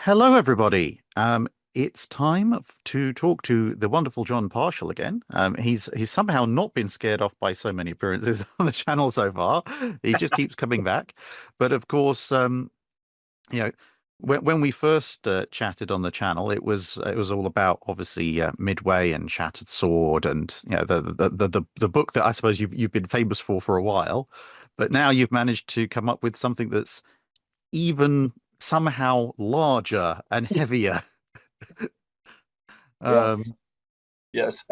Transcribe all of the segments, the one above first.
Hello, everybody. It's time to talk to the wonderful Jon Parshall again. He's somehow not been scared off by so many appearances on the channel so far. He just keeps coming back. But of course, you know, when we first chatted on the channel, it was all about obviously Midway and Shattered Sword, and the book that I suppose you've been famous for a while. But now you've managed to come up with something that's even somehow larger and heavier. Yes, Um, yes.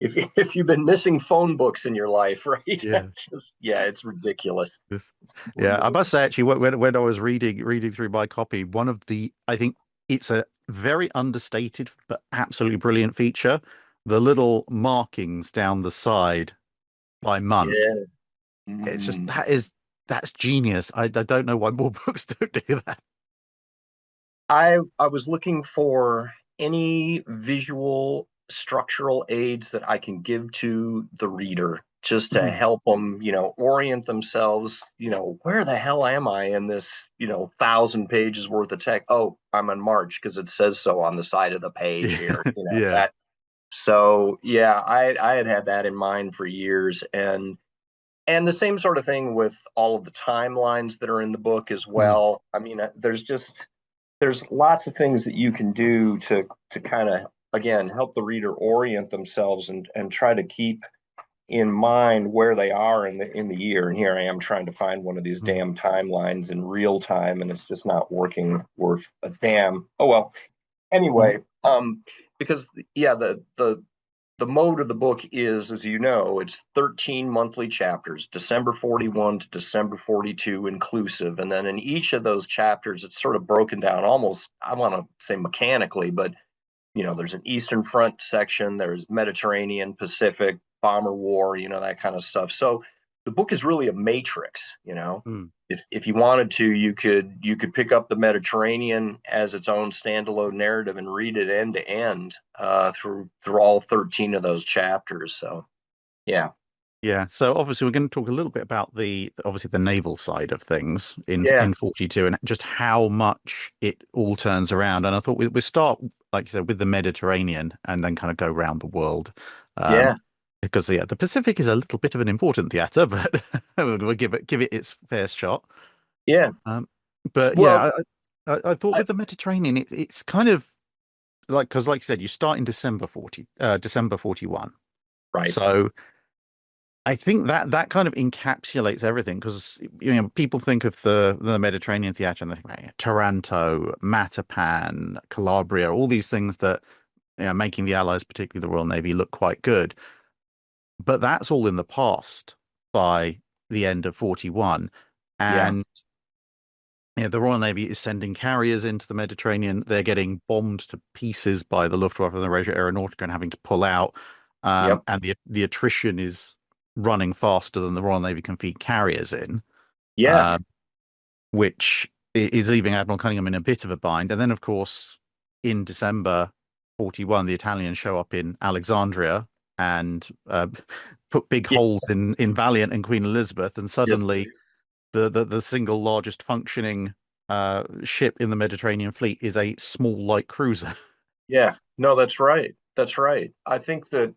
If you've been missing phone books in your life, right? yeah, Yeah, it's ridiculous. this, It's yeah. I unbelievable. must say, actually, when I was reading through my copy, one of the I think it's a very understated but absolutely brilliant feature. The little markings down the side by month. Yeah. It's just Mm. that's genius. I don't know why more books don't do that. I was looking for any visual structural aids that I can give to the reader just to Mhm. help them, orient themselves, where the hell am I in this, 1,000 pages worth of text? Oh, I'm on March because it says so on the side of the page Yeah, here, yeah. that. So yeah, I had that in mind for years, and the same sort of thing with all of the timelines that are in the book as Mm. well. I mean, there's lots of things that you can do to kind of, again, help the reader orient themselves and try to keep in mind where they are in the year. And here I am trying to find one of these Mm. damn timelines in real time, and it's just not working worth a damn. Oh well. Mm. Anyway, because yeah, the mode of the book is, as you know, it's 13 monthly chapters, December 41 to December 42 inclusive. And then in each of those chapters, it's sort of broken down almost, I want to say mechanically, but there's an Eastern Front section, there's Mediterranean, Pacific, Bomber War, that kind of stuff. So the book is really a matrix. Mm. If you wanted to, you could pick up the Mediterranean as its own standalone narrative and read it end to end through all 13 of those chapters. So yeah, Yeah, so obviously we're going to talk a little bit about the obviously the naval side of things yeah, in 42 and just how much it all turns around. And I thought we start, like you said, with the Mediterranean and then kind of go around the world. Um, yeah, because yeah, the Pacific is a little bit of an important theater, but we'll give it its fair shot. yeah. Um, but Well, yeah, I thought I, with the Mediterranean, it's kind of like because like you said, you start in December 41. right. So I think that kind of encapsulates everything because people think of the Mediterranean theater and they think right, Taranto, Matapan, Calabria, all these things that making the Allies, particularly the Royal Navy, look quite good. But that's all in the past by the end of 41, Yeah, and the Royal Navy is sending carriers into the Mediterranean. They're getting bombed to pieces by the Luftwaffe and the Regia Aeronautica and having to pull out. yep, And the attrition is running faster than the Royal Navy can feed carriers in, yeah, uh, which is leaving Admiral Cunningham in a bit of a bind. And then, of course, in December 41, the Italians show up in Alexandria and put big yeah, holes in Valiant and Queen Elizabeth, and yes, suddenly the single largest functioning ship in the Mediterranean fleet is a small light cruiser. yeah. No, that's right. That's right. I think that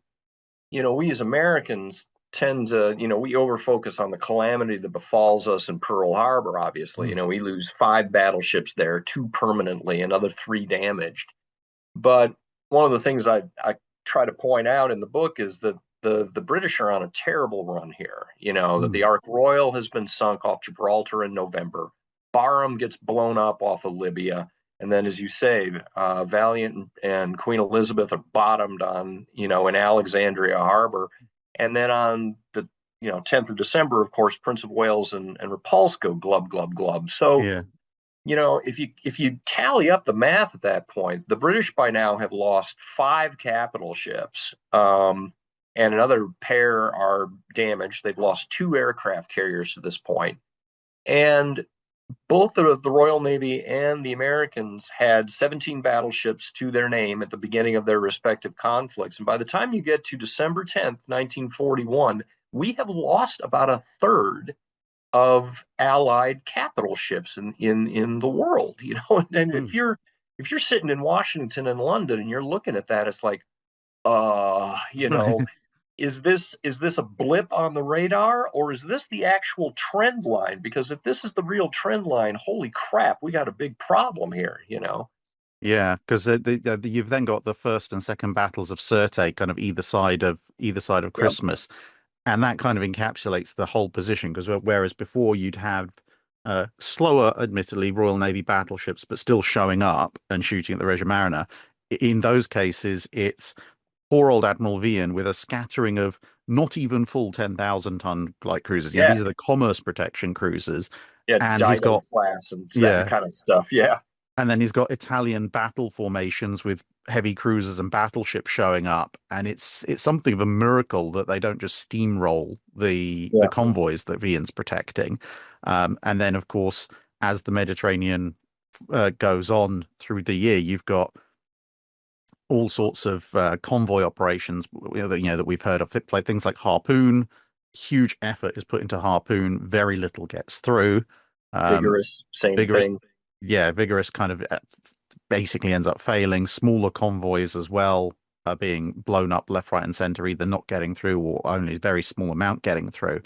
we as Americans tend to, we overfocus on the calamity that befalls us in Pearl Harbor, obviously. Mm. We lose five battleships there, two permanently, another three damaged. But one of the things I try to point out in the book is that the British are on a terrible run here. That Mm. the Ark Royal has been sunk off Gibraltar in November. Barham gets blown up off of Libya. And then, as you say, Valiant and Queen Elizabeth are bottomed on, in Alexandria Harbor. And then on the, 10th of December, of course, Prince of Wales and Repulse go glub, glub, glub. So, Yeah. if you tally up the math at that point, the British by now have lost five capital ships, and another pair are damaged. They've lost two aircraft carriers to this point, and both the Royal Navy and the Americans had 17 battleships to their name at the beginning of their respective conflicts. And by the time you get to December 10th, 1941, we have lost about a third of Allied capital ships in the world, you know. And Mm. if you're sitting in Washington and London and you're looking at that, it's like, you know, is this a blip on the radar, or is this the actual trend line? Because if this is the real trend line, holy crap, we got a big problem here, you know. Yeah, because you've then got the first and second battles of Sirte, kind of either side of Yep. Christmas, and that kind of encapsulates the whole position. Because whereas before you'd have slower, admittedly, Royal Navy battleships, but still showing up and shooting at the Regia Mariner. In those cases, it's poor old Admiral Vian with a scattering of not even full 10,000-ton light cruisers. You know, Yeah. these are the commerce protection cruisers, Yeah. and he's Diamond got class and that yeah. kind of stuff. Yeah. And then he's got Italian battle formations with heavy cruisers and battleships showing up, and it's something of a miracle that they don't just steamroll the Yeah. convoys that Vian's protecting. And then, of course, as the Mediterranean goes on through the year, you've got all sorts of convoy operations, that we've heard of. Like things like Harpoon. Huge effort is put into Harpoon. Very little gets through. Um, Vigorous, same Vigorous, thing. yeah, Vigorous kind of basically ends up failing. Smaller convoys as well are being blown up left, right, and center, either not getting through or only a very small amount getting through.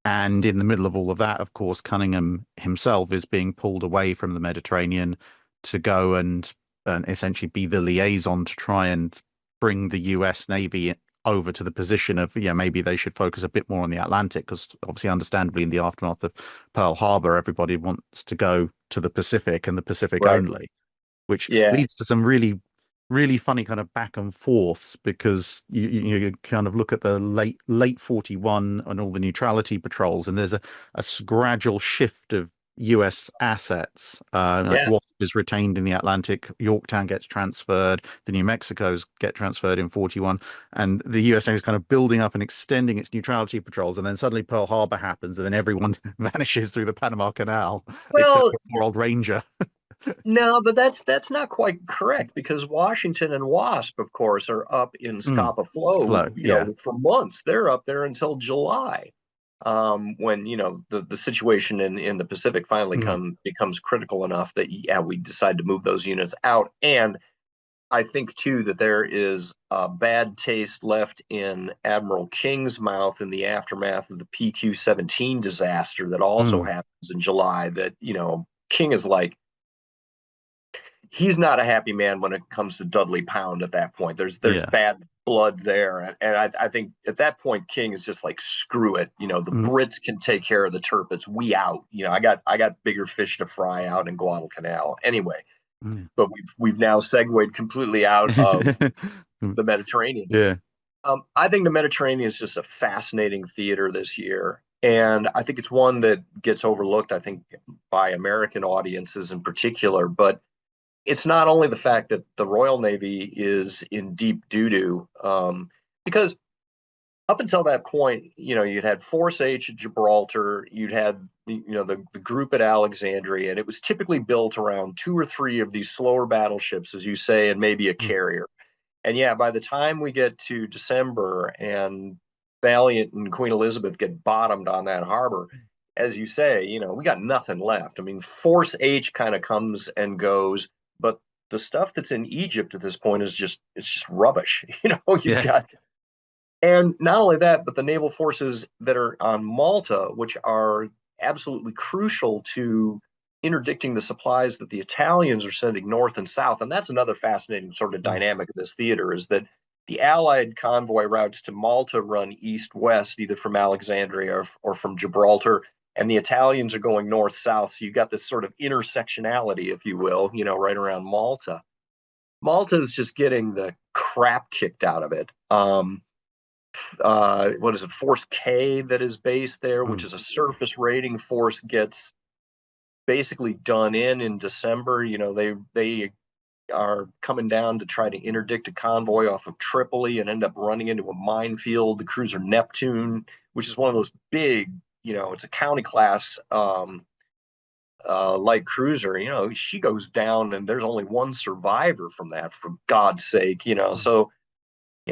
And in the middle of all of that, of course, Cunningham himself is being pulled away from the Mediterranean to go and essentially be the liaison to try and bring the US Navy over to the position of, maybe they should focus a bit more on the Atlantic, because obviously, understandably, in the aftermath of Pearl Harbor, everybody wants to go to the Pacific and the Pacific Right. only, which Yeah. leads to some really, really funny kind of back and forths, because you kind of look at the late 41 and all the neutrality patrols, and there's a gradual shift of US assets. Like Yeah. Wasp is retained in the Atlantic, Yorktown gets transferred, the New Mexicos get transferred in 41, and the US Navy is kind of building up and extending its neutrality patrols, and then suddenly Pearl Harbor happens, and then everyone vanishes through the Panama Canal except Well, for poor old Ranger. no, but that's not quite correct, because Washington and Wasp, of course, are up in Mm, Scapa Flow, Flow, yeah. for months. They're up there until July, when the situation in the Pacific finally Mm, becomes critical enough that, yeah, we decide to move those units out. And I think too that there is a bad taste left in Admiral King's mouth in the aftermath of the PQ-17 disaster that also mm, happens in July. That, King is like, he's not a happy man when it comes to Dudley Pound at that point. There's yeah. bad blood there, and I think at that point King is just like, screw it. The Mm, Brits can take care of the Tirpitz. We out. I got bigger fish to fry out in Guadalcanal. Anyway, mm. but we've now segued completely out of the Mediterranean. Yeah. I think the Mediterranean is just a fascinating theater this year. And I think it's one that gets overlooked, I think, by American audiences in particular. But it's not only the fact that the Royal Navy is in deep doo doo, because up until that point, you'd had Force H at Gibraltar, you'd had the group at Alexandria, and it was typically built around two or three of these slower battleships, as you say, and maybe a Mm, carrier. And yeah, by the time we get to December and Valiant and Queen Elizabeth get bottomed on that harbor, as you say, we got nothing left. I mean, Force H kind of comes and goes, but the stuff that's in Egypt at this point is just rubbish. You've yeah. got, and not only that, but the naval forces that are on Malta, which are absolutely crucial to interdicting the supplies that the Italians are sending north and south. And that's another fascinating sort of Mm, dynamic of this theater, is that the Allied convoy routes to Malta run east-west, either from Alexandria or from Gibraltar, and the Italians are going north-south. So you've got this sort of intersectionality, if you will, right around Malta. Malta is just getting the crap kicked out of it. What is it, Force K that is based there, which mm, is a surface raiding force, gets basically done in December. They are coming down to try to interdict a convoy off of Tripoli and end up running into a minefield. The cruiser Neptune, which is one of those big, it's a county class light cruiser. She goes down, and there's only one survivor from that, for God's sake. mm, So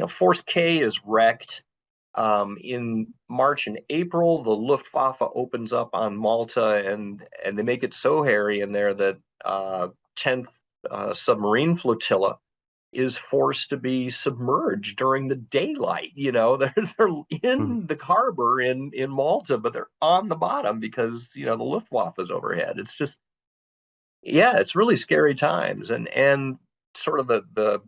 Force K is wrecked. In March and April, the Luftwaffe opens up on Malta, and they make it so hairy in there that 10th submarine flotilla is forced to be submerged during the daylight. They're Mm. in the harbor in Malta, but they're on the bottom because the Luftwaffe is overhead. It's just, yeah, it's really scary times. And sort of the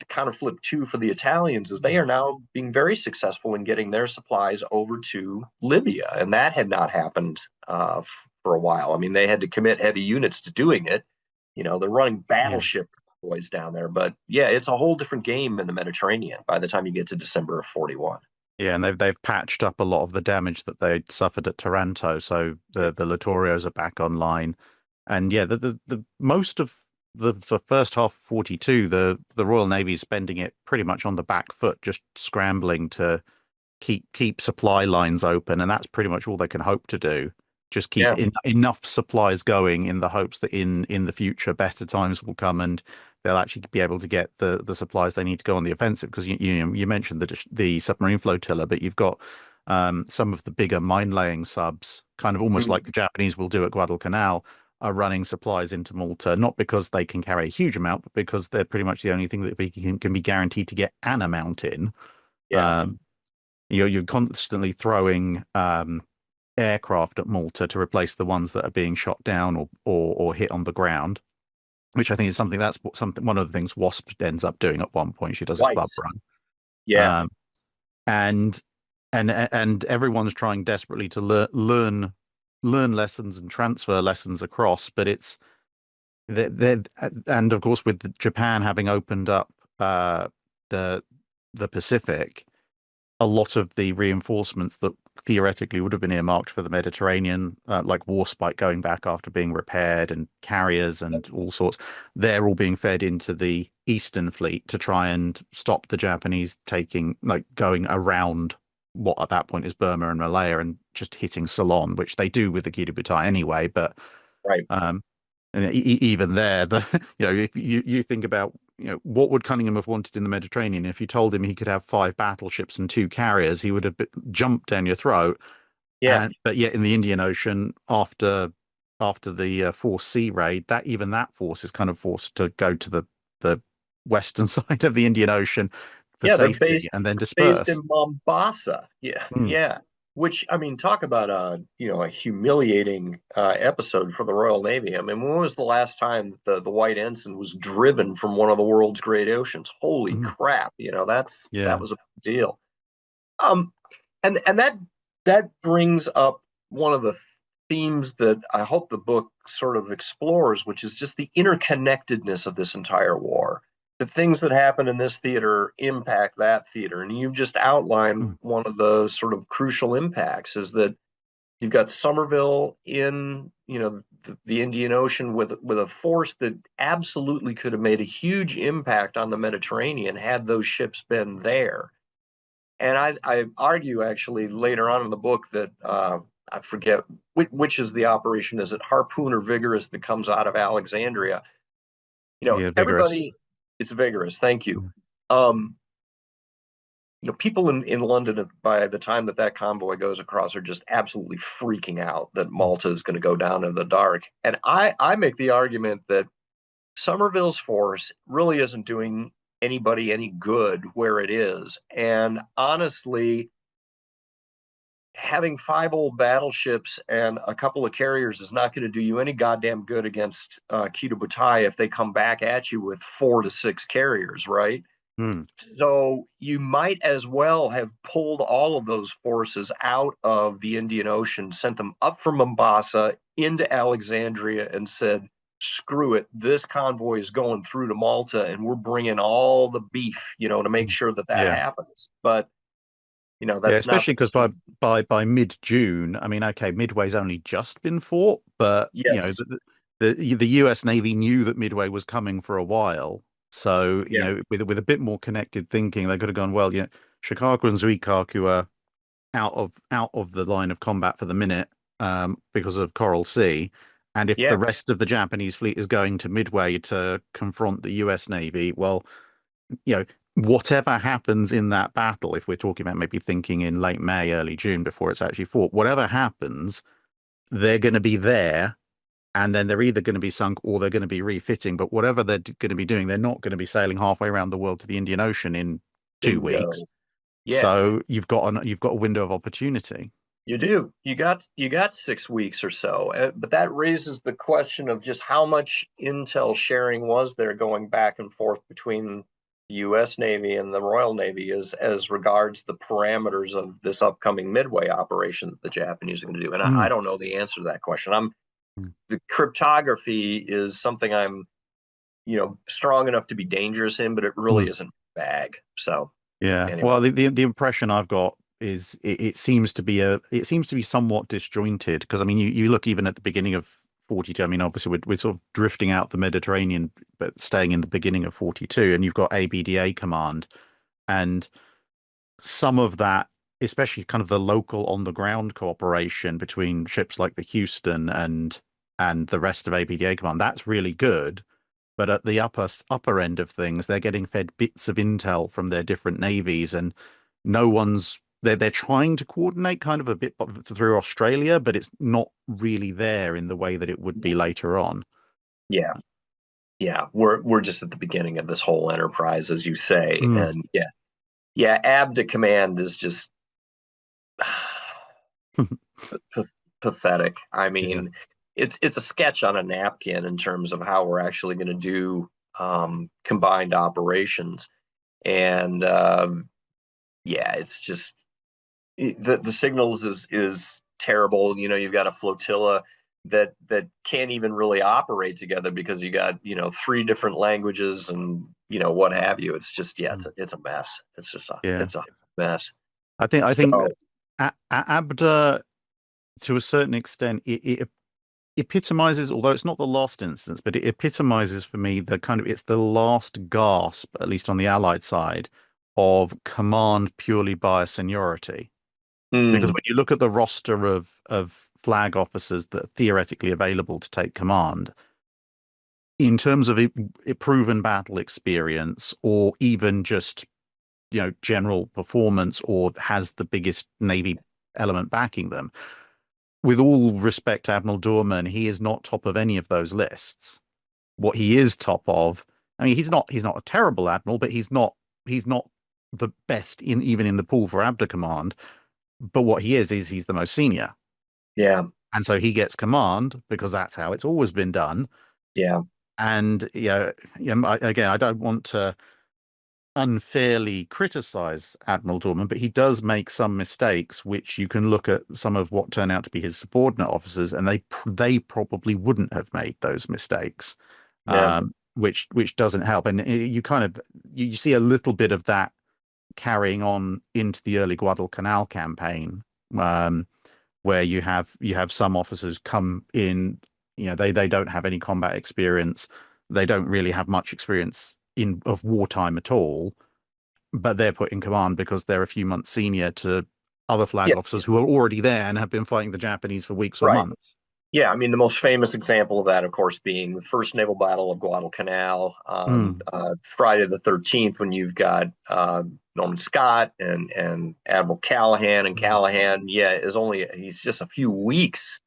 kind of flip too for the Italians is they are now being very successful in getting their supplies over to Libya, and that had not happened for a while. I mean, they had to commit heavy units to doing it. They're running Yeah. battleship boys down there, but yeah, it's a whole different game in the Mediterranean by the time you get to December of 41. Yeah, and they've patched up a lot of the damage that they'd suffered at Taranto, so Yeah. the Littorios are back online. And yeah, the most of the first half of 42, the Royal Navy's spending it pretty much on the back foot, just scrambling to keep supply lines open, and that's pretty much all they can hope to do. Just keep Yeah. enough supplies going in the hopes that in the future better times will come and they'll actually be able to get the supplies they need to go on the offensive. Because you mentioned the submarine flotilla, but you've got some of the bigger mine laying subs, kind of almost like Mhm. the Japanese will do at Guadalcanal, are running supplies into Malta, not because they can carry a huge amount, but because they're pretty much the only thing that can be guaranteed to get an amount in. Yeah. Um, you're constantly throwing aircraft at Malta to replace the ones that are being shot down or hit on the ground, which I think is something that's something one of the things Wasp ends up doing at one point. She does a club Twice. run, Yeah. um, and and everyone's trying desperately to learn lessons and transfer lessons across, but it's they and of course with Japan having opened up the Pacific, a lot of the reinforcements that theoretically would have been earmarked for the Mediterranean, like Warspite going back after being repaired and carriers and all sorts, they're all being fed into the Eastern Fleet to try and stop the Japanese going around what at that point is Burma and Malaya and just hitting Ceylon, which they do with the Kido anyway. But Right. um, and even there, if you think about, what would Cunningham have wanted in the Mediterranean? If you told him he could have five battleships and two carriers, he would have jumped down your throat. Yeah. And but yet in the Indian Ocean, after the Force Sea raid, that force is kind of forced to go to the western side of the Indian Ocean for Yeah, they're safety based and then based in disperse. Mombasa. Yeah, Mm, yeah. Which, I mean, talk about a humiliating episode for the Royal Navy. I mean, when was the last time the White Ensign was driven from one of the world's great oceans? Holy mm, crap! That yeah. was a big deal. Um, and that brings up one of the themes that I hope the book sort of explores, which is just the interconnectedness of this entire war. The things that happen in this theater impact that theater, and you've just outlined Mm, one of the sort of crucial impacts is that you've got Somerville in the Indian Ocean with a force that absolutely could have made a huge impact on the Mediterranean had those ships been there. And I argue actually later on in the book that I forget which is the operation. Is it Harpoon or Vigorous that comes out of Alexandria? yeah, vigorous. Everybody, it's Vigorous. Thank you. Mm, Um, People in London by the time that convoy goes across are just absolutely freaking out that mm, Malta is going to go down in the dark. And I make the argument that Somerville's force really isn't doing anybody any good where it is. And honestly, having five old battleships and a couple of carriers is not going to do you any goddamn good against Kita Butai if they come back at you with 4 to 6 carriers, right? mm, So you might as well have pulled all of those forces out of the Indian Ocean, sent them up from Mombasa into Alexandria, and said, "Screw it! This convoy is going through to Malta, and we're bringing all the beef, to make mm. sure that Yeah. happens." But Yeah, that's not especially the because decision. by mid-June, I mean, okay, Midway's only just been fought, but Yes. the US Navy knew that Midway was coming for a while. So, Yeah. with a bit more connected thinking, they could have gone, well, Shikaku and Zuikaku are out of the line of combat for the minute, because of Coral Sea. And if the Yeah. rest of the Japanese fleet is going to Midway to confront the US Navy, well, you know, whatever happens in that battle, if we're talking about maybe thinking in late May, early June before it's actually fought, whatever happens, they're going to be there and then they're either going to be sunk or they're going to be refitting. But whatever they're going to be doing, they're not going to be sailing halfway around the world to the Indian Ocean in 2 weeks. Bingo. Yeah, So you've got a window of opportunity. you do. You got 6 weeks or so. But that raises the question of just how much intel sharing was there going back and forth between the U.S. Navy and the Royal Navy as regards the parameters of this upcoming Midway operation that the Japanese are going to do. And I Mm. don't know the answer to that question. The cryptography is something I'm, strong enough to be dangerous in, but it really Mm. isn't bag. So Yeah. anyway, Well, the impression I've got is it seems to be somewhat disjointed because I mean you look even at the beginning of 42. I mean obviously we're sort of drifting out the Mediterranean but staying in the beginning of 42 and you've got ABDA command and some of that especially kind of the local on the ground cooperation between ships like the Houston and the rest of ABDA command that's really good. But at the upper end of things, they're getting fed bits of intel from their different navies, and no one's they're trying to coordinate kind of a bit through Australia, but it's not really there in the way that it would be later on. yeah, yeah, we're just at the beginning of this whole enterprise, as you say, Mm. and yeah, yeah, ABDA command is just pathetic. I Yeah. mean, it's a sketch on a napkin in terms of how we're actually going to do combined operations, and yeah, it's just the signals is terrible. You've got a flotilla that can't even really operate together because you got three different languages and what have you. It's just yeah, Mm. it's a mess. It's just Yeah. it's a mess. I think So ABDA to a certain extent it epitomizes, although it's not the last instance, but it epitomizes for me the kind of it's the last gasp, at least on the Allied side, of command purely by seniority. Because mm, when you look at the roster of flag officers that are theoretically available to take command, in terms of proven battle experience, or even just general performance, or has the biggest navy element backing them. With all respect to Admiral Doorman, he is not top of any of those lists. What he is top of, I mean, he's not a terrible admiral, but he's not the best in even in the pool for Abda command. But what he is he's the most senior. yeah, And so he gets command because that's how it's always been done. yeah, And again, I don't want to unfairly criticize Admiral Dorman, but he does make some mistakes, which you can look at some of what turn out to be his subordinate officers, and they probably wouldn't have made those mistakes, yeah, which doesn't help. And you kind of you see a little bit of that carrying on into the early Guadalcanal campaign. Um, where you have some officers come in, they don't have any combat experience, they don't really have much experience in of wartime at all, but they're put in command because they're a few months senior to other flag yeah. officers who are already there and have been fighting the Japanese for weeks or Right. months. Yeah, I mean, the most famous example of that, of course, being the first naval battle of Guadalcanal, Mm, Friday the 13th, when you've got Norman Scott and Admiral Callahan, and mm, Callahan, yeah, he's just a few weeks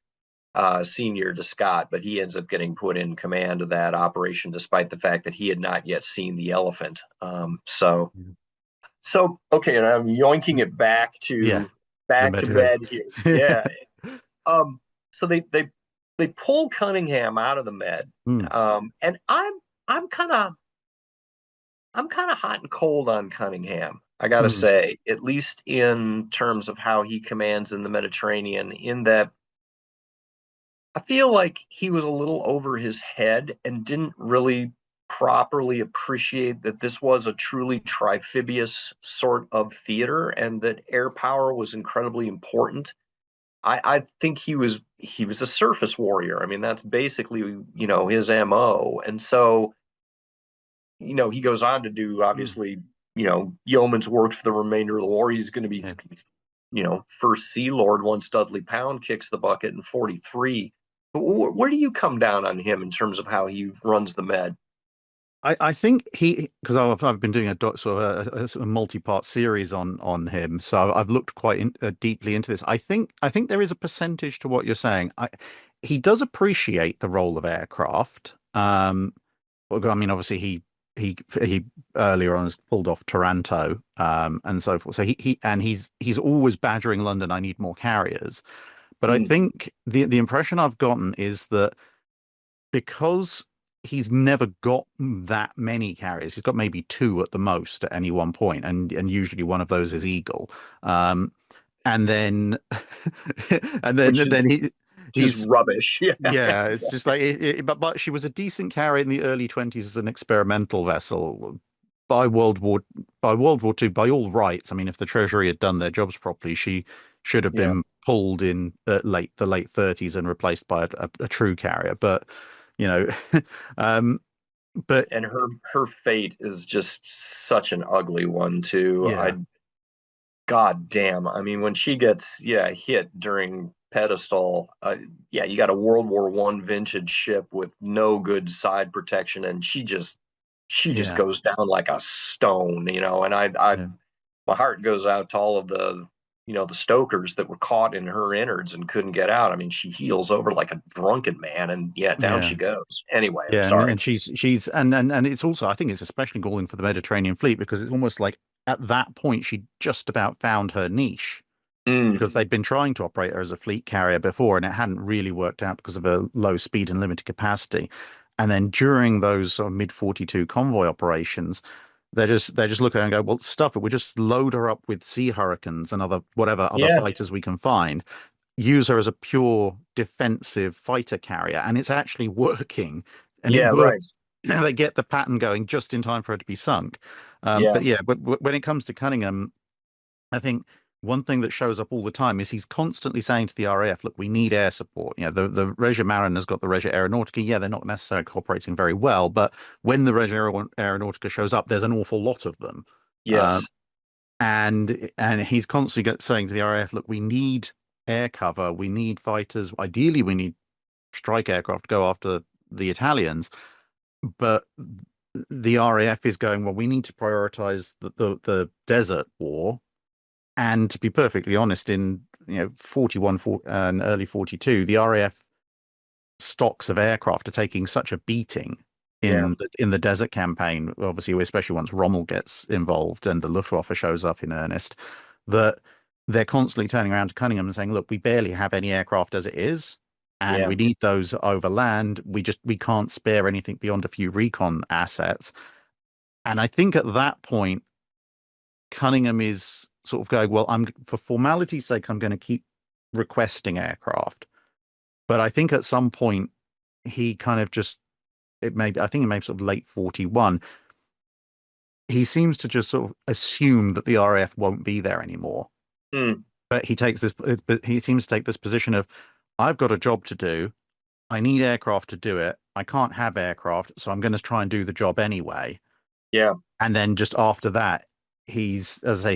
senior to Scott, but he ends up getting put in command of that operation, despite the fact that he had not yet seen the elephant. So okay, and I'm yoinking it yeah, the back to Mediterranean. bed here. Yeah. So they pull Cunningham out of the Med, Mm, and I'm kind of I'm kind of hot and cold on Cunningham. I gotta mm, say, at least in terms of how he commands in the Mediterranean, in that I feel like he was a little over his head and didn't really properly appreciate that this was a truly trifibious sort of theater and that air power was incredibly important. I think he was a surface warrior. I mean, that's basically, his MO. And so, he goes on to do mm, obviously, yeoman's work for the remainder of the war. He's going to be, yeah. first Sea Lord once Dudley Pound kicks the bucket in 43. Where do you come down on him in terms of how he runs the Med? I think because I've been doing a sort of a multi-part series on him, so I've looked quite deeply into this. I think there is a percentage to what you're saying. He does appreciate the role of aircraft. Well, I mean, obviously he earlier on has pulled off Taranto, and so forth. So he's always badgering London. I need more carriers. But I Mm, think the impression I've gotten is that because he's never got that many carriers. He's got maybe two at the most at any one point, and usually one of those is Eagle. And then which and is then just he's rubbish. Yeah. yeah, it's just like but she was a decent carrier in the early 20s as an experimental vessel. By World War by World War II, by all rights, I mean, if the Treasury had done their jobs properly, she should have Yeah. been pulled in the late 30s and replaced by a true carrier. But you know, um, but And her fate is just such an ugly one too. yeah, God damn. I mean, when she gets hit during pedestal, yeah, you got a World War I vintage ship with no good side protection, and she just yeah, goes down like a stone, and I yeah, my heart goes out to all of the stokers that were caught in her innards and couldn't get out. I mean, she heels over like a drunken man, and yeah, down she yeah. goes. Anyway, I'm Yeah, sorry. and she's and it's also I think it's especially galling for the Mediterranean fleet because it's almost like at that point she just about found her niche Mm, because they'd been trying to operate her as a fleet carrier before and it hadn't really worked out because of her low speed and limited capacity. And then during those sort of mid 42 convoy operations, they're just looking and go, well, stuff it. We just load her up with Sea Hurricanes and other whatever other yeah, fighters we can find, use her as a pure defensive fighter carrier, and it's actually working, and it yeah, right. works. They get the pattern going just in time for her to be sunk. Yeah, But yeah, but when it comes to Cunningham, I think one thing that shows up all the time is he's constantly saying to the RAF, "Look, we need air support." The Regia Mariner's got the Regia Aeronautica. Yeah, they're not necessarily cooperating very well, but when the Regia Aeronautica shows up, there's an awful lot of them. Uh, yes, and he's constantly saying to the RAF, look, we need air cover, we need fighters. Ideally, we need strike aircraft to go after the Italians. But the RAF is going, well, we need to prioritize the desert war. And to be perfectly honest, in 41 and early 42, the RAF stocks of aircraft are taking such a beating yeah, in the desert campaign, obviously, especially once Rommel gets involved and the Luftwaffe shows up in earnest, that they're constantly turning around to Cunningham and saying, "Look, we barely have any aircraft as it is, and yeah. we need those over land. We can't spare anything beyond a few recon assets." And I think at that point, Cunningham is sort of going, "Well, I'm for formality's sake, I'm going to keep requesting aircraft." But I think at some point he kind of just I think it may be sort of late 41. He seems to just sort of assume that the RAF won't be there anymore. Mm, But he seems to take this position of, I've got a job to do. I need aircraft to do it. I can't have aircraft, so I'm going to try and do the job anyway. yeah, And then just after that, as I say,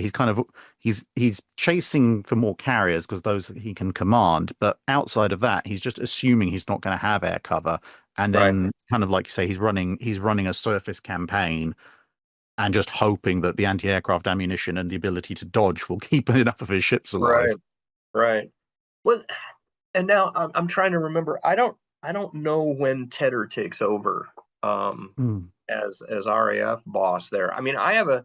he's chasing for more carriers because those he can command. But outside of that, he's just assuming he's not going to have air cover. And right, then kind of like you say, he's running a surface campaign and just hoping that the anti-aircraft ammunition and the ability to dodge will keep enough of his ships alive. right, right. Well, and now I'm trying to remember. I don't know when Tedder takes over Mm, as RAF boss there. I mean, I have a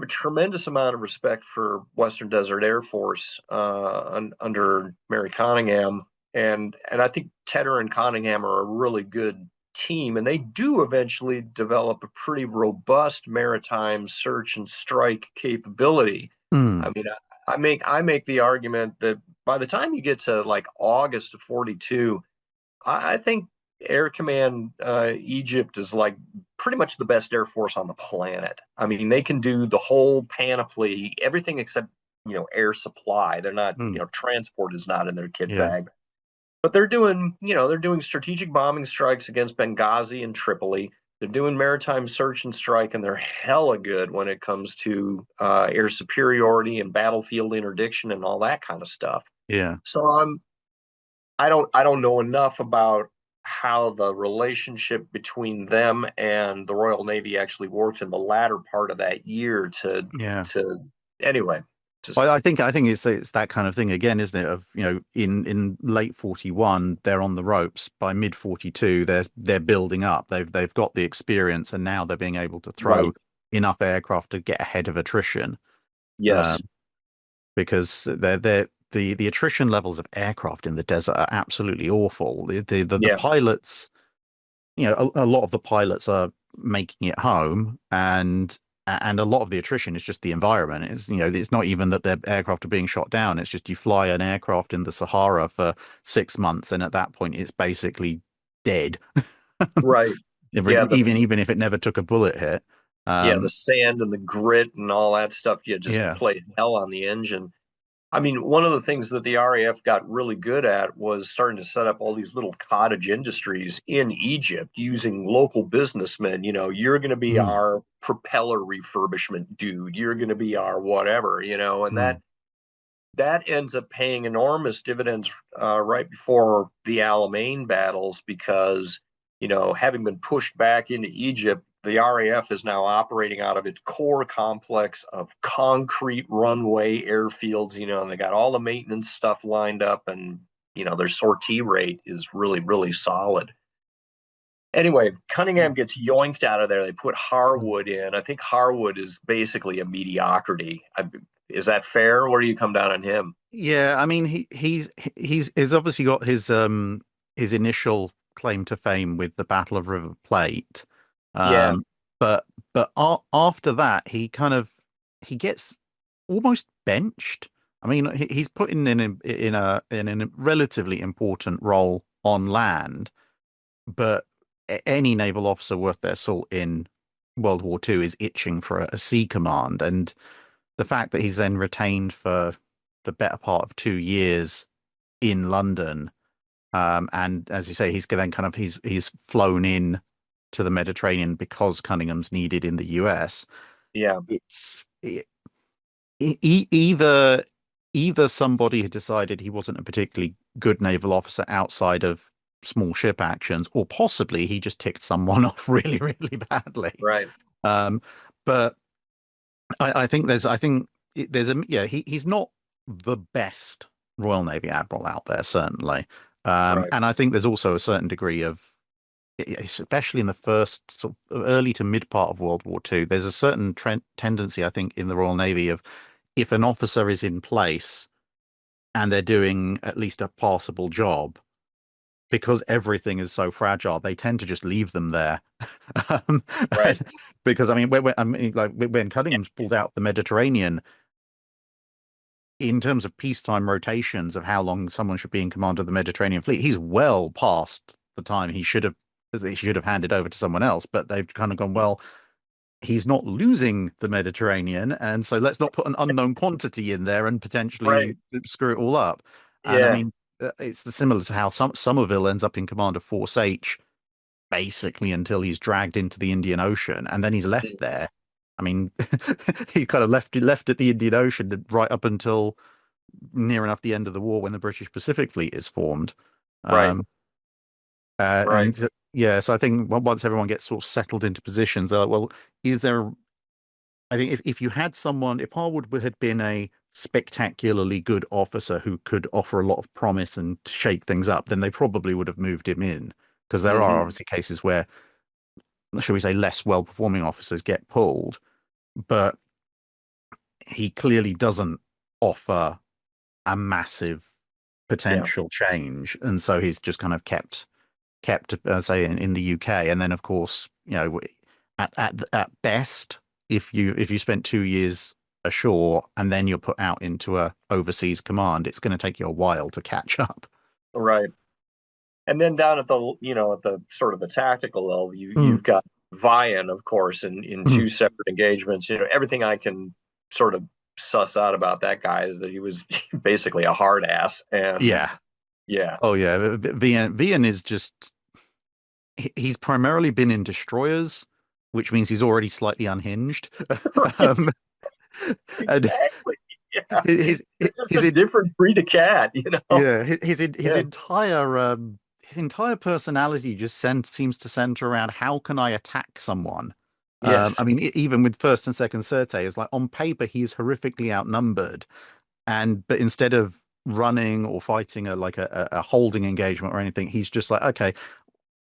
tremendous amount of respect for Western Desert Air Force under Mary Conningham, and I think Tedder and Conningham are a really good team, and they do eventually develop a pretty robust maritime search and strike capability. I mm, mean, I make the argument that by the time you get to like August of 42, I think Air Command Egypt is like pretty much the best air force on the planet. I mean, they can do the whole panoply, everything except air supply. They're not, mm. transport is not in their kit Yeah, bag, but they're doing strategic bombing strikes against Benghazi and Tripoli. They're doing maritime search and strike, and they're hella good when it comes to air superiority and battlefield interdiction and all that kind of stuff. yeah, So I don't know enough about how the relationship between them and the Royal Navy actually worked in the latter part of that year Yeah. to anyway, just I think it's that kind of thing again, isn't it? Of in late 41, they're on the ropes. By mid 42, they're building up. They've got the experience, and now they're being able to throw right. enough aircraft to get ahead of attrition. Yes. Because the attrition levels of aircraft in the desert are absolutely awful. The Yeah. pilots, a lot of the pilots are making it home, and a lot of the attrition is just the environment. It's not even that their aircraft are being shot down. It's just you fly an aircraft in the Sahara for 6 months, and at that point, it's basically dead. Right. Yeah. Even if it never took a bullet hit. The Um, sand and the grit and all that stuff, you just yeah. play hell on the engine. I mean, one of the things that the RAF got really good at was starting to set up all these little cottage industries in Egypt using local businessmen. You're going to be Mm, our propeller refurbishment dude. You're going to be our whatever, and that mm, that ends up paying enormous dividends right before the Alamein battles because, having been pushed back into Egypt, the RAF is now operating out of its core complex of concrete runway airfields, and they got all the maintenance stuff lined up, and, their sortie rate is really, really solid. Anyway, Cunningham gets yoinked out of there. They put mm. Harwood in. I think Harwood is basically a mediocrity. Is that fair? Where do you come down on him? Yeah, I mean he's obviously got his initial claim to fame with the Battle of River Plate. Yeah, Um but after that he gets almost benched. I mean he's put in a relatively important role on land, but any naval officer worth their salt in World War II is itching for a sea command, and the fact that he's then retained for the better part of 2 years in London, and as you say, he's then he's flown in to the Mediterranean because Cunningham's needed in the US. yeah, It's either somebody had decided he wasn't a particularly good naval officer outside of small ship actions, or possibly he just ticked someone off really, really badly. right, Um, but I think there's a yeah he's not the best Royal Navy admiral out there, certainly. right, And I think there's also a certain degree of, especially in the first sort of early to mid part of World War II, there's a certain tendency, I think, in the Royal Navy of, if an officer is in place and they're doing at least a passable job, because everything is so fragile, they tend to just leave them there. Um, right. because I mean, like when Cunningham's pulled out the Mediterranean, in terms of peacetime rotations of how long someone should be in command of the Mediterranean fleet, he's well past the time he should have handed over to someone else. But they've kind of gone, well, he's not losing the Mediterranean, and so let's not put an unknown quantity in there and Right. potentially screw it all up. And I Yeah. mean, it's similar to how Somerville ends up in command of Force H basically until he's dragged into the Indian Ocean, and then he's left Mm. there. I mean, he kind of left at the Indian Ocean right up until near enough the end of the war when the British Pacific Fleet is formed. Right. Um, Right. and yeah, so I think once everyone gets sort of settled into positions, they're like, well, is there? I think if you had someone, if Harwood had been a spectacularly good officer who could offer a lot of promise and shake things up, then they probably would have moved him in. Because there are Hmm. obviously cases where, shall we say, less well-performing officers get pulled, but he clearly doesn't offer a massive Yeah. potential change, and so he's just kind of kept say in the UK. And then of course, at best, if you spent 2 years ashore and then you're put out into a overseas command, it's going to take you a while to catch up. Right. And then down at the sort of the tactical level, Mm, you've got Vian, of course, in mm. two separate engagements. Everything I can sort of suss out about that guy is that he was basically a hard ass. And Yeah. yeah, Oh yeah. Vian is just he's primarily been in destroyers, which means he's already slightly unhinged. right, um, and exactly. Yeah. his They're just his a different breed of cat, Yeah, his Yeah. entire his entire personality just seems to center around how can I attack someone. I Yes, mean, even with first and second Certe, it's like on paper he's horrifically outnumbered, and but instead of running or fighting a holding engagement or anything, he's just like, okay,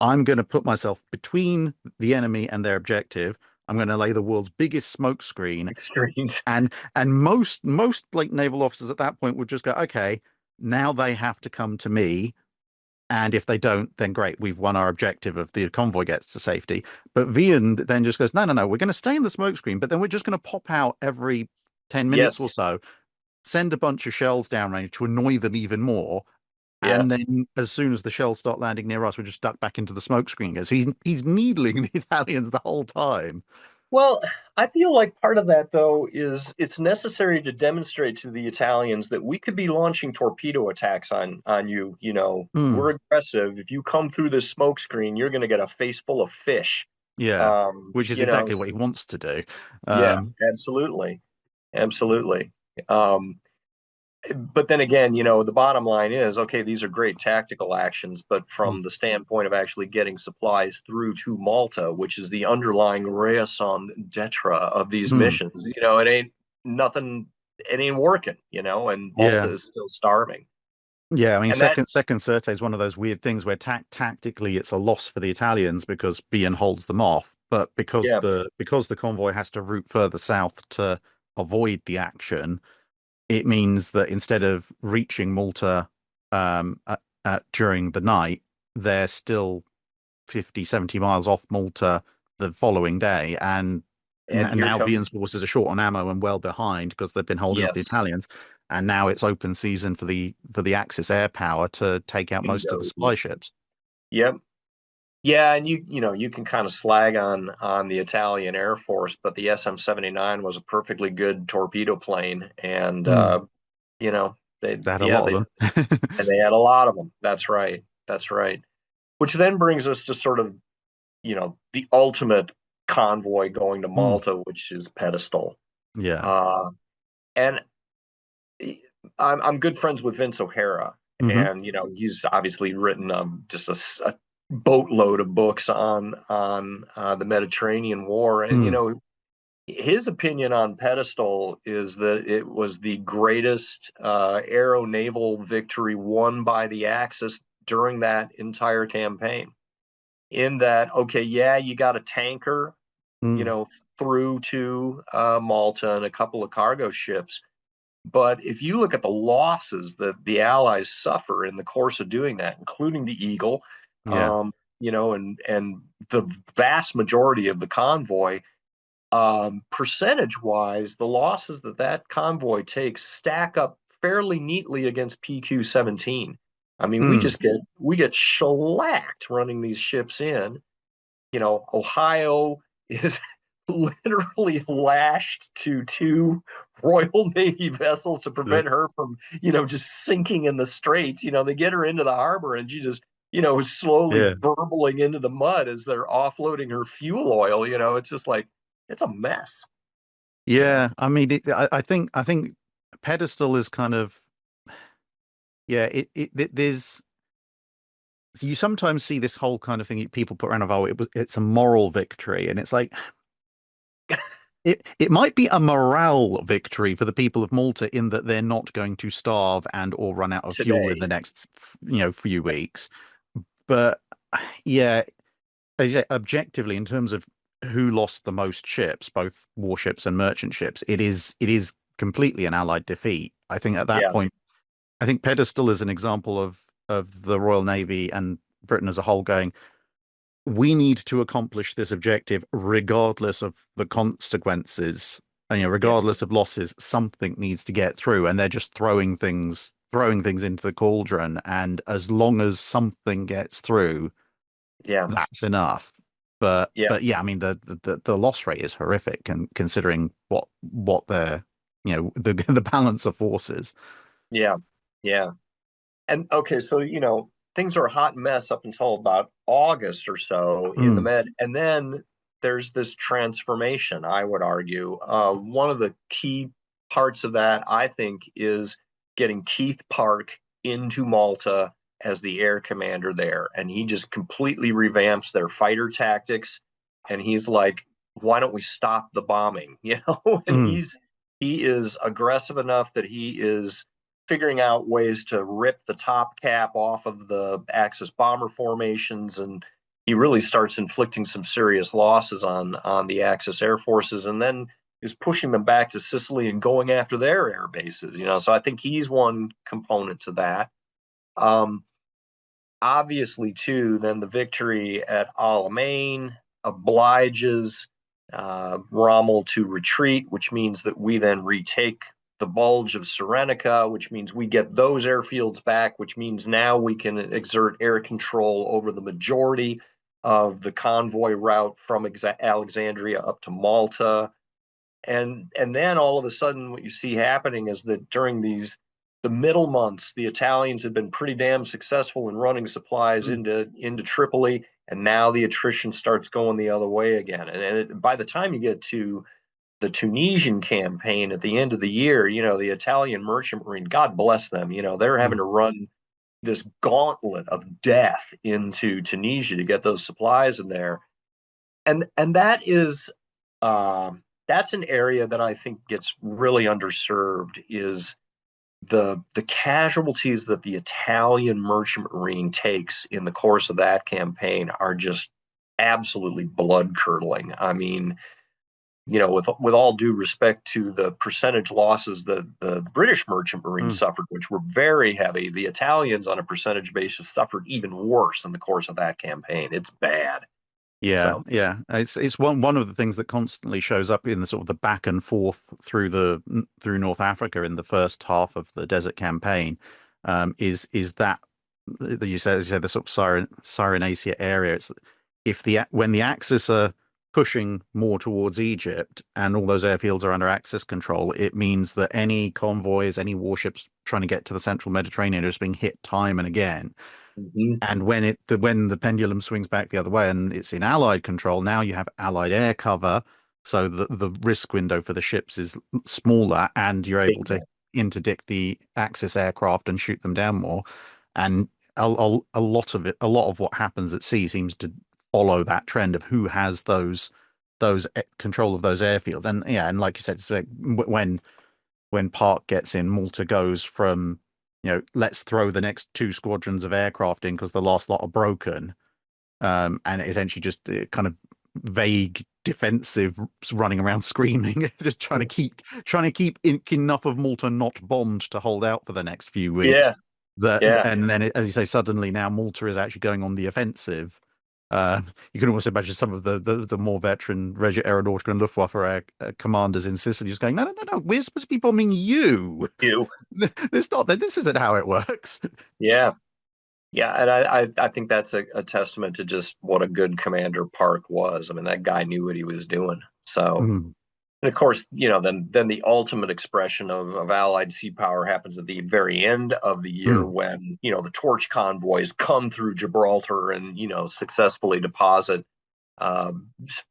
I'm going to put myself between the enemy and their objective. I'm going to lay the world's biggest smoke screen, extremes. and most like naval officers at that point would just go, okay, now they have to come to me. And if they don't, then great, we've won our objective of the convoy gets to safety. But Vian then just goes, no, no, no, we're going to stay in the smoke screen, but then we're just going to pop out every 10 minutes or Yes, so, send a bunch of shells downrange to annoy them even more. yeah. And then as soon as the shells start landing near us, we're just stuck back into the smoke screen again. So he's needling the Italians the whole time. Well, I feel like part of that, though, is it's necessary to demonstrate to the Italians that we could be launching torpedo attacks on you. You know, Mm, we're aggressive. If you come through this smoke screen, you're going to get a face full of fish. yeah, which is You know, exactly what he wants to do. yeah, Um, absolutely, absolutely. Um, but then again, the bottom line is, okay, these are great tactical actions, but mm, from the standpoint of actually getting supplies through to Malta, which is the underlying raison d'etre of these mm, missions, it ain't nothing, it ain't working, and Malta yeah. is still starving. Yeah, I mean, And that, second Sirte is one of those weird things where tactically it's a loss for the Italians because Bian holds them off, but yeah, because the convoy has to route further south to avoid the action, it means that instead of reaching Malta during the night, they're still 50, 70 miles off Malta the following day. and here Now comes, Vian's forces are short on ammo and well behind because they've been holding off the yes, Italians. And now it's open season for the Axis air power to take out most of the bingo, supply ships. yep. Yeah, and you can kind of slag on the Italian Air Force, but the SM-79 was a perfectly good torpedo plane, and Mm, you know they had a yeah lot of they them. and they had a lot of them. That's right. That's right. Which then brings us to sort of the ultimate convoy going to Mm, Malta, which is Pedestal. yeah. Uh, and I'm good friends with Vince O'Hara, Hmm. and he's obviously written just a boatload of books on the Mediterranean War, and Mm, his opinion on Pedestal is that it was the greatest aero naval victory won by the Axis during that entire campaign. In that, okay, yeah, you got a tanker, you mm, know, through to Malta and a couple of cargo ships. But if you look at the losses that the Allies suffer in the course of doing that, including the Eagle, yeah. and the vast majority of the convoy, percentage wise, the losses that convoy takes stack up fairly neatly against PQ-17. I mean, Mm, we get shellacked running these ships in. Ohio is literally lashed to two Royal Navy vessels to the, prevent her from, just sinking in the straits. They get her into the harbor and she just, is slowly yeah. burbling into the mud as they're offloading her fuel oil. It's just like, it's a mess. Yeah. I mean, I think pedestal is kind of, yeah, there's, you sometimes see this whole kind of thing people put around of, oh, it's a moral victory. And it's like, it might be a morale victory for the people of Malta in that they're not going to starve and or run out of fuel in Today. the next few weeks. But yeah, as you say, objectively, in terms of who lost the most ships, both warships and merchant ships, it is completely an Allied defeat. I think at that Yeah, point, I think Pedestal is an example of the Royal Navy and Britain as a whole going, we need to accomplish this objective regardless of the consequences. And, yeah, regardless of losses, something needs to get through, and they're just throwing things into the cauldron. And as long as something gets through, yeah, that's enough. But yeah, but yeah, I mean the loss rate is horrific, and considering what the balance of forces. yeah, yeah. And okay, so things are a hot mess up until about August or so in the Mm, Med, and then there's this transformation. I would argue one of the key parts of that, I think, is getting Keith Park into Malta as the air commander there, and he just completely revamps their fighter tactics. And he's like, "Why don't we stop the bombing?" And Mm. he is aggressive enough that he is figuring out ways to rip the top cap off of the Axis bomber formations, and he really starts inflicting some serious losses on the Axis air forces, and then is pushing them back to Sicily and going after their air bases. So I think he's one component to that. Um, Obviously, too, then the victory at Alamein obliges Rommel to retreat, which means that we then retake the bulge of Serenica, which means we get those airfields back, which means now we can exert air control over the majority of the convoy route from Alexandria up to Malta. And then all of a sudden, what you see happening is that during the middle months, the Italians had been pretty damn successful in running supplies Mm. into Tripoli, and now the attrition starts going the other way again. And by the time you get to the Tunisian campaign at the end of the year, the Italian merchant marine, God bless them, they're having Mm. to run this gauntlet of death into Tunisia to get those supplies in there. And uh, that's an area that I think gets really underserved, is the casualties that the Italian merchant marine takes in the course of that campaign are just absolutely blood curdling. I mean, with all due respect to the percentage losses that the British merchant marine Mm. suffered, which were very heavy, the Italians on a percentage basis suffered even worse in the course of that campaign. It's bad. Yeah, So, yeah. It's one of the things that constantly shows up in the sort of the back and forth through North Africa in the first half of the Desert Campaign, is that as you said the sort of Cyrenaica area. It's if the when the Axis are pushing more towards Egypt and all those airfields are under Axis control, it means that any convoys, any warships trying to get to the central Mediterranean are just being hit time and again. mhm. And when the pendulum swings back the other way and it's in Allied control, now you have Allied air cover, so the risk window for the ships is smaller, and you're able to interdict the Axis aircraft and shoot them down more. And a lot of what happens at sea seems to follow that trend of who has those control of those airfields. And yeah, and like you said, it's like when Park gets in, Malta goes from, let's throw the next two squadrons of aircraft in because the last lot are broken, and essentially just kind of vague defensive running around screaming, just trying to keep enough of Malta not bombed to hold out for the next few weeks. Yeah, That yeah. and then, as you say, suddenly now Malta is actually going on the offensive. You can almost imagine some of the more veteran Regia Aeronautica and Luftwaffe commanders in Sicily just going, no, no, no, no, we're supposed to be bombing you. You. This isn't how it works. Yeah. Yeah, and I think that's a testament to just what a good commander Park was. I mean, that guy knew what he was doing. So, Mm. and of course, then the ultimate expression of Allied sea power happens at the very end of the year Mm. when, the torch convoys come through Gibraltar and, successfully deposit uh,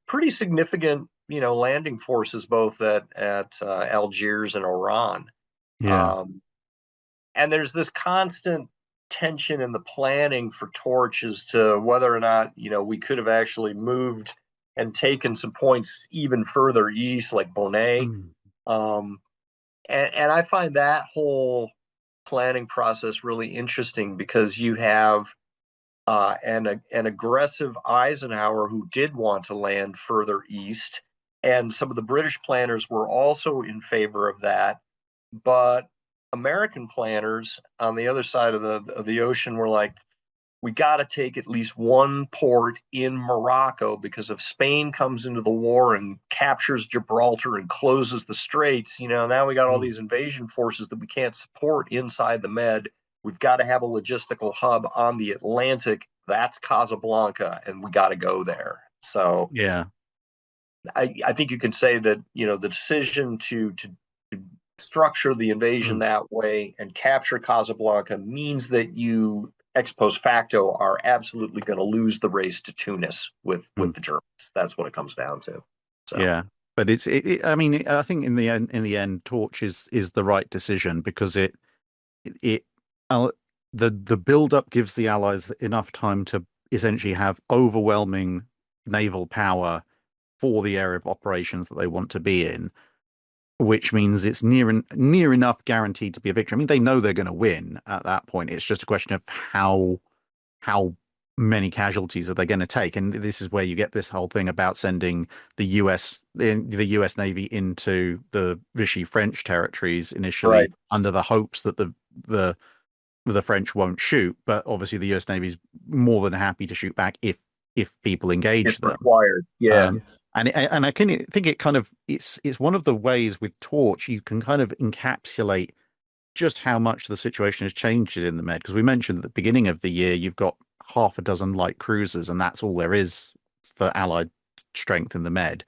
pretty significant, landing forces both at Algiers and Oran. Yeah. Um, and there's this constant tension in the planning for Torch as to whether or not we could have actually moved and taken some points even further east, like Bonnet. Mm. Um, and I find that whole planning process really interesting because you have an aggressive Eisenhower who did want to land further east, and some of the British planners were also in favor of that, but American planners on the other side of the ocean were like, we got to take at least one port in Morocco because if Spain comes into the war and captures Gibraltar and closes the straits, now we got all Mm. these invasion forces that we can't support inside the Med. We've got to have a logistical hub on the Atlantic. That's Casablanca, and we got to go there. So Yeah. I think you can say that the decision to structure the invasion Mm. that way and capture Casablanca means that you ex post facto are absolutely going to lose the race to Tunis with Mm. the Germans. That's what it comes down to. So Yeah. But I mean, I think in the end, Torch is the right decision because it the build-up gives the Allies enough time to essentially have overwhelming naval power for the area of operations that they want to be in, which means it's near enough guaranteed to be a victory. I mean, they know they're going to win at that point. It's just a question of how many casualties are they going to take, and this is where you get this whole thing about sending the U.S. Navy into the Vichy French territories Right. initially under the hopes that the the French won't shoot, but obviously the US Navy's more than happy to shoot back if people If engage them. required. Yeah. Um, and I can think it kind of it's one of the ways with Torch you can kind of encapsulate just how much the situation has changed in the Med. Because we mentioned at the beginning of the year you've got half a dozen light cruisers, and that's all there is for Allied strength in the Med.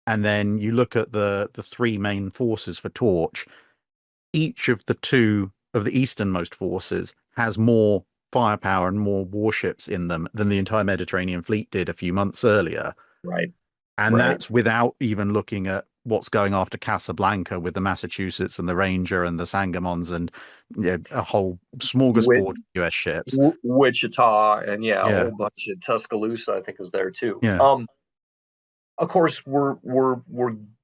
And then you look at the three main forces for Torch, each of the two of the easternmost forces has more firepower and more warships in them than the entire Mediterranean fleet did a few months earlier. Right. And Right. that's without even looking at what's going after Casablanca with the Massachusetts and the Ranger and the Sangamons and a whole Wi- smorgasbord of US ships. Wichita, and yeah, a Yeah, whole bunch of Tuscaloosa, I think, was there too. yeah. Of course, we're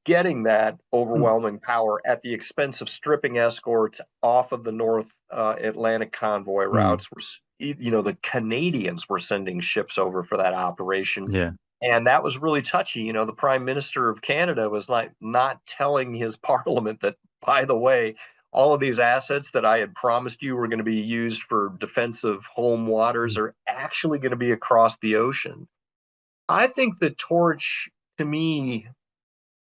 getting that overwhelming power at the expense of stripping escorts off of the North Atlantic convoy Mm, routes. The Canadians were sending ships over for that operation, yeah. and that was really touchy. The Prime Minister of Canada was like not telling his Parliament that, by the way, all of these assets that I had promised you were going to be used for defense of home waters Mm, are actually going to be across the ocean. I think the Torch, to me,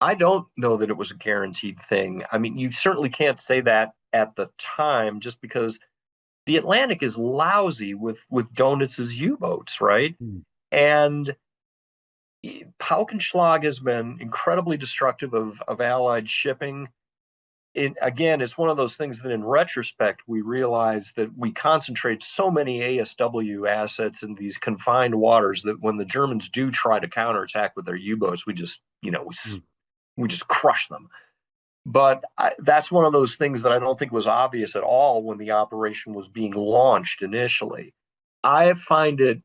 I don't know that it was a guaranteed thing. I mean, you certainly can't say that at the time, just because the Atlantic is lousy with Donuts's U-boats, right? mm, And Paukenschlag has been incredibly destructive of Allied shipping. Again, it's one of those things that in retrospect we realize that we concentrate so many ASW assets in these confined waters that when the Germans do try to counterattack with their U-boats, we just, mm, we just crush them. But that's one of those things that I don't think was obvious at all when the operation was being launched initially. I find it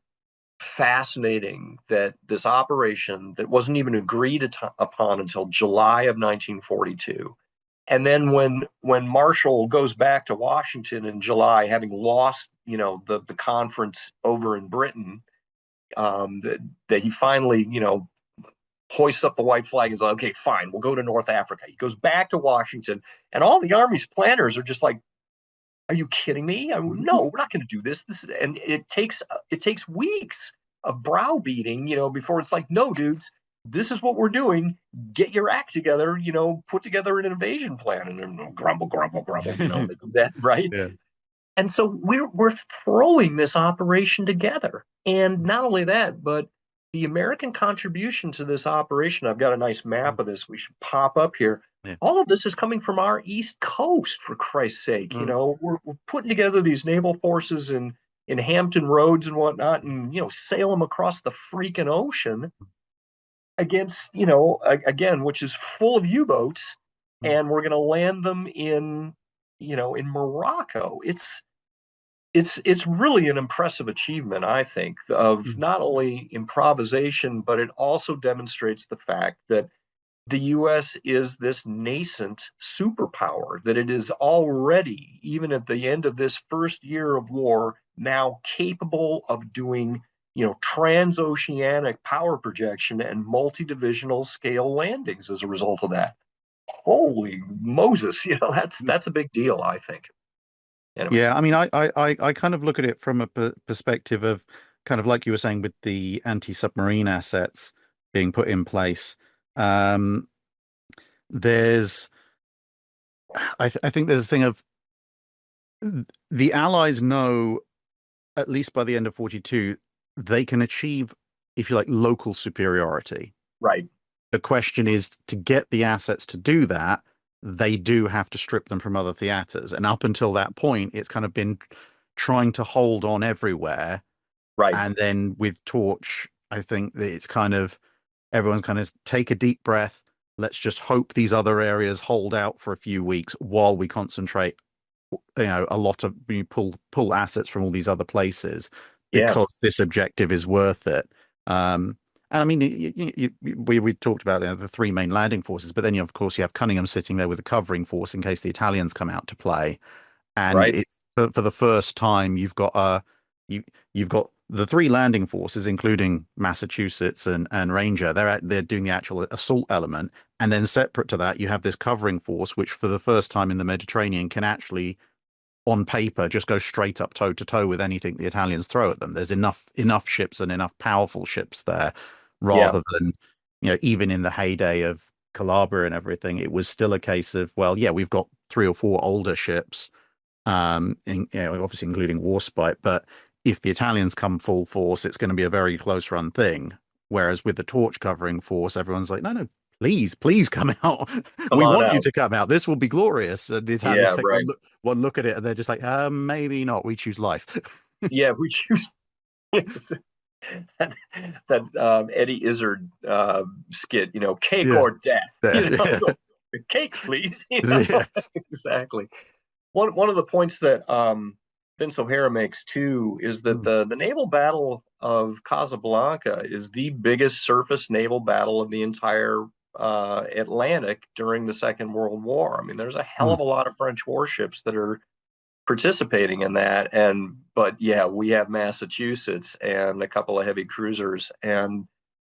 fascinating that this operation that wasn't even agreed upon until July of 1942, and then when Marshall goes back to Washington in July, having lost the conference over in Britain, that he finally hoists up the white flag and is like, okay, fine, we'll go to North Africa. He goes back to Washington, and all the Army's planners are just like, are you kidding me? No, we're not going to do this. And it takes weeks of browbeating, before it's like, no, dudes, this is what we're doing. Get your act together. Put together an invasion plan, and then grumble, grumble, grumble. They do that, right? yeah. And so we're throwing this operation together. And not only that, but the American contribution to this operation, I've got a nice map Mm, of this we should pop up here. yeah. All of this is coming from our East Coast, for Christ's sake. Mm, We're putting together these naval forces in Hampton Roads and whatnot, and sail them across the freaking ocean against, again, which is full of U-boats, mm, and we're going to land them in Morocco. It's really an impressive achievement, I think, of mm, not only improvisation, but it also demonstrates the fact that the US is this nascent superpower, that it is already, even at the end of this first year of war, now capable of doing, transoceanic power projection and multi-divisional scale landings as a result of that. Holy Moses, mm. that's a big deal, I think. Anyway, Yeah, I mean, I kind of look at it from a perspective of kind of like you were saying with the anti-submarine assets being put in place. Um, there's, I think there's a thing of the Allies know, at least by the end of 42, they can achieve, if you like, local superiority. right, The question is to get the assets to do that, they do have to strip them from other theaters. And up until that point, it's kind of been trying to hold on everywhere. right. And then with Torch, I think that it's kind of everyone's kind of take a deep breath. Let's just hope these other areas hold out for a few weeks while we concentrate a lot of you pull assets from all these other places Yeah, because this objective is worth it. Um, and I mean, we talked about the three main landing forces, but then of course you have Cunningham sitting there with a covering force in case the Italians come out to play. And right. it's for the first time you you've got the three landing forces, including Massachusetts and Ranger. They're doing the actual assault element, and then separate to that, you have this covering force, which for the first time in the Mediterranean can actually, on paper, just go straight up toe to toe with anything the Italians throw at them. There's enough ships and enough powerful ships there, Yeah, rather than even in the heyday of Calabria and everything, it was still a case of, well, yeah, we've got three or four older ships, obviously including Warspite. But if the Italians come full force, it's going to be a very close run thing. Whereas with the torch covering force, everyone's like, no, no, please come out. come We on want you out. to come out. This will be glorious. And the Italians Yeah, take right. one look at it, and they're just like, maybe not. We choose life. Yeah, we choose that, Eddie Izzard skit, cake Yeah. or death, Yeah. cake, please. Yes. Exactly. One of the points that Vince O'Hara makes too is that Mm, the naval battle of Casablanca is the biggest surface naval battle of the entire Atlantic during the Second World War. I mean, there's a hell mm, of a lot of French warships that are participating in that. But yeah, we have Massachusetts and a couple of heavy cruisers, and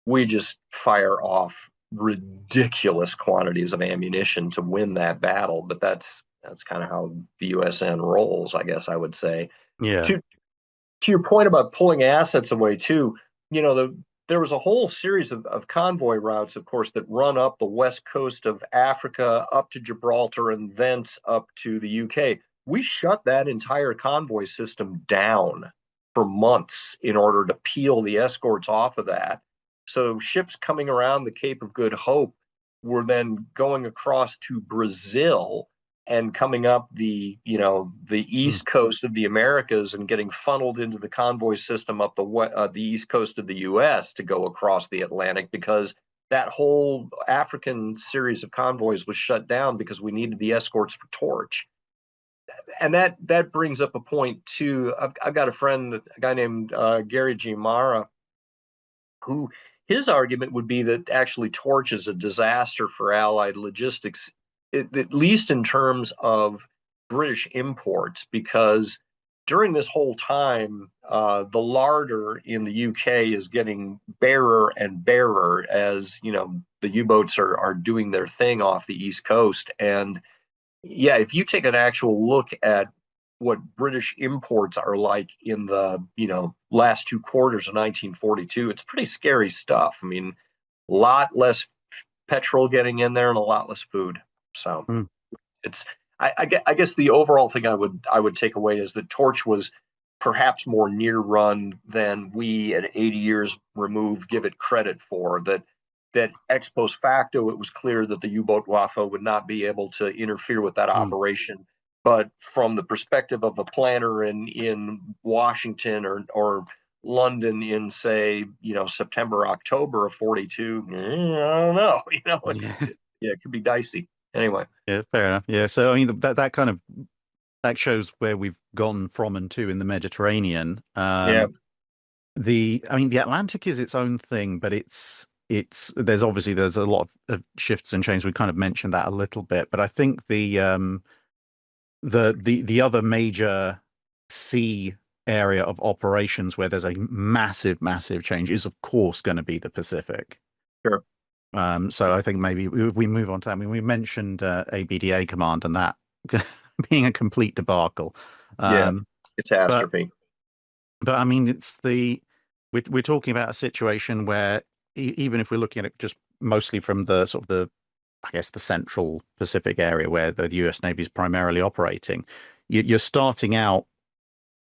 we just fire off ridiculous quantities of ammunition to win that battle. But that's kind of how the USN rolls, I guess I would say. yeah. To to your point about pulling assets away too, there was a whole series of convoy routes, of course, that run up the west coast of Africa, up to Gibraltar, and thence up to the UK. We shut that entire convoy system down for months in order to peel the escorts off of that. So ships coming around the Cape of Good Hope were then going across to Brazil and coming up the Mm, east coast of the Americas and getting funneled into the convoy system up the east coast of the U.S. to go across the Atlantic, because that whole African series of convoys was shut down because we needed the escorts for Torch. And that brings up a point too. I've got a friend, a guy named Gary G. Mara, who his argument would be that actually Torch is a disaster for Allied logistics, at least in terms of British imports, because during this whole time, the larder in the UK is getting barer and barer as the U-boats are doing their thing off the East Coast. And yeah, if you take an actual look at what British imports are like in the last two quarters of 1942, it's pretty scary stuff. I mean, a lot less petrol getting in there and a lot less food. So mm, it's I guess the overall thing I would take away is that Torch was perhaps more near run than we at 80 years removed give it credit for. That ex post facto, it was clear that the U-boat Wafa would not be able to interfere with that mm. operation. But from the perspective of a planner in Washington or London in, say, September, October of 42, I don't know. Yeah. Yeah, it could be dicey. Anyway, Yeah, fair enough. Yeah. So I mean that kind of that shows where we've gone from and to in the Mediterranean. yeah, I mean the Atlantic is its own thing, but there's a lot of shifts and changes. We kind of mentioned that a little bit, but I think the other major sea area of operations where there's a massive change is of course going to be the Pacific. sure. So I think maybe we move on to that. I mean, we mentioned ABDA command and that being a complete debacle. Yeah, Um, but catastrophe. I mean, we're talking about a situation where even if we're looking at it just mostly from the sort of the I guess the central Pacific area where the US Navy is primarily operating, you're starting out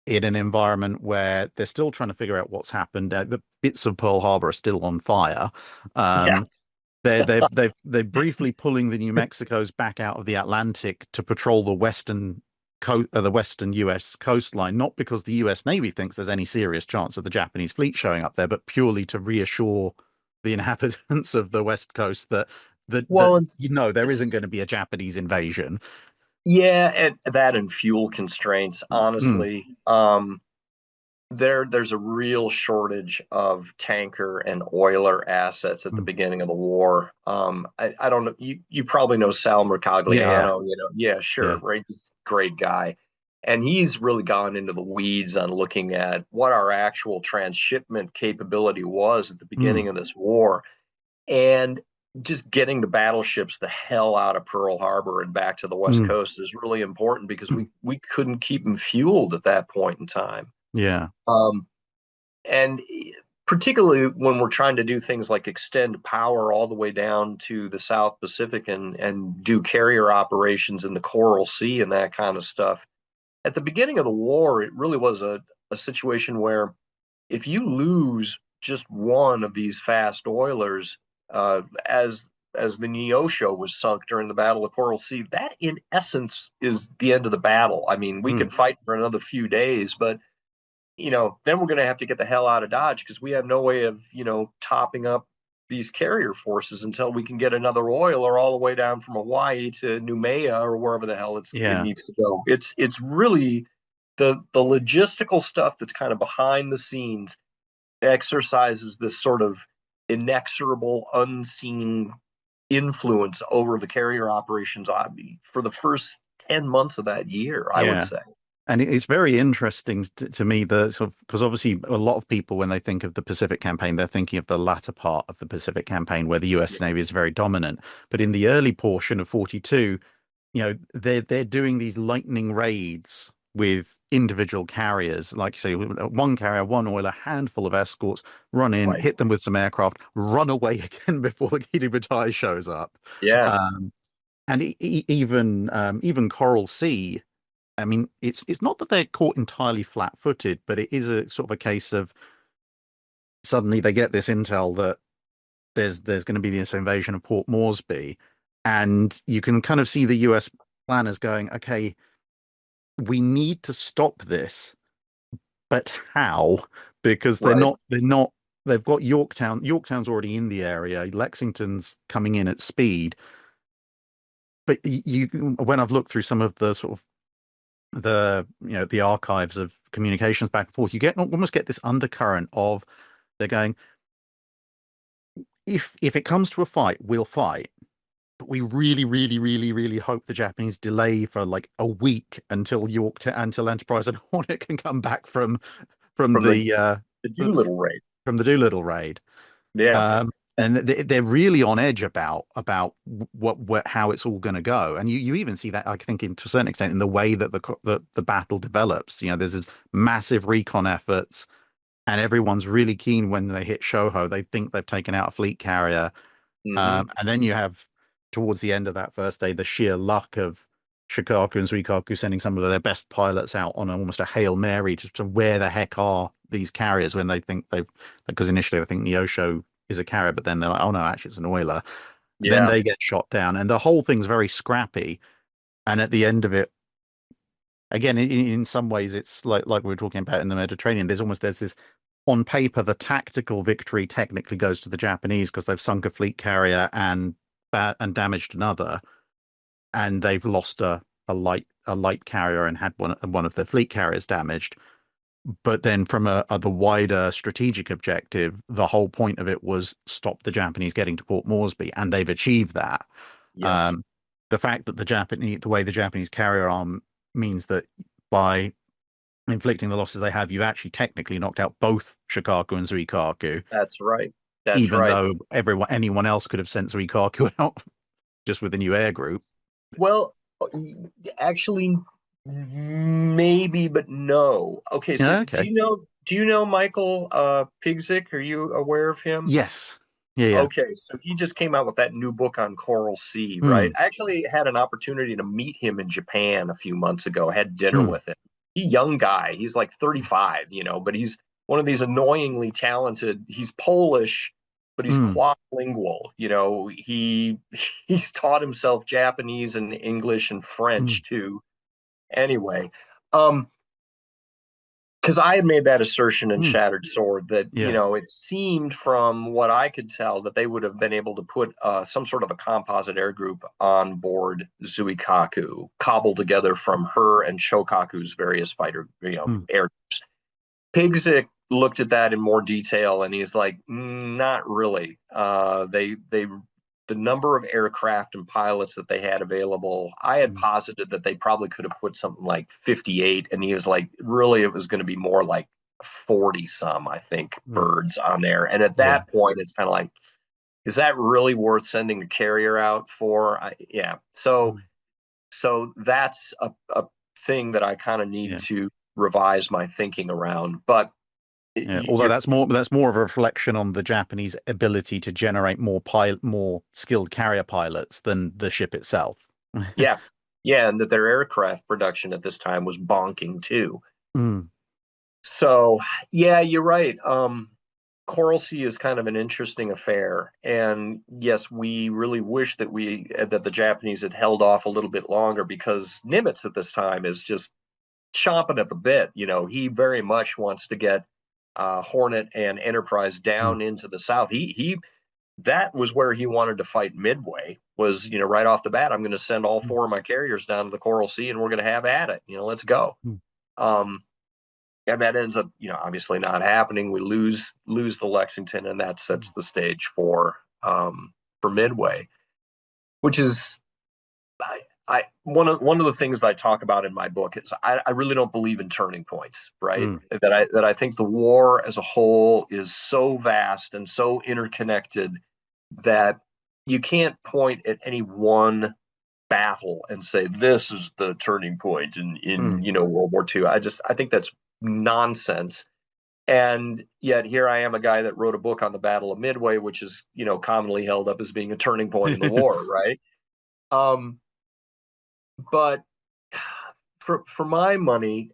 in an environment where they're still trying to figure out what's happened. The bits of Pearl Harbor are still on fire. Yeah. Um, they're briefly pulling the New Mexicos back out of the Atlantic to patrol the western U.S. coastline, not because the U.S. Navy thinks there's any serious chance of the Japanese fleet showing up there, but purely to reassure the inhabitants of the West Coast that Well, there isn't it's going to be a Japanese invasion. Yeah, and that and fuel constraints, Mm, honestly. There's a real shortage of tanker and oiler assets at the mm. beginning of the war. I don't know. You probably know Sal Yeah, yeah, Mercogliano, yeah, sure, yeah. right? He's a great guy. And he's really gone into the weeds on looking at what our actual transshipment capability was at the beginning Mm, of this war. And just getting the battleships the hell out of Pearl Harbor and back to the West mm. Coast is really important because we couldn't keep them fueled at that point in time. Yeah. Um, and particularly when we're trying to do things like extend power all the way down to the South Pacific and do carrier operations in the Coral Sea and that kind of stuff. At the beginning of the war, it really was a situation where if you lose just one of these fast oilers, as the Neosho was sunk during the Battle of Coral Sea, that in essence is the end of the battle. I mean, we Mm, can fight for another few days, but then we're going to have to get the hell out of Dodge because we have no way of, topping up these carrier forces until we can get another oiler all the way down from Hawaii to Noumea or wherever the hell it yeah. needs to go. It's really the logistical stuff that's kind of behind the scenes exercises this sort of inexorable, unseen influence over the carrier operations for the first 10 months of that year, I would Yeah. say. And it's very interesting to me the sort of because obviously a lot of people when they think of the Pacific campaign, they're thinking of the latter part of the Pacific campaign where the US Yeah, Navy is very dominant. But in the early portion of 42, they're doing these lightning raids with individual carriers, like you say, one carrier, one oiler, handful of escorts, run in, right. hit them with some aircraft, run away again before the Kitty Bataille shows up. Yeah, Um, and even Coral Sea. I mean, it's not that they're caught entirely flat-footed, but it is a sort of a case of suddenly they get this intel that there's going to be this invasion of Port Moresby, and you can kind of see the US planners going, okay, we need to stop this, but how? Because right. they're not they've got Yorktown. Yorktown's already in the area. Lexington's coming in at speed. But when I've looked through some of the sort of the archives of communications back and forth, you get almost get this undercurrent of they're going, if it comes to a fight, we'll fight. But we really, really, really, really hope the Japanese delay for like a week until until Enterprise and Hornet can come back from From the, the the Doolittle raid. from the Doolittle raid. Yeah. And they're really on edge about what how it's all going to go. And you even see that I think to a certain extent in the way that the battle develops. There's this massive recon efforts, and everyone's really keen when they hit Shoho. They think they've taken out a fleet carrier. Hmm. And then you have towards the end of that first day the sheer luck of Shikaku and Suikaku sending some of their best pilots out on almost a Hail Mary to where the heck are these carriers when they think they've because initially I think Neosho is a carrier, but then they're like, oh no, actually it's an oiler. Then Yeah. they get shot down, and the whole thing's very scrappy. And at the end of it, again, in some ways, it's like we were talking about in the Mediterranean. There's this on paper, the tactical victory technically goes to the Japanese because they've sunk a fleet carrier and damaged another, and they've lost a light carrier and had one of their fleet carriers damaged. But then from the wider strategic objective, the whole point of it was stop the Japanese getting to Port Moresby, and they've achieved that. Yes. Um, the fact that the way the Japanese carrier arm means that by inflicting the losses they have, you've actually technically knocked out both Shikaku and Zuikaku, That's right. That's even right. though anyone else could have sent Zuikaku out just with the new air group. Well, actually, maybe, but no. Okay, so Yeah, do okay. you know Michael Pigzik? Are you aware of him? Yes. Yeah, yeah. Okay, so he just came out with that new book on Coral Sea, right? Mm, I actually had an opportunity to meet him in Japan a few months ago. I had dinner mm, with him. Young guy. He's like 35, but he's one of these annoyingly talented. He's Polish, but he's mm, quadlingual. He's taught himself Japanese and English and mm, French too. Anyway, um, because I had made that assertion in Mm, Shattered Sword that, yeah. it seemed from what I could tell that they would have been able to put some sort of a composite air group on board Zuikaku, cobbled together from her and Shokaku's various fighter, Mm, air groups. Pigzik looked at that in more detail, and he's like, not really. The number of aircraft and pilots that they had available, I had mm, posited that they probably could have put something like 58, and he was like, really, it was going to be more like 40 some, I think, mm, birds on there. And at yeah. that point, it's kind of like, is that really worth sending the carrier out for? Yeah. So Mm, so that's a thing that I kind of need yeah. to revise my thinking around. But Yeah, although you're that's more of a reflection on the Japanese ability to generate more skilled carrier pilots than the ship itself. yeah, yeah, and that their aircraft production at this time was bonking too. Mm, So yeah, you're right. Coral Sea is kind of an interesting affair, and yes, we really wish that the Japanese had held off a little bit longer because Nimitz at this time is just chomping at the bit. He very much wants to get Hornet and Enterprise mm, down into the south. He that was where he wanted to fight Midway. Was right off the bat, I'm going to send all mm, four of my carriers down to the Coral Sea, and we're going to have at it. Let's go. mm, Um, and that ends up, obviously not happening. We lose the Lexington, and that sets mm, the stage for Midway, which is one of the things that I talk about in my book is I really don't believe in turning points, right? mm, That I think the war as a whole is so vast and so interconnected that you can't point at any one battle and say this is the turning point in mm. World War II. I think that's nonsense. And yet here I am, a guy that wrote a book on the Battle of Midway, which is commonly held up as being a turning point in the war, right? Um, but for my money,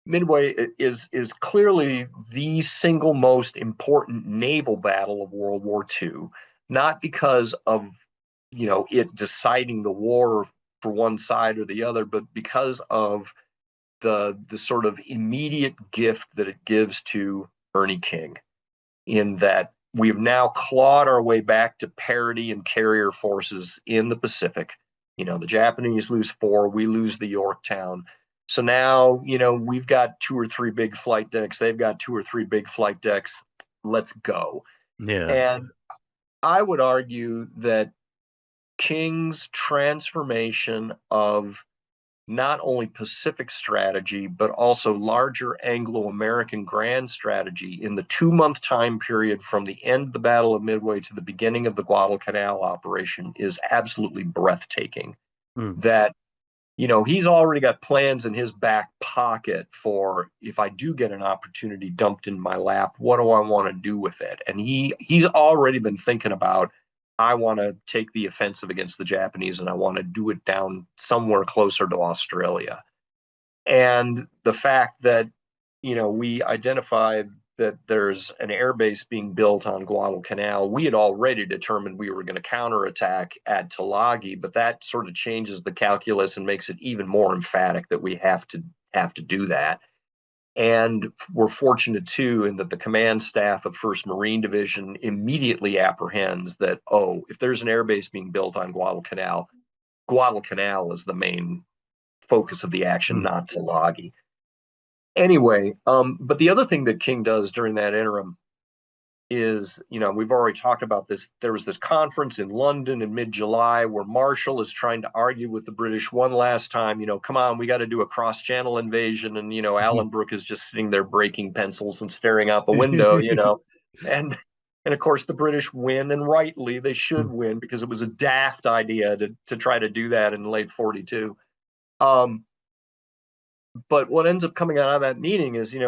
Midway is clearly the single most important naval battle of World War II, not because of it deciding the war for one side or the other, but because of the sort of immediate gift that it gives to Ernie King, in that we've now clawed our way back to parity in carrier forces in the Pacific. The Japanese lose four, we lose the Yorktown. So now, we've got two or three big flight decks, they've got two or three big flight decks. Let's go. Yeah. And I would argue that King's transformation of not only Pacific strategy, but also larger Anglo American grand strategy in the 2 month time period from the end of the Battle of Midway to the beginning of the Guadalcanal operation is absolutely breathtaking. Mm, That, he's already got plans in his back pocket for if I do get an opportunity dumped in my lap, what do I want to do with it? And he's already been thinking about, I want to take the offensive against the Japanese and I want to do it down somewhere closer to Australia. And the fact that, we identified that there's an airbase being built on Guadalcanal, we had already determined we were going to counterattack at Tulagi, but that sort of changes the calculus and makes it even more emphatic that we have to do that. And we're fortunate too in that the command staff of 1st Marine Division immediately apprehends that, oh, if there's an airbase being built on Guadalcanal, Guadalcanal is the main focus of the action, mm, not Tulagi. Anyway, but the other thing that King does during that interim is, we've already talked about this. There was this conference in London in mid-July where Marshall is trying to argue with the British one last time, come on, we got to do a cross-channel invasion. And, Alan Brooke is just sitting there breaking pencils and staring out the window, and and of course the British win, and rightly they should mm, win because it was a daft idea to try to do that in late 42. Um, but what ends up coming out of that meeting is, in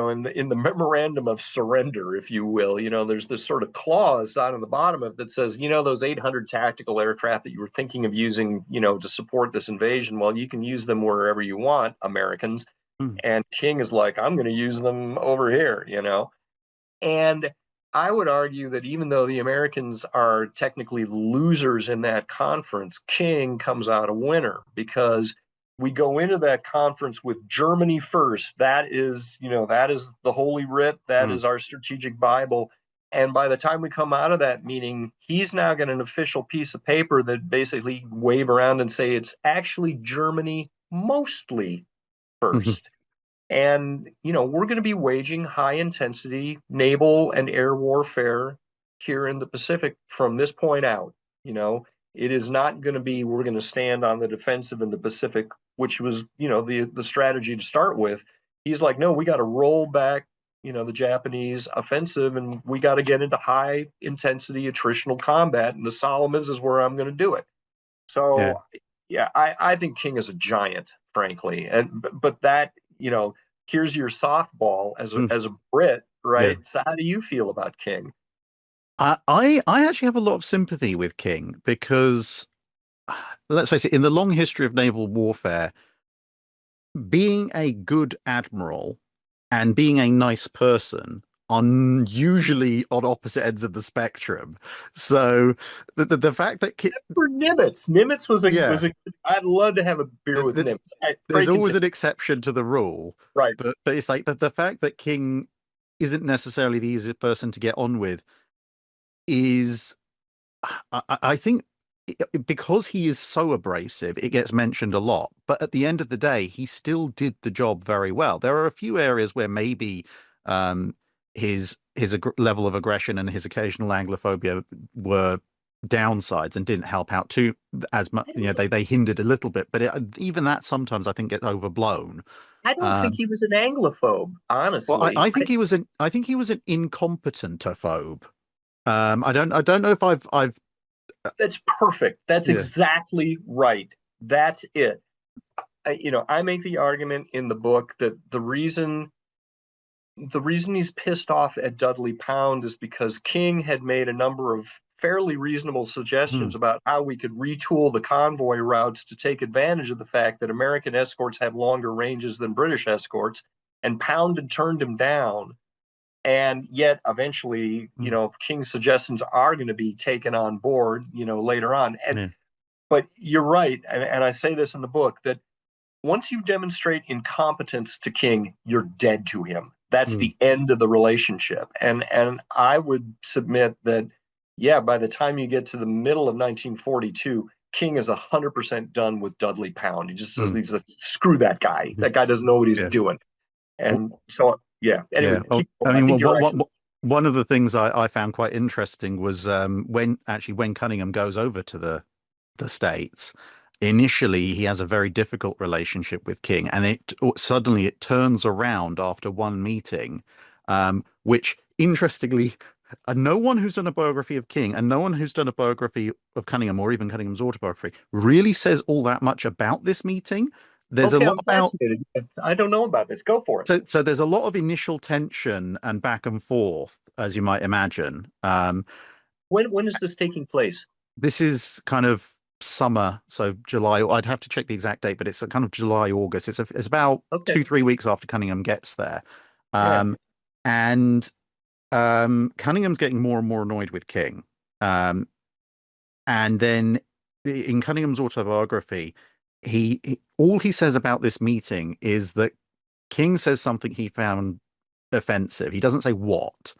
the memorandum of surrender, if you will, there's this sort of clause down on the bottom of it that says, those 800 tactical aircraft that you were thinking of using, to support this invasion, well, you can use them wherever you want, Americans. mm, And King is like, I'm going to use them over here, And I would argue that even though the Americans are technically losers in that conference, King comes out a winner because we go into that conference with Germany first. That is, that is the Holy Writ. That Mm. is our strategic Bible. And by the time we come out of that meeting, he's now got an official piece of paper that basically wave around and say it's actually Germany mostly first. And, we're going to be waging high intensity naval and air warfare here in the Pacific from this point out. You know, it is not going to be we're going to stand on the defensive in the Pacific, which was, the strategy to start with. He's like, no, we got to roll back, the Japanese offensive, and we got to get into high intensity attritional combat. And the Solomons is where I'm going to do it. Yeah. So yeah, I think King is a giant, frankly. And but that, here's your softball Mm. as a Brit, Yeah. right? So how do you feel about King? I actually have a lot of sympathy with King because let's face it, in the long history of naval warfare, being a good admiral and being a nice person are usually on opposite ends of the spectrum. So the fact that For Nimitz, Nimitz yeah, was a. I'd love to have a beer th- with th- Nimitz. there's Pray always continue. an exception to the rule, Right. but it's like the fact that King isn't necessarily the easiest person to get on with is I think because he is so abrasive, it gets mentioned a lot. But at the end of the day, he still did the job very well. There are a few areas where maybe um, his level of aggression and his occasional Anglophobia were downsides and didn't help out too as much. I You know, don't, they hindered a little bit, but even that sometimes I think gets overblown. I don't think Um, he was an Anglophobe, well, honestly. I think he was an incompetentophobe. I don't know if I've That's perfect. That's yeah. exactly right. That's it. I make the argument in the book that the reason he's pissed off at Dudley Pound is because King had made a number of fairly reasonable Hmm, suggestions about how we could retool the convoy routes to take advantage of the fact that American escorts have longer ranges than British escorts, and Pound had turned him down. And yet, eventually, hmm, King's suggestions are going to be taken on board, later on. And yeah. but you're right, and I say this in the book that once you demonstrate incompetence to King, you're dead to him. That's Hmm. the end of the relationship. And I would submit that, yeah, by the time you get to the middle of 1942, King is 100% done with Dudley Pound. He just says, Mm. he's like, screw that guy. That guy doesn't know what he's Yeah. doing. W- And so, yeah. Yeah. Anyway, Oh, keep I going. I mean, think you're actually one of the things I found quite interesting was when Cunningham goes over to the States, initially he has a very difficult relationship with King, and suddenly it turns around after one meeting, which interestingly, no one who's done a biography of King and no one who's done a biography of Cunningham or even Cunningham's autobiography really says all that much about this meeting. There's a okay. lot I'm about fascinated. I don't know about this. Go for it. so there's a lot of initial tension and back and forth, as you might imagine. When is this taking place? This is kind of summer, so July. I'd have to check the exact date, but it's a kind of July, August. It's about Okay. 2, 3 weeks after Cunningham gets there, Yeah. um, and Cunningham's getting more and more annoyed with King, um, and then in Cunningham's autobiography, all he says about this meeting is that King says something he found offensive. He doesn't say what.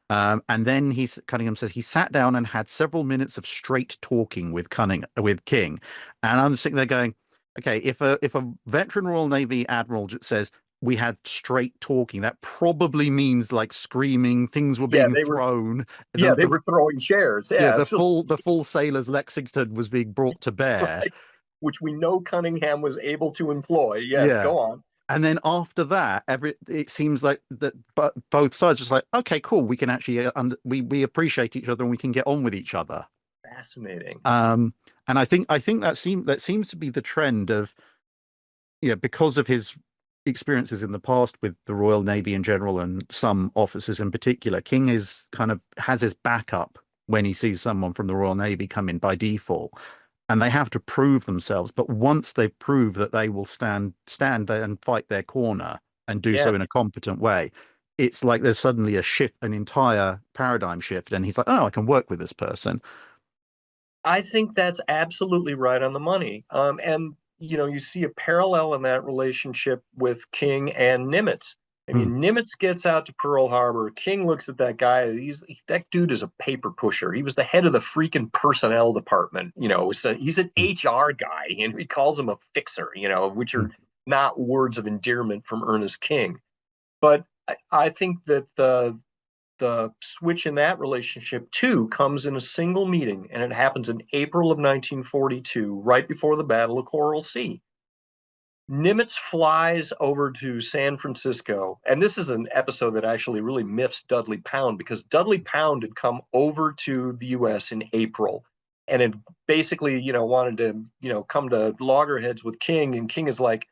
And then Cunningham says he sat down and had several minutes of straight talking with King. And I'm sitting there going, okay, if a veteran Royal Navy admiral says we had straight talking, that probably means like screaming, things were Yeah, being they were. thrown. Yeah, The they the were throwing chairs. yeah, Yeah, absolutely. the full sailor's Lexington was being brought to bear. Right. Which we know Cunningham was able to employ. Yes, Yeah. go on. And then after that, it seems like that, but both sides are just like, okay, cool, we can actually we appreciate each other and we can get on with each other. Fascinating. Um, and I think that seems to be the trend of because of his experiences in the past with the Royal Navy in general and some officers in particular. King is kind of has his backup when he sees someone from the Royal Navy come in by default, and they have to prove themselves. But once they prove that they will stand there and fight their corner and do Yeah, so in a competent way, it's like there's suddenly a shift, an entire paradigm shift, and he's like, oh, I can work with this person. I think that's absolutely right on the money. And you see a parallel in that relationship with King and Nimitz. I Mm, mean, Nimitz gets out to Pearl Harbor. King looks at that guy. That dude is a paper pusher. He was the head of the freaking personnel department. So he's an mm, HR guy, and he calls him a fixer. Which mm. are not words of endearment from Ernest King. But I think that the switch in that relationship too comes in a single meeting, and it happens in April of 1942, right before the Battle of Coral Sea. Nimitz flies over to San Francisco, and this is an episode that actually really miffs Dudley Pound because Dudley Pound had come over to the U.S. in April and had basically, wanted to, come to loggerheads with King, and King is like,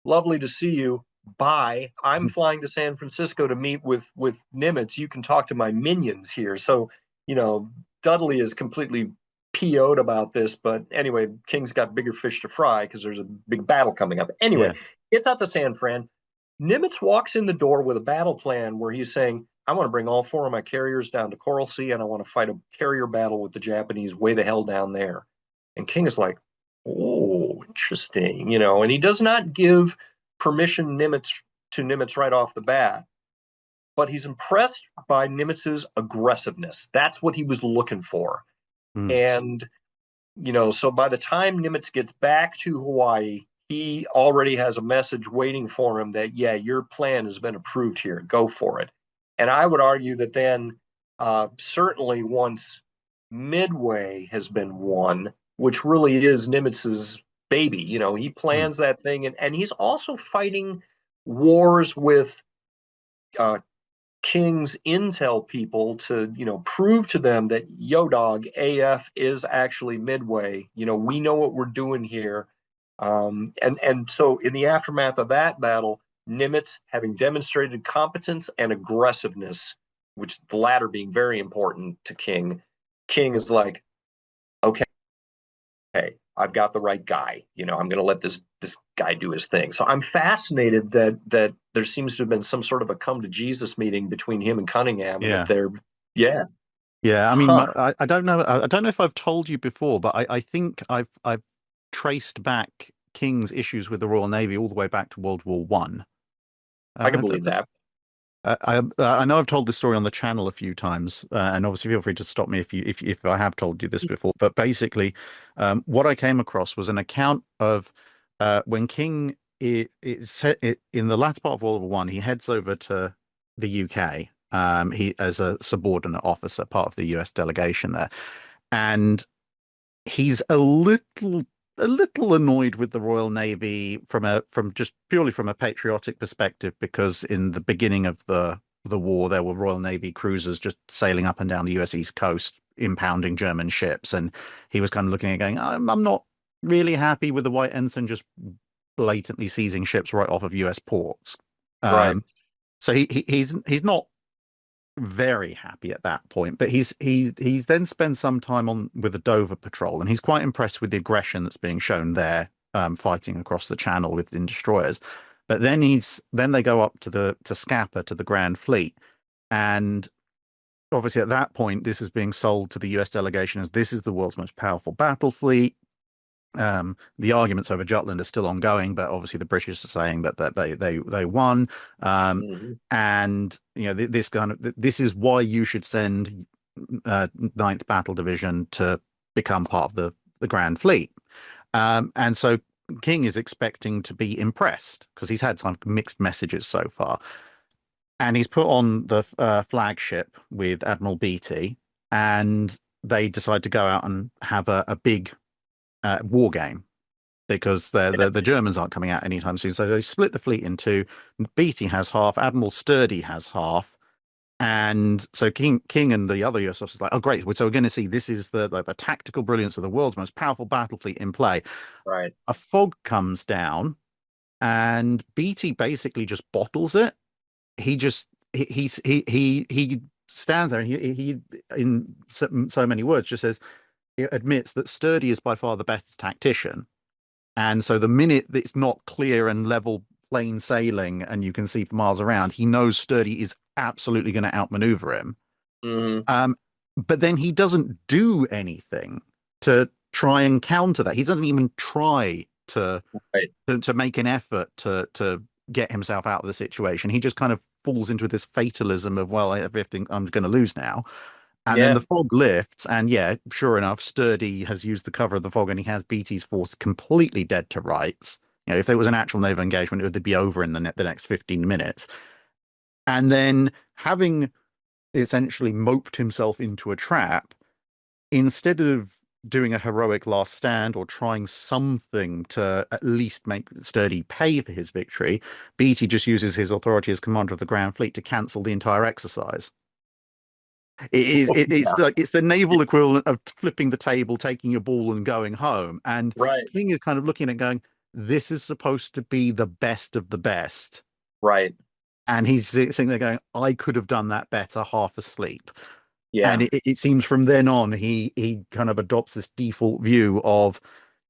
"Lovely to see you. Bye. I'm flying to San Francisco to meet with Nimitz. You can talk to my minions here." So, you know, Dudley is completely PO'd about this, but anyway, King's got bigger fish to fry because there's a big battle coming up. Anyway, Yeah. it's out to San Fran. Nimitz walks in the door with a battle plan where he's saying, "I want to bring all four of my carriers down to Coral Sea and I want to fight a carrier battle with the Japanese way the hell down there." And King is like, "Oh, interesting," and he does not give permission Nimitz right off the bat, but he's impressed by Nimitz's aggressiveness. That's what he was looking for. Mm, And, so by the time Nimitz gets back to Hawaii, he already has a message waiting for him that, yeah, your plan has been approved here. Go for it. And I would argue that then, certainly once Midway has been won, which really is Nimitz's baby, he mm, plans that thing. And he's also fighting wars with uh, King's intel people to, prove to them that Yo Dog AF is actually Midway. We know what we're doing here. And so in the aftermath of that battle, Nimitz, having demonstrated competence and aggressiveness, which the latter being very important to King, King is like, okay, I've got the right guy. I'm going to let this guy do his thing. So I'm fascinated that there seems to have been some sort of a come to Jesus meeting between him and Cunningham, and that yeah. they're, yeah, Yeah. I mean, huh. I don't know. I don't know if I've told you before, but I think I've traced back King's issues with the Royal Navy all the way back to World War One. I can Have, believe that. I know I've told this story on the channel a few times, and obviously feel free to stop me if I have told you this before. But basically, what I came across was an account of when King in the latter part of World War One, he heads over to the UK. He as a subordinate officer, part of the US delegation there, and he's a little annoyed with the Royal Navy from just purely from a patriotic perspective because in the beginning of the war there were Royal Navy cruisers just sailing up and down the US East Coast impounding German ships, and he was kind of looking at it going, I'm not really happy with the White Ensign just blatantly seizing ships right off of US ports. Right. So he's not very happy at that point. But he's then spent some time on with the Dover Patrol, and he's quite impressed with the aggression that's being shown there, fighting across the Channel within destroyers. But then they go up to Scapa to the Grand Fleet, and obviously at that point this is being sold to the U.S. delegation as this is the world's most powerful battle fleet. The arguments over Jutland are still ongoing, but obviously the British are saying that they won. Mhm. And this is why you should send 9th Battle Division to become part of the Grand Fleet. And so King is expecting to be impressed because he's had some mixed messages so far, and he's put on the flagship with Admiral Beatty, and they decide to go out and have a big war game because the Germans aren't coming out anytime soon. So they split the fleet in two. Beatty has half, Admiral Sturdy has half. And so King and the other US officers are like, oh great, so we're going to see this is the tactical brilliance of the world's most powerful battle fleet in play. Right. A fog comes down, and Beatty basically just bottles it. He stands there and he in so many words just says, he admits that Sturdy is by far the better tactician. And so the minute that it's not clear and level plain sailing and you can see for miles around, he knows Sturdy is absolutely going to outmaneuver him. Hmm. Um, but then he doesn't do anything to try and counter that. He doesn't even try Right. to make an effort to get himself out of the situation. He just kind of falls into this fatalism of, well, everything, I'm going to lose now. And then Yeah. the fog lifts, and yeah, sure enough, Sturdy has used the cover of the fog, and he has Beatty's force completely dead to rights. You know, if there was an actual naval engagement, it would be over in the next 15 minutes. And then, having essentially moped himself into a trap, instead of doing a heroic last stand or trying something to at least make Sturdy pay for his victory, Beatty just uses his authority as commander of the ground fleet to cancel the entire exercise. Yeah. It's the naval equivalent of flipping the table, taking your ball, and going home. And Right. King is kind of looking at it going, this is supposed to be the best of the best. Right. And he's sitting there going, I could have done that better half asleep. And Yeah. it seems from then on, he kind of adopts this default view of,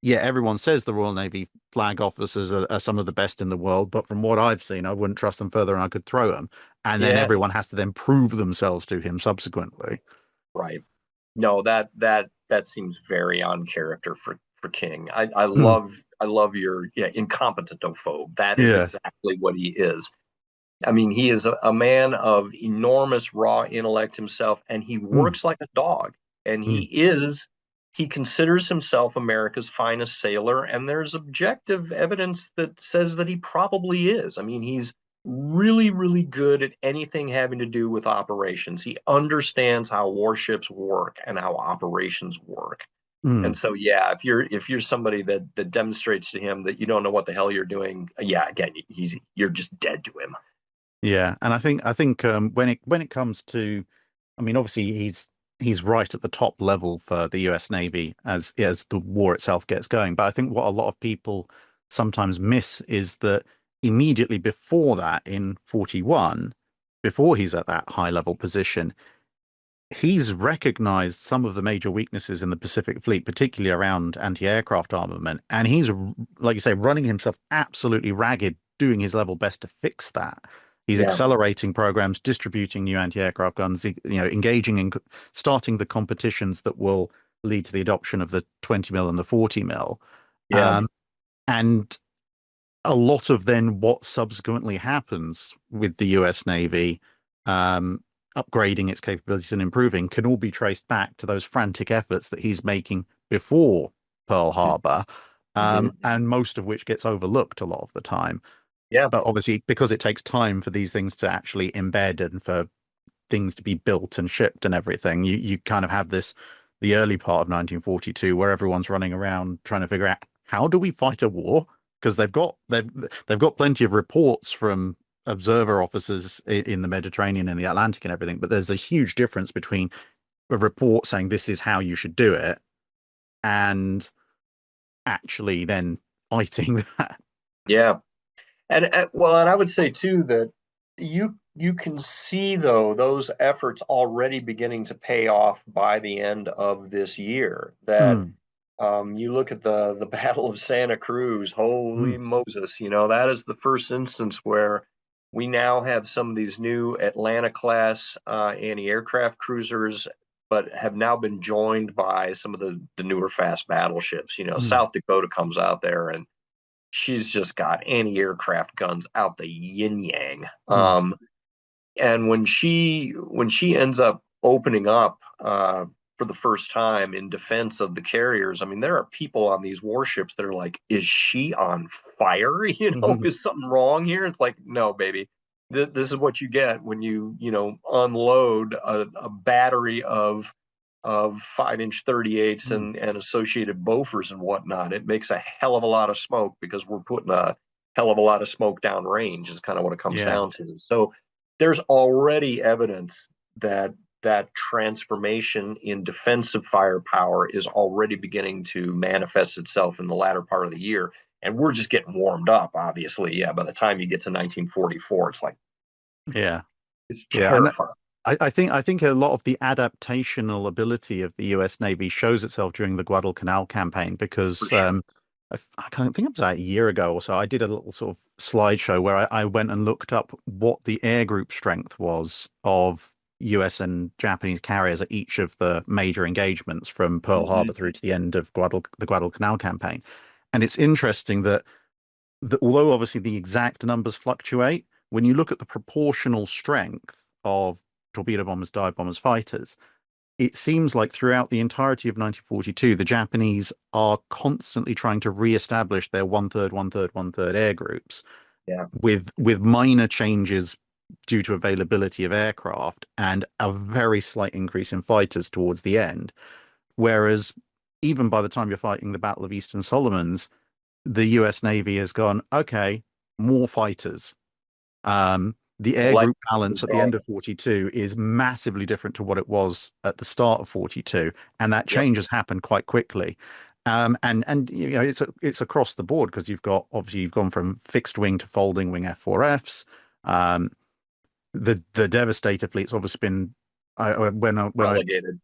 yeah, everyone says the Royal Navy flag officers are some of the best in the world, but from what I've seen, I wouldn't trust them further and I could throw them. And then Yeah. everyone has to then prove themselves to him subsequently. Right. No, that seems very on character for King. Mm, I love your, yeah, incompetentophobe. That is yeah. exactly what he is. I mean, he is a man of enormous raw intellect himself, and he Mm, works like a dog. And mm, he considers himself America's finest sailor, and there's objective evidence that says that he probably is. I mean, he's really, really good at anything having to do with operations. He understands how warships work and how operations work. mm. And so, yeah, if you're somebody that demonstrates to him that you don't know what the hell you're doing, yeah, again, you're just dead to him. Yeah, and I think when it comes to, I mean, obviously he's right at the top level for the U.S. Navy as the war itself gets going. But I think what a lot of people sometimes miss is that immediately before that, in 41, before he's at that high level position, he's recognized some of the major weaknesses in the Pacific Fleet, particularly around anti-aircraft armament, and he's, like you say, running himself absolutely ragged, doing his level best to fix that. He's Yeah, accelerating programs, distributing new anti-aircraft guns, engaging in starting the competitions that will lead to the adoption of the 20 mil and the 40 mil. yeah, Um, and a lot of then what subsequently happens with the US Navy, um, upgrading its capabilities and improving, can all be traced back to those frantic efforts that he's making before Pearl Harbor, hmm, and most of which gets overlooked a lot of the time. yeah, But obviously, because it takes time for these things to actually embed and for things to be built and shipped and everything, you kind of have this the early part of 1942 where everyone's running around trying to figure out how do we fight a war because they've got plenty of reports from observer officers in the Mediterranean and the Atlantic and everything, but there's a huge difference between a report saying this is how you should do it and actually then fighting that. yeah. And well, and I would say too that you can see though those efforts already beginning to pay off by the end of this year. That Mm, you look at the Battle of Santa Cruz, holy mm, Moses, that is the first instance where we now have some of these new Atlanta class anti-aircraft cruisers, but have now been joined by some of the newer fast battleships. mm, South Dakota comes out there and she's just got anti-aircraft guns out the yin yang. mm, And when she ends up opening up for the first time in defense of the carriers, I mean, there are people on these warships that are like, "Is she on fire? mm, Is something wrong here?" It's like, no, baby. This is what you get when you unload a battery of 5-inch 38s mm. and associated Bofors and whatnot. It makes a hell of a lot of smoke because we're putting a hell of a lot of smoke down range is kind of what it comes Yeah. down to. So there's already evidence that that transformation in defensive firepower is already beginning to manifest itself in the latter part of the year. And we're just getting warmed up, obviously. Yeah, by the time you get to 1944, it's like, Yeah. it's Yeah. And terrifying. I think a lot of the adaptational ability of the U.S. Navy shows itself during the Guadalcanal campaign For because sure. I can't think it was about a year ago or so. I did a little sort of slideshow where I went and looked up what the air group strength was of U.S. and Japanese carriers at each of the major engagements from Pearl Harbor Mm-hmm. through to the end of the Guadalcanal campaign. And it's interesting that although obviously the exact numbers fluctuate, when you look at the proportional strength of torpedo bombers, dive bombers, fighters, it seems like throughout the entirety of 1942, the Japanese are constantly trying to re-establish their one third, one third, one third air groups Yeah. with minor changes due to availability of aircraft and a very slight increase in fighters towards the end. Whereas even by the time you're fighting the Battle of Eastern Solomons, the US Navy has gone, okay, more fighters. The The air light group balance is at the end gone. of 42 is massively different to what it was at the start of 42, and that Yep. change has happened quite quickly. And you know it's across the board because you've got obviously you've gone from fixed wing to folding wing F4Fs. Um, the Devastator fleet's obviously been when I Relegated.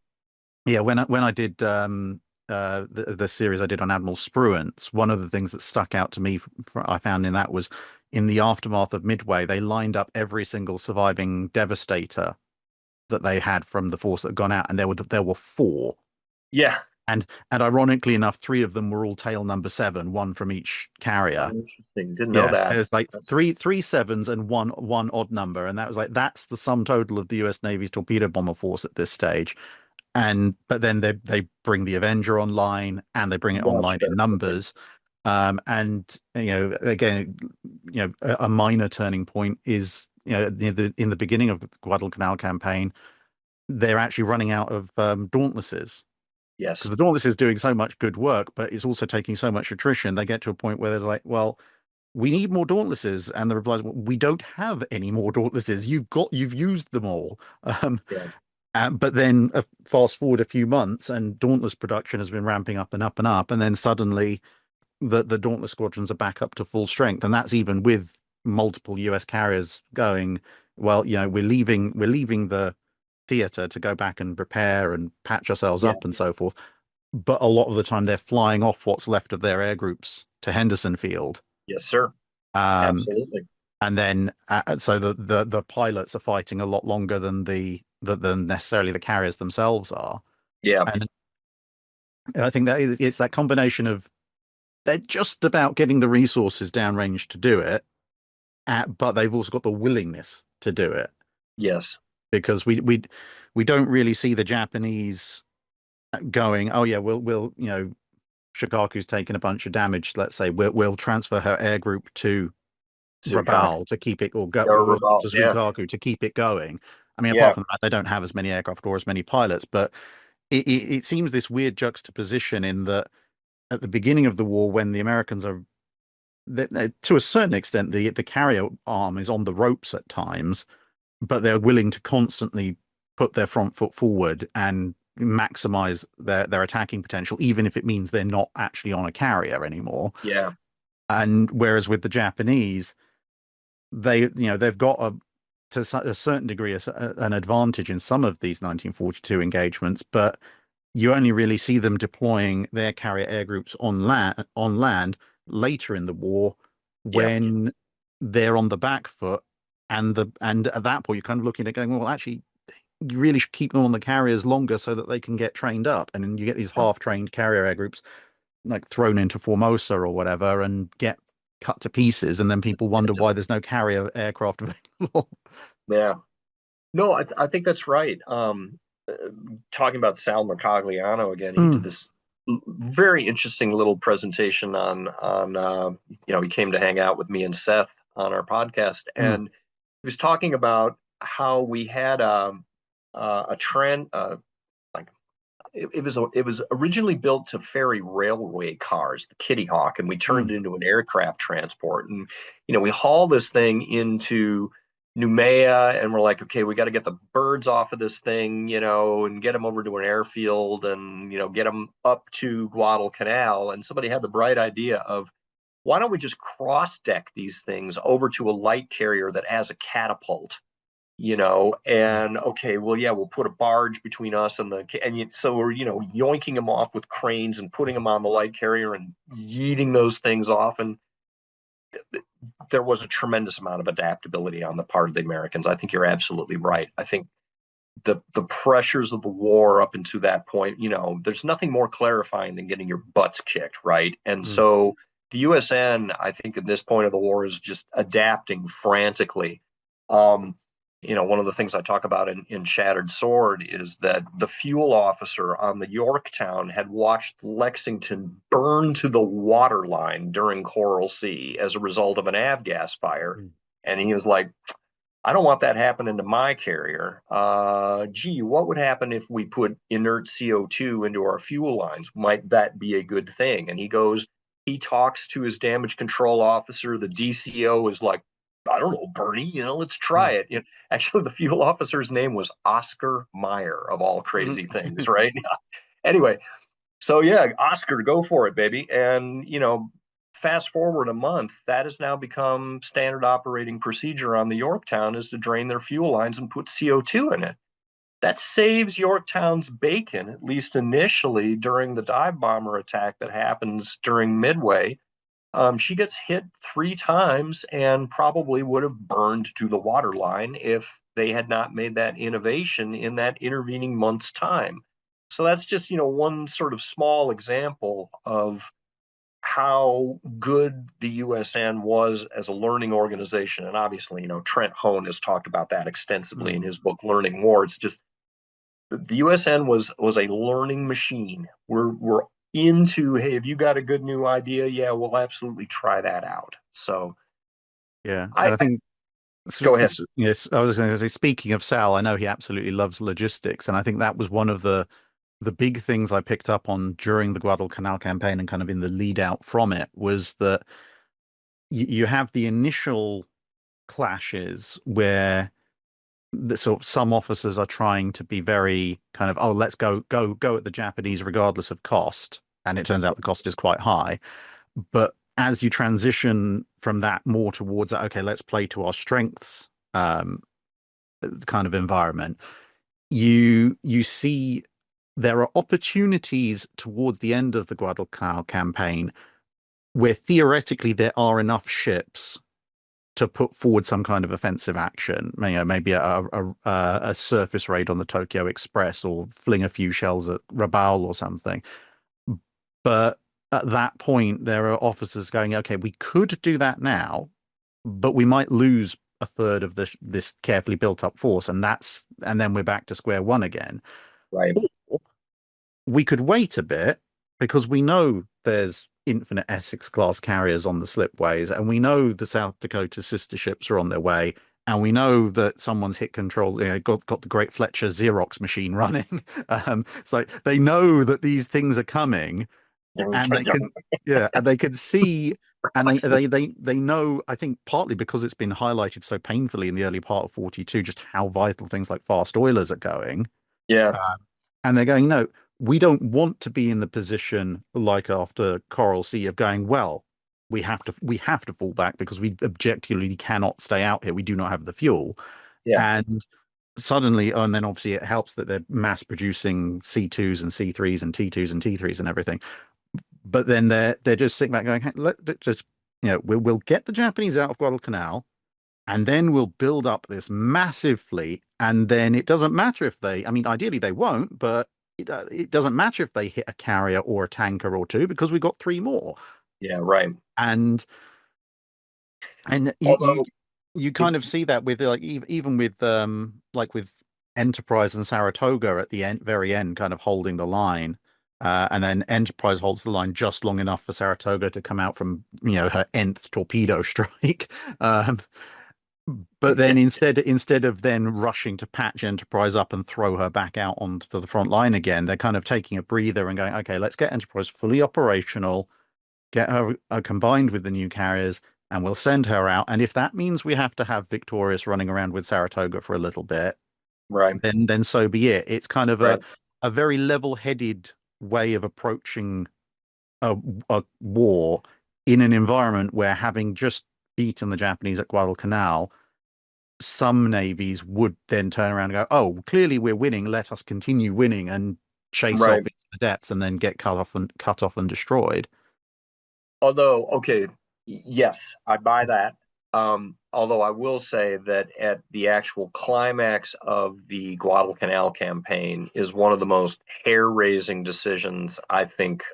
yeah, when I did the series I did on Admiral Spruance, one of the things that stuck out to me I found in that was in the aftermath of Midway, they lined up every single surviving Devastator that they had from the force that had gone out, and there were four. Yeah. And ironically enough, three of them were all tail number seven, one from each Oh, carrier. interesting. Didn't know Yeah, that. it was like That's three sevens and one odd number, and that was like that's the sum total of the U.S. Navy's torpedo bomber force at this stage. And but then they bring the Avenger online and they bring it much online in better equipped. numbers. And you know, again, you know, a minor turning point is you know in the beginning of the Guadalcanal campaign, they're actually running out of Dauntlesses because Yes. the Dauntless is doing so much good work, but it's also taking so much attrition. They get to a point where they're like, well, we need more Dauntlesses, and the reply is, well, we don't have any more Dauntlesses. You've used them all. Um, Yeah. but then fast forward a few months, and Dauntless production has been ramping up and up and up, and then suddenly the Dauntless squadrons are back up to full strength, and that's even with multiple U.S. carriers going. Well, you know, we're leaving the theater to go back and prepare and patch ourselves Yeah. up and so forth. But a lot of the time, they're flying off what's left of their air groups to Henderson Field. Yes, sir. Um, Absolutely. and then so the pilots are fighting a lot longer than necessarily the carriers themselves are. Yeah. And I think that it's that combination of they're just about getting the resources downrange to do it, but they've also got the willingness to do it Yes. because we don't really see the Japanese going, oh yeah, we'll you know Shikaku's taken a bunch of damage. Let's say we'll transfer her air group to Zukok. Rabaul to keep it or go Or or Raval. to Yeah. Suikaku to keep it going. I mean, apart Yeah. from that, they don't have as many aircraft or as many pilots, but it seems this weird juxtaposition in that at the beginning of the war, when the Americans are to a certain extent, the carrier arm is on the ropes at times, but they're willing to constantly put their front foot forward and maximize their attacking potential, even if it means they're not actually on a carrier anymore. Yeah. And whereas with the Japanese, they've got to a certain degree an advantage in some of these 1942 engagements, but you only really see them deploying their carrier air groups on land later in the war Yeah. when they're on the back foot, and at that point you're kind of looking at going, well, actually, you really should keep them on the carriers longer so that they can get trained up, and then you get these Yeah. half-trained carrier air groups like thrown into Formosa or whatever and get cut to pieces, and then people And wonder it why just, there's no carrier aircraft available. yeah. No, I think that's right. Uh, Talking about Sal Mercogliano again, he did Mm, this very interesting little presentation on he came to hang out with me and Seth on our podcast, mm, and he was talking about how we had a trend like it was originally built to ferry railway cars, the Kitty Hawk, and we turned mm. it into an aircraft transport. And we haul this thing into Noumea, and we're like, okay, we got to get the birds off of this thing, and get them over to an airfield, and get them up to Guadalcanal. And somebody had the bright idea of why don't we just cross deck these things over to a light carrier that has a catapult, and okay, well, yeah, we'll put a barge between us so we're, yoinking them off with cranes and putting them on the light carrier and yeeting those things off. And there was a tremendous amount of adaptability on the part of the Americans. I think you're absolutely right. I think the pressures of the war up until that point, there's nothing more clarifying than getting your butts kicked, right? And Mm, so the USN, I think at this point of the war is just adapting frantically. Um, one of the things I talk about in Shattered Sword is that the fuel officer on the Yorktown had watched Lexington burn to the waterline during Coral Sea as a result of an avgas fire. mm, And he was like, I don't want that happening to my carrier. Gee, what would happen if we put inert CO2 into our fuel lines? Might that be a good thing? And he talks to his damage control officer. The DCO is like, I don't know, Bernie, let's try mm, it. Actually, the fuel officer's name was Oscar Mayer, of all mm. crazy things, right? Anyway, so yeah, Oscar, go for it, baby. And fast forward a month, that has now become standard operating procedure on the Yorktown is to drain their fuel lines and put CO2 in it. That saves Yorktown's bacon, at least initially during the dive bomber attack that happens during Midway. She gets hit 3 times and probably would have burned to the waterline if they had not made that innovation in that intervening month's time. So that's just, one sort of small example of how good the USN was as a learning organization. And obviously, Trent Hone has talked about that extensively in Mm. his book Learning War. It's just the USN was a learning machine. We're into, hey, have you got a good new idea? Yeah, we'll absolutely try that out. So Yeah, I, and I I think go ahead. yes, I was going to say, speaking of Sal, I know he absolutely loves logistics, and I think that was one of the big things I picked up on during the Guadalcanal campaign and kind of in the lead out from it was that you have the initial clashes where sort of some officers are trying to be very kind of, oh, let's go at the Japanese regardless of cost, and it turns out the cost is quite high. But as you transition from that more towards, okay, let's play to our strengths, kind of environment, you see there are opportunities towards the end of the Guadalcanal campaign where theoretically there are enough ships to put forward some kind of offensive action. Maybe a surface raid on the Tokyo Express or fling a few shells at Rabaul or something. But at that point, there are officers going, okay, we could do that now, but we might lose a third of this carefully built up force, and then we're back to square one again. Right. Or we could wait a bit because we know there's infinite Essex class carriers on the slipways, and we know the South Dakota sister ships are on their way, and we know that someone's hit control, got the Great Fletcher Xerox machine running. So they know that these things are coming, and they can, yeah, and they can see. And they know, I think partly because it's been highlighted so painfully in the early part of 42, just how vital things like fast oilers are going. Yeah. Uh, and they're going, no, we don't want to be in the position like after Coral Sea of going, well, we have to fall back because we objectively cannot stay out here. We do not have the fuel. Yeah. And suddenly, and then obviously it helps that they're mass producing C2s and C3s and T2s and T3s and everything. But then they're just sitting back going, hey, let just we'll get the Japanese out of Guadalcanal and then we'll build up this massive fleet. And then it doesn't matter if I mean, ideally they won't, but it doesn't matter if they hit a carrier or a tanker or two because we got three more. Yeah. Right. And and Although you it, kind of see that with like even with like with Enterprise and Saratoga at the end, very end, kind of holding the line. And then Enterprise holds the line just long enough for Saratoga to come out from her nth torpedo strike. Um, But then instead of then rushing to patch Enterprise up and throw her back out onto the front line again, they're kind of taking a breather and going, okay, let's get Enterprise fully operational, get her combined with the new carriers, and we'll send her out. And if that means we have to have Victorious running around with Saratoga for a little bit, right. then so be it. It's kind of Right. a very level-headed way of approaching a, a war in an environment where having just beaten the Japanese at Guadalcanal, some navies would then turn around and go, "Oh, clearly we're winning. Let us continue winning and chase off Right. into the depths, and then get cut off and destroyed." Although, okay, yes, I buy that. Although I will say that at the actual climax of the Guadalcanal campaign is one of the most hair-raising decisions, I think,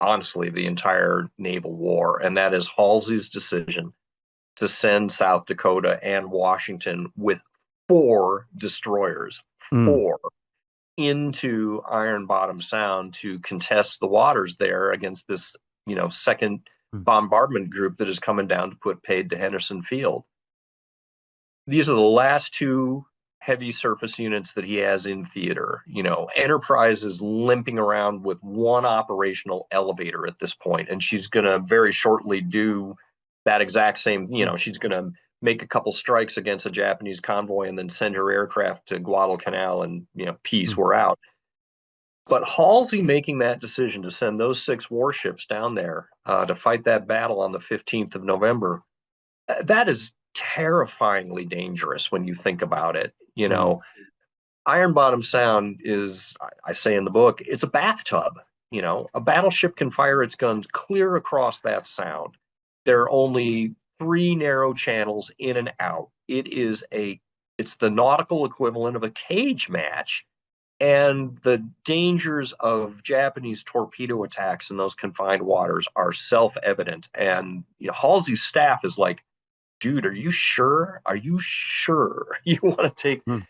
honestly, the entire naval war, and that is Halsey's decision to send South Dakota and Washington with four destroyers, Mm, four, into Iron Bottom Sound to contest the waters there against this, second mm, bombardment group that is coming down to put paid to Henderson Field. These are the last two heavy surface units that he has in theater. Enterprise is limping around with one operational elevator at this point, and she's going to very shortly do that exact same. mm, She's going to make a couple strikes against a Japanese convoy and then send her aircraft to Guadalcanal, and peace, mm, we're out. But Halsey making that decision to send those six warships down there to fight that battle on the 15th of November, that is terrifyingly dangerous when you think about it. mm, Iron Bottom Sound is, I say in the book, it's a bathtub. A battleship can fire its guns clear across that sound. There are only three narrow channels in and out. It's the nautical equivalent of a cage match. And the dangers of Japanese torpedo attacks in those confined waters are self-evident. And Halsey's staff is like, dude, are you sure? Are you sure you want to mm,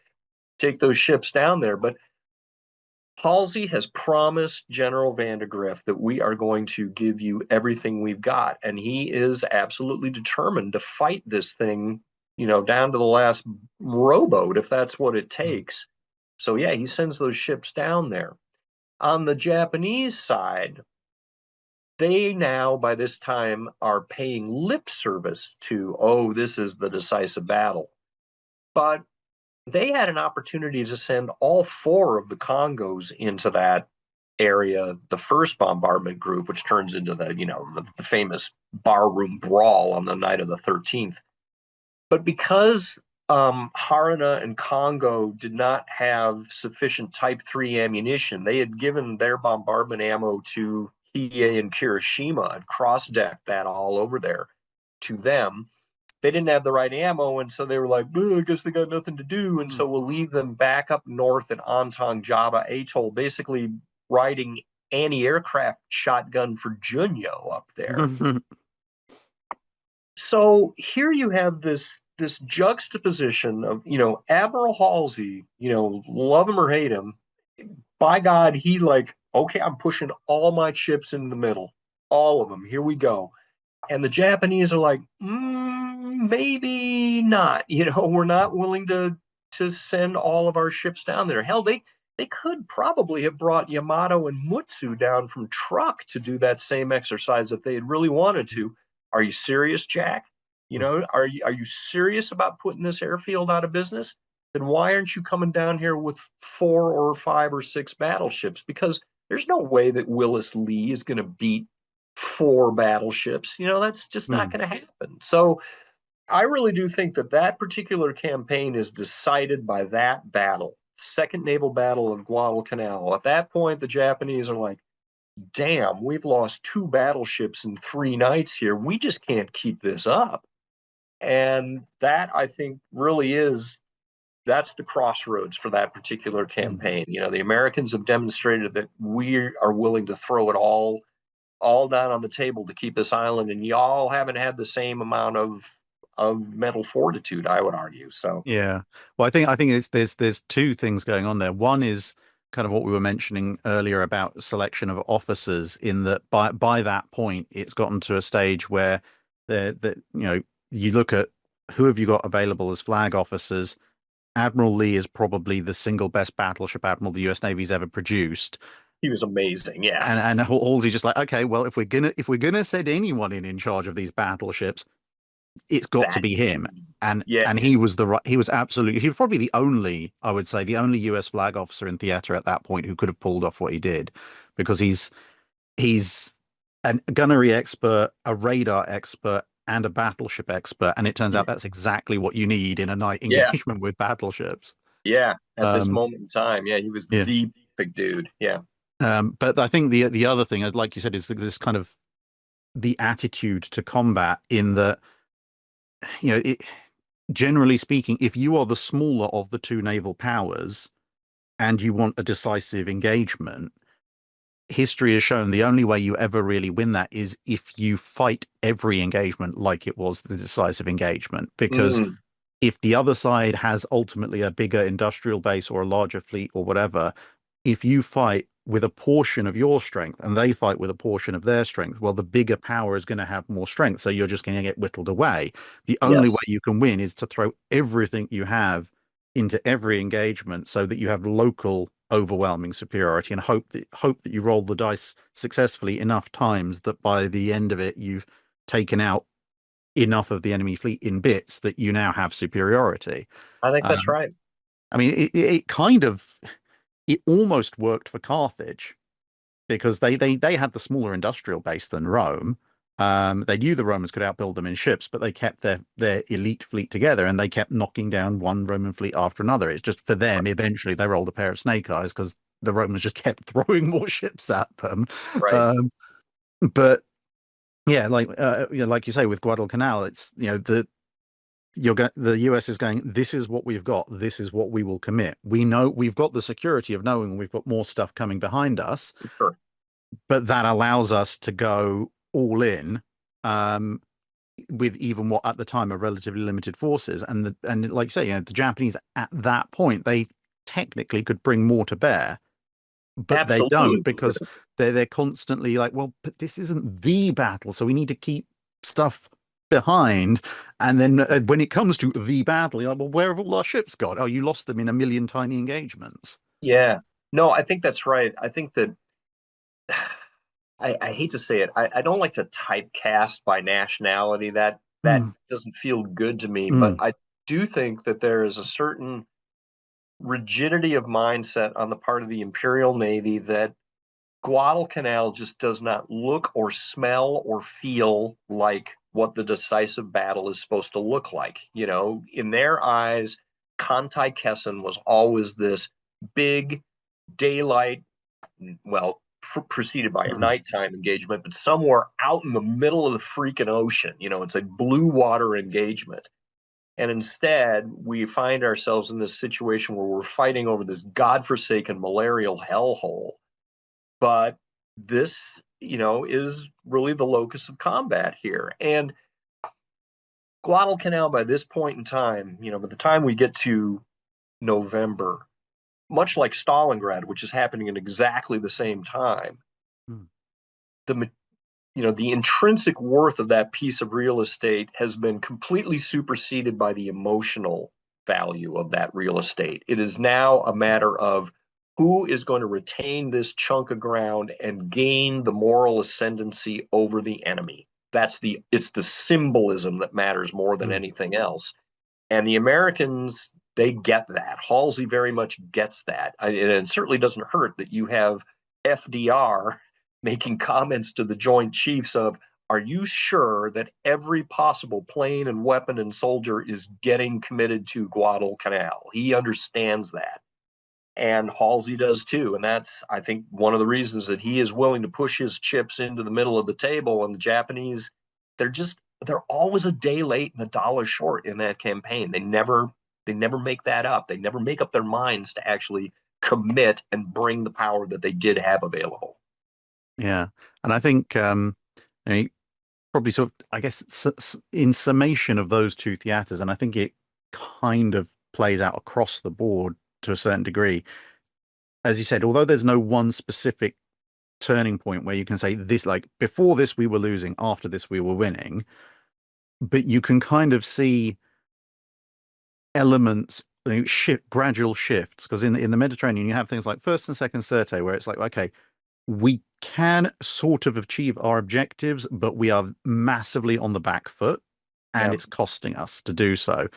take those ships down there? But Halsey has promised General Vandegrift that we are going to give you everything we've got, and he is absolutely determined to fight this thing, down to the last rowboat if that's what it mm, takes. So yeah, he sends those ships down there. On the Japanese side, they now by this time are paying lip service to, oh, this is the decisive battle. But they had an opportunity to send all four of the Congos into that area, the first bombardment group, which turns into the famous barroom brawl on the night of the 13th. But because Haruna and Congo did not have sufficient Type 3 ammunition, they had given their bombardment ammo to Hiei and Kirishima and cross-decked that all over there to them. They didn't have the right ammo, and so they were like, I guess they got nothing to do, and mm. so we'll leave them back up north in Ontong Java Atoll, basically riding anti-aircraft shotgun for Junyo up there. So here you have this juxtaposition of Admiral Halsey, love him or hate him, by God, he like, okay, I'm pushing all my chips in the middle, all of them, here we go. And the Japanese are like, maybe not. We're not willing to send all of our ships down there. Hell, they could probably have brought Yamato and Mutsu down from Truk to do that same exercise if they had really wanted to. Are you serious, Jack? Are you serious about putting this airfield out of business? Then why aren't you coming down here with four or five or six battleships? Because there's no way that Willis Lee is going to beat four battleships. That's just not Mm, going to happen. So I really do think that that particular campaign is decided by that battle, Second Naval Battle of Guadalcanal. At that point, the Japanese are like, damn, we've lost two battleships in 3 nights here. We just can't keep this up. And that, I think, really is that's the crossroads for that particular mm. campaign. The Americans have demonstrated that we are willing to throw it all down on the table to keep this island, and y'all haven't had the same amount of mental fortitude, I would argue. So Yeah. Well, I think there's two things going on there. One is kind of what we were mentioning earlier about selection of officers, in that by that point it's gotten to a stage where you look at who have you got available as flag officers. Admiral Lee is probably the single best battleship admiral the US Navy's ever produced. he was amazing. Yeah. And Halsey's just like, okay, well, if we're gonna send anyone in charge of these battleships, it's got to That be him. yeah, And he was absolutely, he was probably the only, I would say, the only US flag officer in theater at that point who could have pulled off what he did, because he's a gunnery expert, a radar expert, and a battleship expert, and it turns out that's exactly what you need in a night yeah, engagement with battleships. yeah. At this Um, moment in time, yeah, he was yeah. the big dude. Yeah. But I think the other thing, like you said, is this kind of the attitude to combat, in that it, generally speaking, if you are the smaller of the two naval powers and you want a decisive engagement, history has shown the only way you ever really win that is if you fight every engagement like it was the decisive engagement. Because Mm, if the other side has ultimately a bigger industrial base or a larger fleet or whatever, if you fight with a portion of your strength and they fight with a portion of their strength, well, the bigger power is going to have more strength. So you're just going to get whittled away. The only way yes, you can win is to throw everything you have into every engagement so that you have local overwhelming superiority and hope that you roll the dice successfully enough times that by the end of it you've taken out enough of the enemy fleet in bits that you now have superiority. I think that's Um, right. I mean, it kind of it almost worked for Carthage because they had the smaller industrial base than Rome. They knew the Romans could outbuild them in ships, but they kept their elite fleet together and they kept knocking down one Roman fleet after another. It's just for them, eventually they rolled a pair of snake eyes because the Romans just kept throwing more ships at them. Right. Um, but yeah, like you say with Guadalcanal, it's the US is going, this is what we've got, this is what we will commit. We know we've got the security of knowing we've got more stuff coming behind us, Sure. but that allows us to go all in um, with even what at the time are relatively limited forces. And like you say, the Japanese at that point they technically could bring more to bear, but they don't Absolutely. because they're constantly like, well, but this isn't the battle, so we need to keep stuff behind. And then when it comes to the battle, you're like, well, where have all our ships got? Oh, you lost them in a million tiny engagements. Yeah. No, I think that's right. I think that I hate to say it. I don't like to typecast by nationality. That Mm, doesn't feel good to me. But mm, I do think that there is a certain rigidity of mindset on the part of the Imperial Navy that Guadalcanal just does not look or smell or feel like what the decisive battle is supposed to look like. In their eyes, Conti Kessin was always this big daylight, well, preceded by a mm, nighttime engagement, but somewhere out in the middle of the freaking ocean. It's a blue water engagement. And instead, we find ourselves in this situation where we're fighting over this godforsaken malarial hellhole. But this, is really the locus of combat here. And Guadalcanal, by this point in time, by the time we get to November, much like Stalingrad, which is happening at exactly the same time, mm, the the intrinsic worth of that piece of real estate has been completely superseded by the emotional value of that real estate. It is now a matter of who is going to retain this chunk of ground and gain the moral ascendancy over the enemy. It's the symbolism that matters more than mm. anything else. And the Americans, they get that. Halsey very much gets that. And it certainly doesn't hurt that you have FDR making comments to the Joint Chiefs of, are you sure that every possible plane and weapon and soldier is getting committed to Guadalcanal? He understands that. And Halsey does too. And that's, I think, one of the reasons that he is willing to push his chips into the middle of the table. And the Japanese, they're always a day late and a dollar short in that campaign. They never make that up. They never make up their minds to actually commit and bring the power that they did have available. Yeah, and I think I mean, probably sort of, I guess, in summation of those two theaters, and I think it kind of plays out across the board to a certain degree. As you said, although there's no one specific turning point where you can say this, like before this we were losing, after this we were winning, but you can kind of see elements, gradual shifts, because in the Mediterranean you have things like first and second Sirte, where it's like, okay, we can sort of achieve our objectives, but we are massively on the back foot, and Yeah. it's costing us to do so.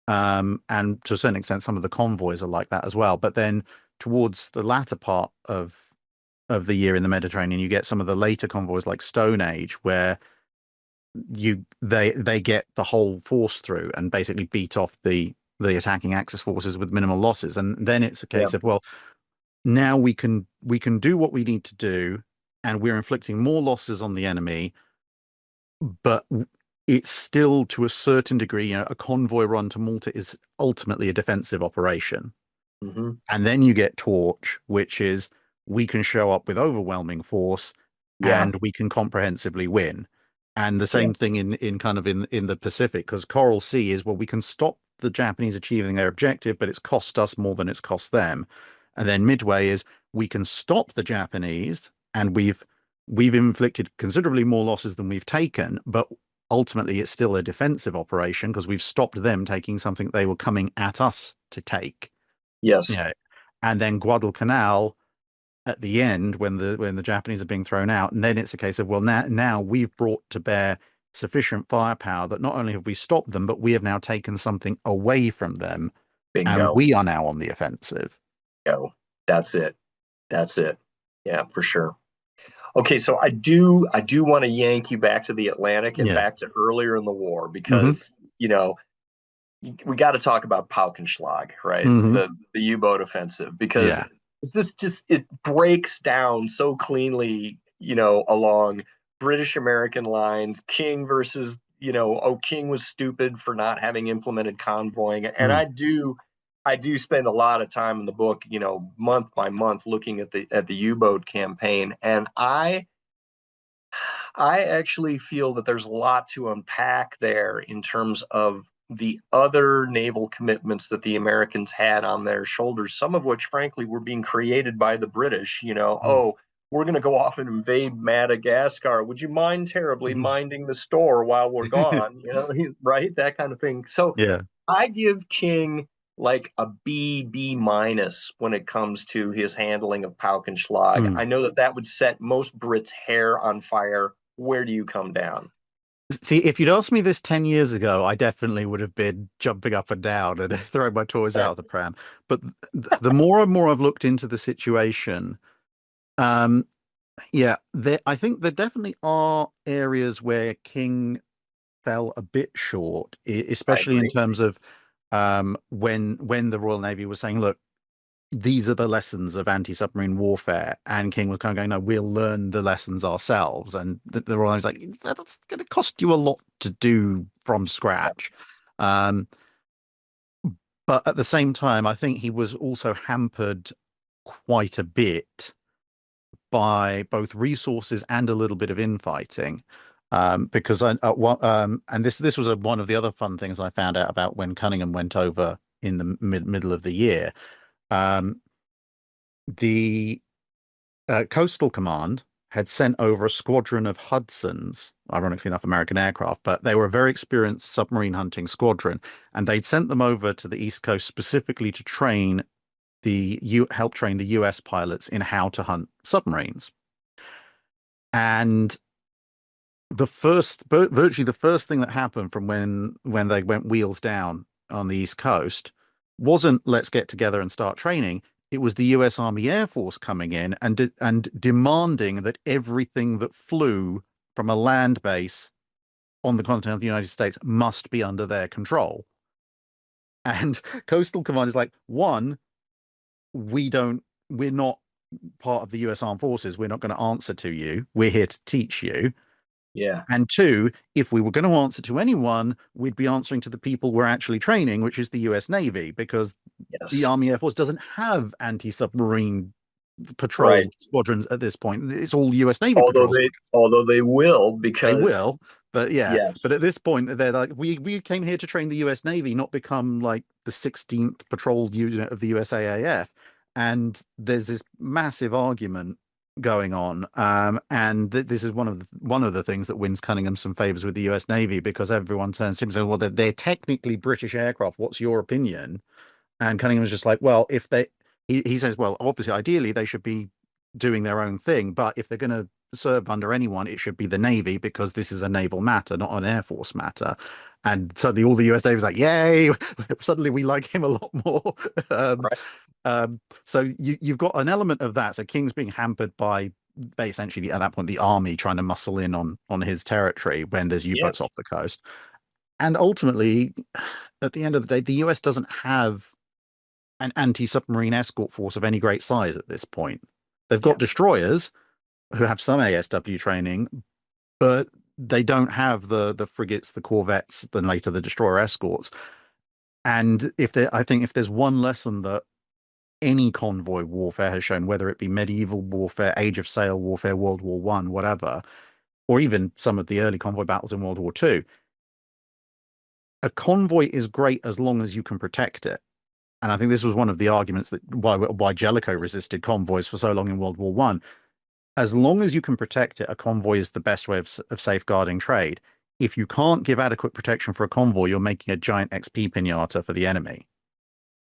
And to a certain extent, some of the convoys are like that as well. But then towards the latter part of the year in the Mediterranean, you get some of the later convoys like Stone Age, where they get the whole force through and basically beat off the attacking Axis forces with minimal losses. And then it's a Yeah. case of, well, now we can do what we need to do, and we're inflicting more losses on the enemy, but it's still to a certain degree, a convoy run to Malta is ultimately a defensive operation. Hmm. And then you get Torch, which is we can show up with overwhelming force Yeah, and we can comprehensively win. And the yeah, same thing in kind of in the Pacific, because Coral Sea is, well, we can stop the Japanese achieving their objective, but it's cost us more than it's cost them. And then Midway is we can stop the Japanese, and we've inflicted considerably more losses than we've taken, but ultimately it's still a defensive operation because we've stopped them taking something they were coming at us to take. You yes, know, and then Guadalcanal at the end when the Japanese are being thrown out, and then it's a case of, well, now we've brought to bear sufficient firepower that not only have we stopped them, but we have now taken something away from them, and bingo, we are now on the offensive. go. That's it. That's it. Yeah, for sure. Okay, so I do want to yank you back to the Atlantic and Yeah. back to earlier in the war Hmm. because, we got to talk about Paukenschlag, right? Hmm. The U-boat offensive because Yeah. this just it breaks down so cleanly, along British American lines, King versus, oh, King was stupid for not having implemented convoying. And Mm. I do spend a lot of time in the book, month by month looking at the U-boat campaign, and I actually feel that there's a lot to unpack there in terms of the other naval commitments that the Americans had on their shoulders, some of which, frankly, were being created by the British. Mm. Oh, we're going to go off and invade Madagascar. Would you mind terribly Mm. minding the store while we're gone? Right? That kind of thing. So Yeah. I give King like a B minus when it comes to his handling of Paukenschlag. Mm. I know that would set most Brits' hair on fire. Where do you come down? See, if you'd asked me this 10 years ago, I definitely would have been jumping up and down and throwing my toys out of the pram. But the more and more I've looked into the situation, um, yeah, I think there definitely are areas where King fell a bit short, I especially in agree. terms of when the Royal Navy was saying, look, these are the lessons of anti-submarine warfare, and King was kind of going, no, we'll learn the lessons ourselves. And the Royal Navy was like, that's going to cost you a lot to do from Yeah. scratch. Um, but at the same time, I think he was also hampered quite a bit by both resources and a little bit of infighting. Because and this was one of the other fun things I found out about when Cunningham went over in the middle of the year. Um, the Coastal Command had sent over a squadron of Hudsons, ironically enough, American aircraft, but they were a very experienced submarine hunting squadron, and they'd sent them over to the East Coast specifically to help train the US pilots in how to hunt submarines. And virtually the first thing that happened from when they went wheels down on the East Coast wasn't let's get together and start training. It was the US Army Air Force coming in and demanding that everything that flew from a land base on the continent of the United States must be under their control. And Coastal Command is like, one, we're not part of the US Armed Forces. We're not going to answer to you. We're here to teach you. Yeah. And two, if we were going to answer to anyone, we'd be answering to the people we're actually training, which is the US Navy, because the Yes. Army Air Force doesn't have anti-submarine Right. patrol squadrons at this point. It's all US Navy Although patrol they squadrons. although they will They because will, but yeah. But yes. at this point, they're like, we came here to train the US Navy, not become like the 16th patrol unit of the USAAF. And there's this massive argument going on. And this is one of the things that wins Cunningham some favors with the US Navy because everyone turns to him and says, well, they're technically British aircraft. What's your opinion? And Cunningham was just like, well, he says, well, obviously, ideally, they should be doing their own thing. But if they're going to serve under anyone, it should be the Navy because this is a naval matter, not an Air Force matter. And suddenly all the US Navy's like, yay, suddenly we like him a lot more. um, Right. so you've got an element of that. So King's being hampered by essentially at that point the army trying to muscle in on his territory when there's Yeah. U-boats off the coast. And ultimately, at the end of the day, the US doesn't have an anti-submarine escort force of any great size at this point. They've got Yeah. destroyers who have some ASW training, but they don't have the frigates, the corvettes, then later the destroyer escorts. And I think if there's one lesson that any convoy warfare has shown, whether it be medieval warfare, Age of Sail warfare, World War One, whatever, or even some of the early convoy battles in World War Two, a convoy is great as long as you can protect it. And I think this was one of the arguments that why Jellicoe resisted convoys for so long in World War One. As long as you can protect it, a convoy is the best way of safeguarding trade. If you can't give adequate protection for a convoy, you're making a giant XP pinata for the enemy.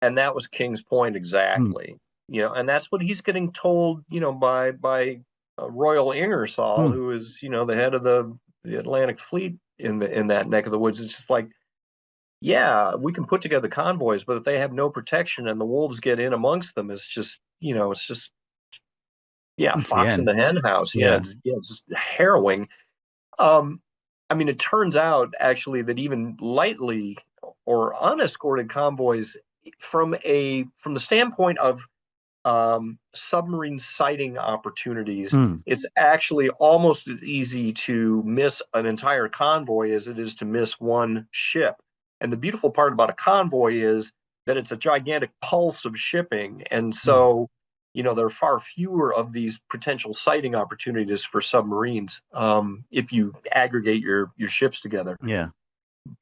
And that was King's point Hmm. exactly. And that's what he's getting told, by Royal Ingersoll, Hmm. who is, the head of the Atlantic Fleet in that neck of the woods. It's just like, yeah, we can put together convoys, but if they have no protection and the wolves get in amongst them, it's just yeah, It's the fox in end. the hen house. Yeah, Yeah. it's harrowing. Um, I mean, it turns out actually that even lightly or unescorted convoys, from the standpoint of submarine sighting opportunities, Hmm. it's actually almost as easy to miss an entire convoy as it is to miss one ship. And the beautiful part about a convoy is that it's a gigantic pulse of shipping. And Hmm. so, there are far fewer of these potential sighting opportunities for submarines if you aggregate your ships together. Yeah.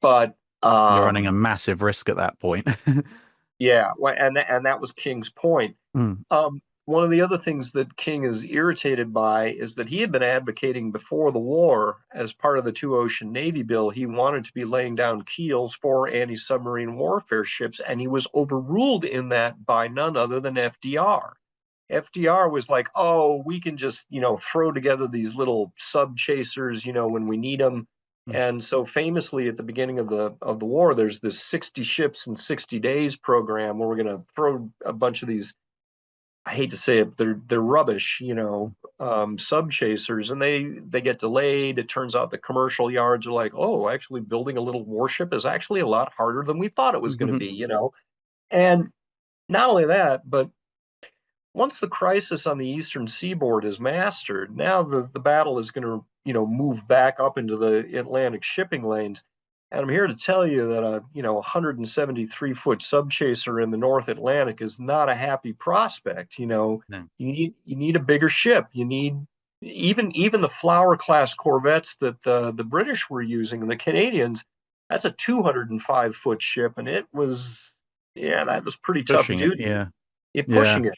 But You're running a um, massive risk at that point. yeah, and that was King's point. Hmm. One of the other things that King is irritated by is that he had been advocating before the war, as part of the Two Ocean Navy Bill, he wanted to be laying down keels for anti submarine warfare ships, and he was overruled in that by none other than FDR. FDR was like, oh, we can just, throw together these little sub chasers, when we need them. Hmm. And so famously at the beginning of the war, there's this 60 ships in 60 days program where we're going to throw a bunch of these, I hate to say it, they're rubbish, sub chasers, and they get delayed. It turns out the commercial yards are like, oh, actually building a little warship is actually a lot harder than we thought it was going to be. And not only that, but once the crisis on the eastern seaboard is mastered, now the battle is going to move back up into the Atlantic shipping lanes. And I'm here to tell you that a 173-foot subchaser in the North Atlantic is not a happy prospect. No. You need a bigger ship. You need even the Flower class corvettes that the British were using and the Canadians. That's a 205-foot ship, and that was pretty tough Pushing it. duty. Yeah. It Yeah. pushing it.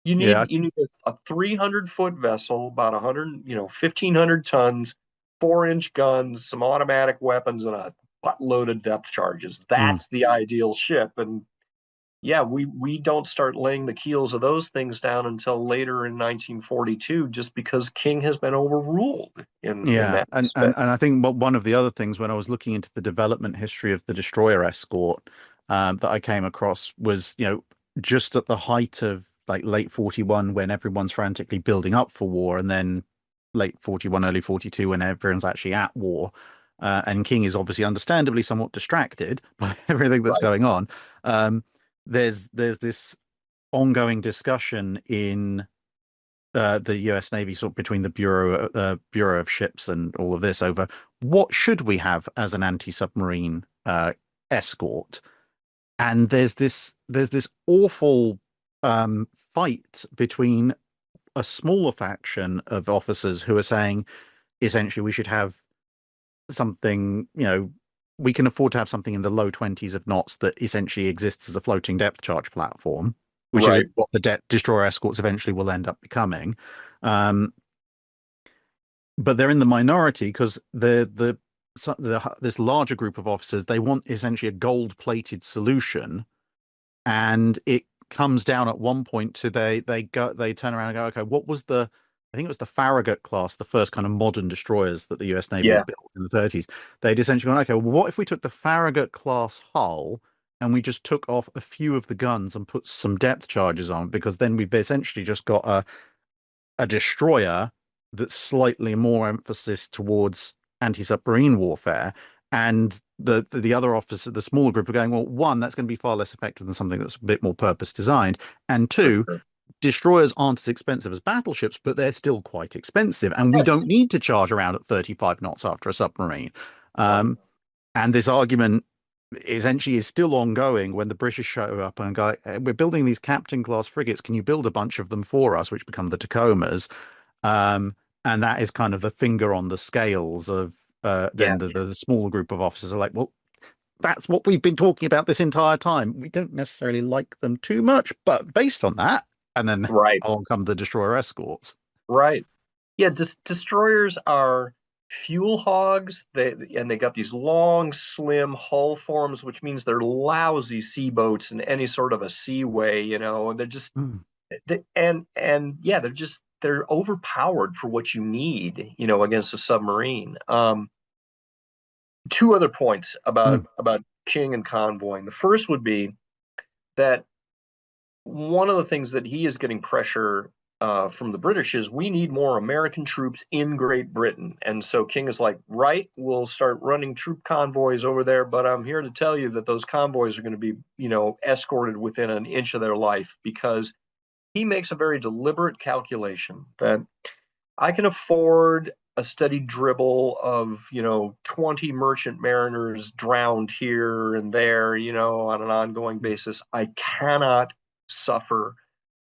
You Yeah. need you need a 300-foot vessel, about 100, 1,500 tons, 4-inch guns, some automatic weapons, and a buttload of depth charges. Mm. That's the ideal ship. And yeah, we don't start laying the keels of those things down until later in 1942, just because King has been overruled in Yeah, that and, and respect. and I think one of the other things when I was looking into the development history of the destroyer escort that I came across was, just at the height of like late 41 when everyone's frantically building up for war, and then late 41, early 42 when everyone's actually at war. And King is obviously understandably somewhat distracted by everything that's Right. going on. Um, there's this ongoing discussion in the U.S. Navy, sort of between the Bureau of Ships and all of this, over what should we have as an anti-submarine escort. And there's this awful fight between a smaller faction of officers who are saying essentially we should have something, we can afford to have something in the low 20s of knots that essentially exists as a floating depth charge platform, which is Right. what the destroyer escorts eventually will end up becoming. Um, but they're in the minority because this larger group of officers, they want essentially a gold-plated solution, and it comes down at one point to they turn around and go, okay, what was the I think it was the Farragut class, the first kind of modern destroyers that the US Navy Yeah. had built in the 30s. They'd essentially gone, okay, well, what if we took the Farragut class hull and we just took off a few of the guns and put some depth charges on, because then we've essentially just got a destroyer that's slightly more emphasis towards anti-submarine warfare. And the other officer, the smaller group, are going, well, one, that's going to be far less effective than something that's a bit more purpose designed. And For two, sure. destroyers aren't as expensive as battleships, but they're still quite expensive, and we don't Yes. need to charge around at 35 knots after a submarine. Right. Um, and this argument essentially is still ongoing when the British show up and go, "We're building these Captain class frigates. Can you build a bunch of them for us?" Which become the Tacomas. Um, and that is kind of the finger on the scales of Yeah. then the small group of officers are like, well, that's what we've been talking about this entire time. We don't necessarily like them too much, but based on that, and then Right. along come the destroyer escorts. Right. Yeah, destroyers are fuel hogs. They got these long, slim hull forms, which means they're lousy sea boats in any sort of a seaway, and they're just Mm, and yeah, they're overpowered for what you need, against a submarine. Two other points mm, about King and convoying. The first would be that one of the things that he is getting pressure from the British is we need more American troops in Great Britain. And so King is like, right, we'll start running troop convoys over there, but I'm here to tell you that those convoys are going to be, escorted within an inch of their life, because he makes a very deliberate calculation that I can afford a steady dribble of, 20 merchant mariners drowned here and there, on an ongoing basis. I cannot suffer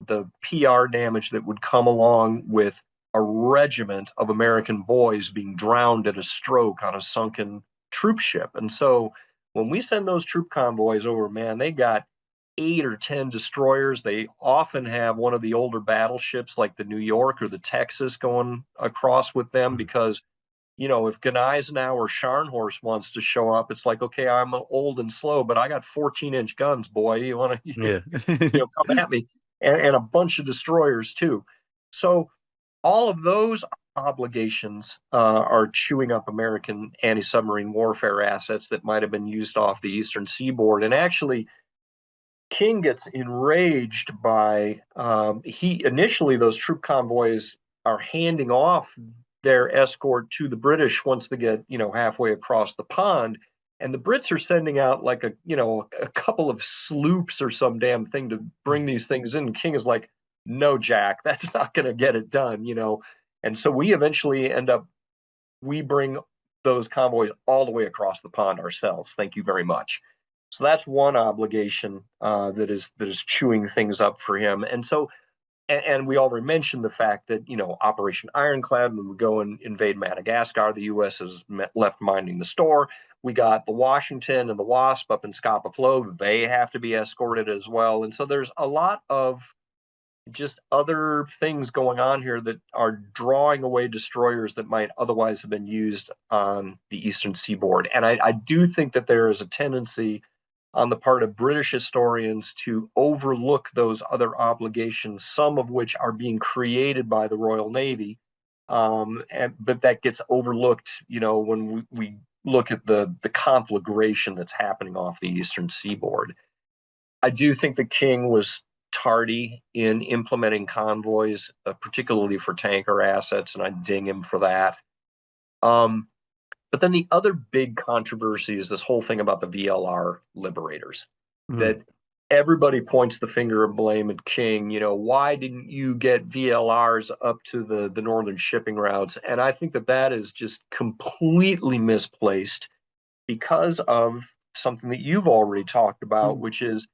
the PR damage that would come along with a regiment of American boys being drowned at a stroke on a sunken troop ship. And so when we send those troop convoys over, man, they got 8 or 10 destroyers. They often have one of the older battleships like the New York or the Texas going across with them, mm. because if Gneisenau or Scharnhorst wants to show up, it's like, okay, I'm old and slow, but I got 14-inch guns, boy. You want to Yeah. come at me, and a bunch of destroyers too. So all of those obligations are chewing up American anti-submarine warfare assets that might have been used off the eastern seaboard. And actually, King gets enraged by he initially those troop convoys are handing off their escort to the British once they get halfway across the pond, and the Brits are sending out like a couple of sloops or some damn thing to bring these things in. King is like, no, Jack, that's not going to get it done. And so we eventually end up we bring those convoys all the way across the pond ourselves. Thank you very much. So that's one obligation that is chewing things up for him. And so, and we already mentioned the fact that Operation Ironclad, when we go and invade Madagascar, the U.S. is left minding the store. We got the Washington and the Wasp up in Scapa Flow; they have to be escorted as well. And so there's a lot of just other things going on here that are drawing away destroyers that might otherwise have been used on the eastern seaboard. And I do think that there is a tendency on the part of British historians to overlook those other obligations, some of which are being created by the Royal Navy. But that gets overlooked, when we look at the conflagration that's happening off the eastern seaboard. I do think the King was tardy in implementing convoys, particularly for tanker assets, and I ding him for that. Um, but then the other big controversy is this whole thing about the VLR liberators, Mm, that everybody points the finger of blame at King. Why didn't you get VLRs up to the northern shipping routes? And I think that is just completely misplaced because of something that you've already talked about, mm, which is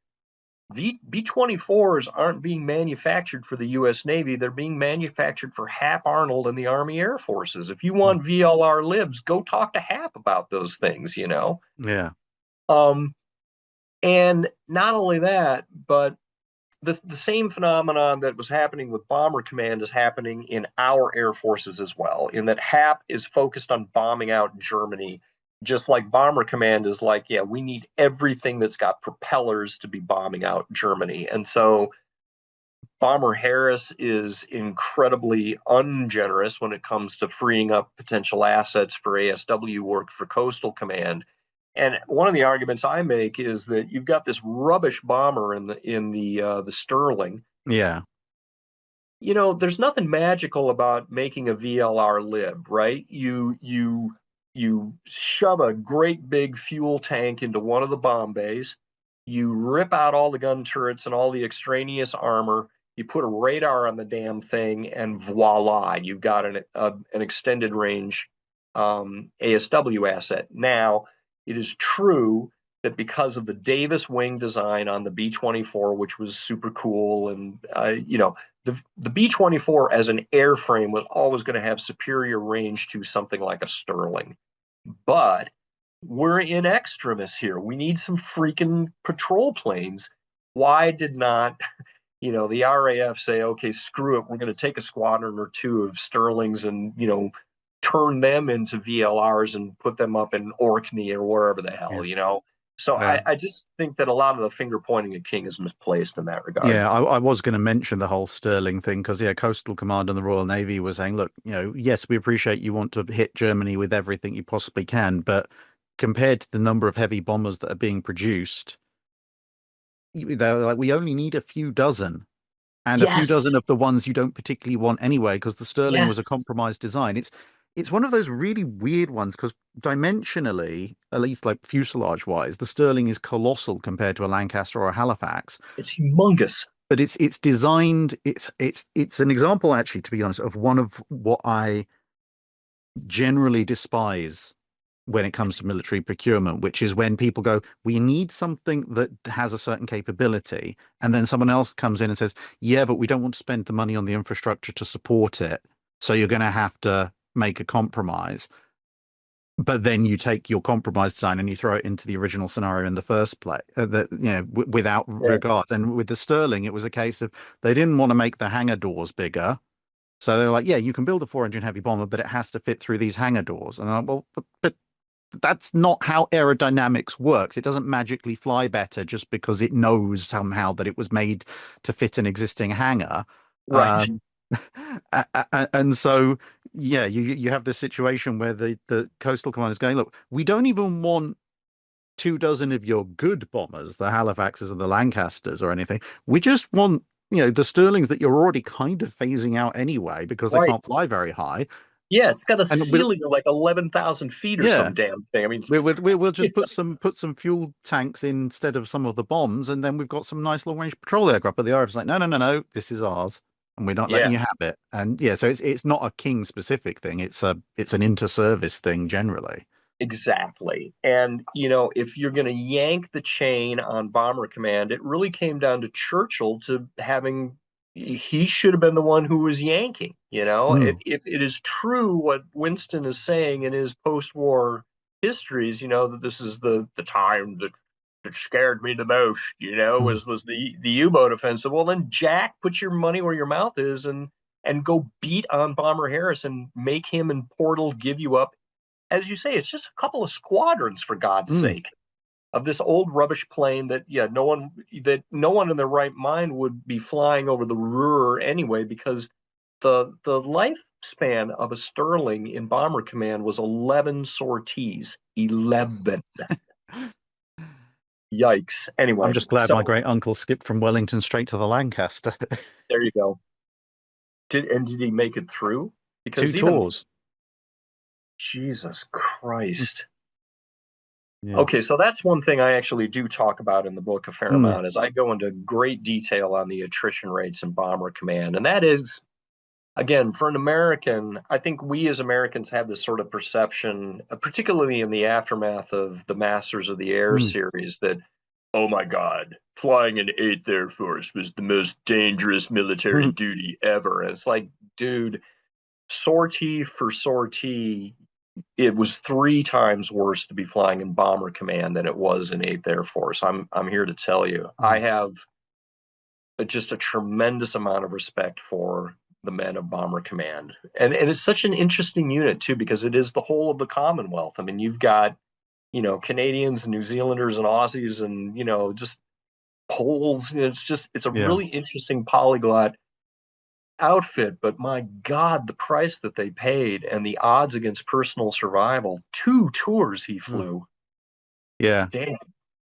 B-24s aren't being manufactured for the U.S. Navy. They're being manufactured for Hap Arnold and the Army Air Forces. If you mm. want VLR libs, go talk to Hap about those things. Yeah. Um, and not only that, but the same phenomenon that was happening with Bomber Command is happening in our air forces as well, in that HAP is focused on bombing out Germany, just like Bomber Command is like, yeah, we need everything that's got propellers to be bombing out Germany. And so Bomber Harris is incredibly ungenerous when it comes to freeing up potential assets for ASW work for Coastal Command. And one of the arguments I make is that you've got this rubbish bomber in the Sterling. Yeah. There's nothing magical about making a VLR lib, right? You shove a great big fuel tank into one of the bomb bays, you rip out all the gun turrets and all the extraneous armor, you put a radar on the damn thing, and voila, you've got an extended range ASW asset. Now, it is true that because of the Davis wing design on the B-24, which was super cool, and the B-24 as an airframe was always going to have superior range to something like a Sterling. But we're in extremis here. We need some freaking patrol planes. Why did not, the RAF say, okay, screw it, we're going to take a squadron or two of Sterlings and, turn them into VLRs and put them up in Orkney or wherever the Yeah. hell. So Yeah. I just think that a lot of the finger pointing at King is misplaced in that regard. Yeah, I was going to mention the whole Sterling thing because, yeah, Coastal Command and the Royal Navy were saying, look, yes, we appreciate you want to hit Germany with everything you possibly can, but compared to the number of heavy bombers that are being produced, they're like, we only need a few dozen, and a few Yes, dozen of the ones you don't particularly want anyway, because the Sterling was a yes, compromised design. It's one of those really weird ones because dimensionally, at least like fuselage wise, the Sterling is colossal compared to a Lancaster or a Halifax. it's humongous. But it's designed. It's an example, actually, to be honest, of one of what I generally despise when it comes to military procurement, which is when people go, we need something that has a certain capability, and then someone else comes in and says, yeah, but we don't want to spend the money on the infrastructure to support it, so you're going to have to make a compromise. But then you take your compromise design and you throw it into the original scenario in the first place, without Yeah, regards. And with the Sterling, it was a case of they didn't want to make the hangar doors bigger. So they're like, yeah, you can build a four-engine heavy bomber, but it has to fit through these hangar doors. And I'm like, well, but that's not how aerodynamics works. It doesn't magically fly better just because it knows somehow that it was made to fit an existing hangar. right, Um, and so, yeah, you have this situation where the coastal command is going, look, we don't even want two dozen of your good bombers, the Halifaxes and the Lancasters or anything. We just want, the Sterlings that you're already kind of phasing out anyway because they right. can't fly very high. Yeah, it's got a And we'll, ceiling of like 11,000 feet or yeah, some damn thing. I mean, we'll just put some fuel tanks instead of some of the bombs, and then we've got some nice long range patrol aircraft. But the RF's like, no, no, no, no, this is ours, and we're not letting yeah, you have it. And yeah, so it's not a King specific thing. It's an inter-service thing generally. exactly. And, if you're going to yank the chain on Bomber Command, it really came down to Churchill to having, he should have been the one who was yanking. If, Mm, if it is true what Winston is saying in his post war histories, that this is the time that scared me the most, mm, was the U-boat offensive. Well, then Jack, put your money where your mouth is and go beat on Bomber Harris and make him and Portal give you up. As you say, it's just a couple of squadrons, for God's mm. sake, of this old rubbish plane that, yeah, no one in their right mind would be flying over the Ruhr anyway, because the lifespan of a Sterling in Bomber Command was 11 sorties. 11. Yikes. I'm Anyway, just glad my so great uncle skipped from Wellington straight to the Lancaster. there you go. Did he make it through? Two Because even tours. Jesus Mm, Christ. yeah. Okay, so that's one thing I actually do talk about in the book a fair Mm, amount, is I go into great detail on the attrition rates in Bomber Command. And that is, again, for an American, I think we as Americans have this sort of perception, particularly in the aftermath of the Masters of the Air mm, series, that, oh my God, flying in 8th Air Force was the most dangerous military mm, duty ever. And it's like, dude, sortie for sortie, it was 3 times worse to be flying in Bomber Command than it was in 8th Air Force. I'm here to tell you, I mm. have just a tremendous amount of respect for the men of Bomber Command, and it's such an interesting unit too, because it is the whole of the Commonwealth. I mean, you've got Canadians and New Zealanders and Aussies and just Poles. It's a Yeah. really interesting polyglot outfit, but my God, the price that they paid and the odds against personal survival. 2 tours he Mm. flew. Yeah. Damn.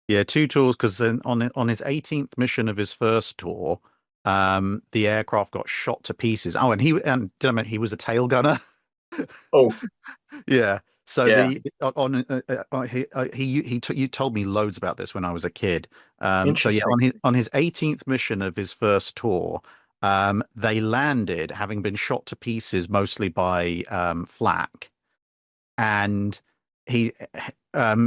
Yeah, two tours because then on his 18th mission of his first tour, the aircraft got shot to pieces. Oh, and did I mention he was a tail gunner? Oh, Yeah. So yeah. the on he took you told me loads about this when I was a kid. So yeah, Interesting. on his 18th mission of his first tour, They landed, having been shot to pieces mostly by flak, and he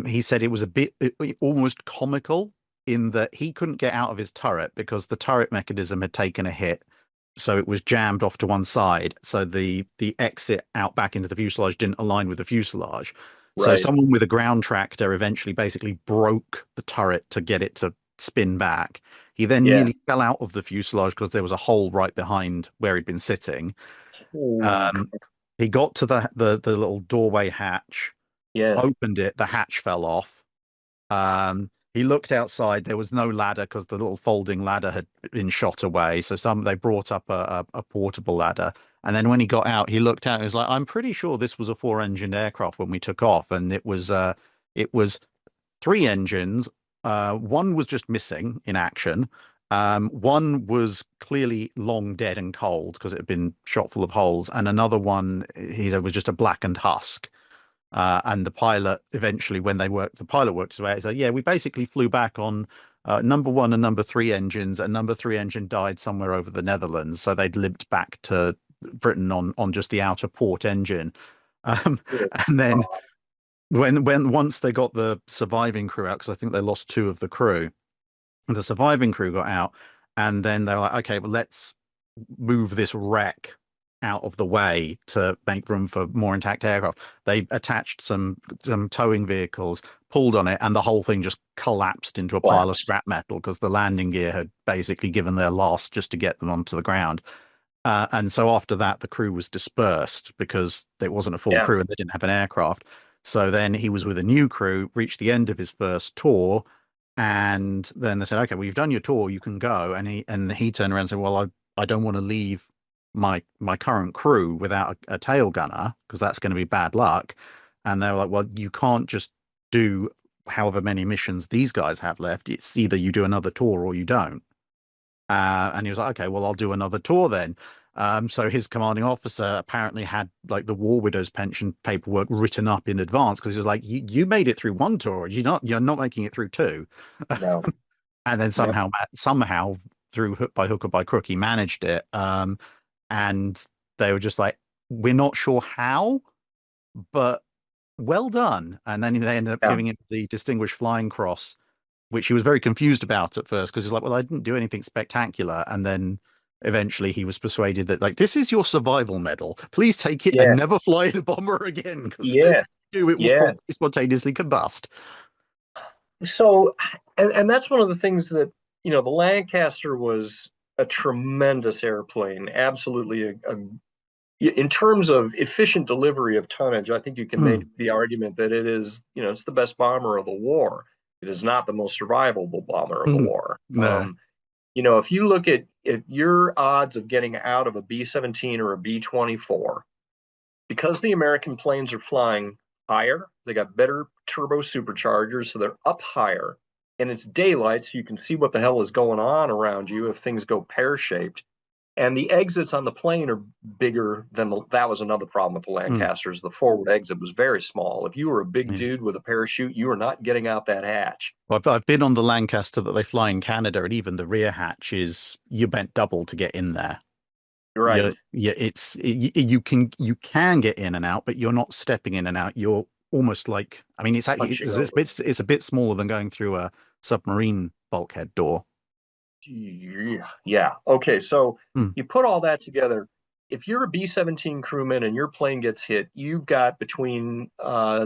he said it was a bit almost comical in that he couldn't get out of his turret because the turret mechanism had taken a hit, so it was jammed off to one side. So the exit out back into the fuselage didn't align with the fuselage. So Right. someone with a ground tractor eventually basically broke the turret to get it to spin back. He then Yeah. nearly fell out of the fuselage because there was a hole right behind where he'd been sitting. Ooh, Um, he got to the little doorway hatch, yeah. opened it, the hatch fell off. He looked outside. There was no ladder because the little folding ladder had been shot away. So they brought up a portable ladder. And then when he got out, he looked out. And he was like, "I'm pretty sure this was a four-engined aircraft when we took off, and it was three engines. One was just missing in action. One was clearly long dead and cold because it had been shot full of holes, and another one, he said, was just a blackened husk." And the pilot eventually, when the pilot worked his way out, he said, "Yeah, we basically flew back on number one and number three engines, and number three engine died somewhere over the Netherlands, so they'd limped back to Britain on just the outer port engine." Um, Good and then God. when once they got the surviving crew out, because I think they lost two of the crew, the surviving crew got out, and then they were like, "Okay, well, let's move this wreck out of the way to make room for more intact aircraft." They attached some towing vehicles, pulled on it, and the whole thing just collapsed into a pile of Collapsed. scrap metal because the landing gear had basically given their last just to get them onto the ground. And so after that, the crew was dispersed because it wasn't a full Yeah. crew and they didn't have an aircraft. So then he was with a new crew, reached the end of his first tour, and then they said, "Okay, well, you've done your tour, you can go." And he turned around and said, "Well, I don't want to leave my current crew without a tail gunner because that's going to be bad luck." And they were like, "Well, you can't just do however many missions these guys have left. It's either you do another tour or you don't." And he was like, "Okay, well, I'll do another tour then." So his commanding officer apparently had like the War Widows pension paperwork written up in advance because he was like, "You made it through one tour, you're not making it through two." No. And then No. somehow through hook or by crook, he managed it. And they were just like, "We're not sure how, but well done." And then they ended up Yeah. giving him the Distinguished Flying Cross, which he was very confused about at first because he's like, "Well, I didn't do anything spectacular." And then eventually he was persuaded that, like, "This is your survival medal. Please take it and Yeah. never fly in a bomber again because Yeah. it will Yeah. probably spontaneously combust." So, and that's one of the things that, the Lancaster was a tremendous airplane. Absolutely in terms of efficient delivery of tonnage, I think you can make Mm, the argument that it is, it's the best bomber of the war. It is not the most survivable bomber of the mm, war. no. If you look at your odds of getting out of a B-17 or a B-24, because the American planes are flying higher, they got better turbo superchargers, so they're up higher, and it's daylight, so you can see what the hell is going on around you if things go pear-shaped. And the exits on the plane are bigger than that was another problem with the Mm, Lancasters. The forward exit was very small. If you were a big yeah. dude with a parachute, you were not getting out that hatch. Well, I've been on the Lancaster that they fly in Canada, and even the rear hatch is you bent double to get in there. You're right. You can get in and out, but you're not stepping in and out. You're almost like, I mean, it's actually Punching it's a over. bit it's a bit smaller than going through a submarine bulkhead door. Yeah. Yeah. Okay. So Hmm. you put all that together. If you're a B-17 crewman and your plane gets hit, you've got between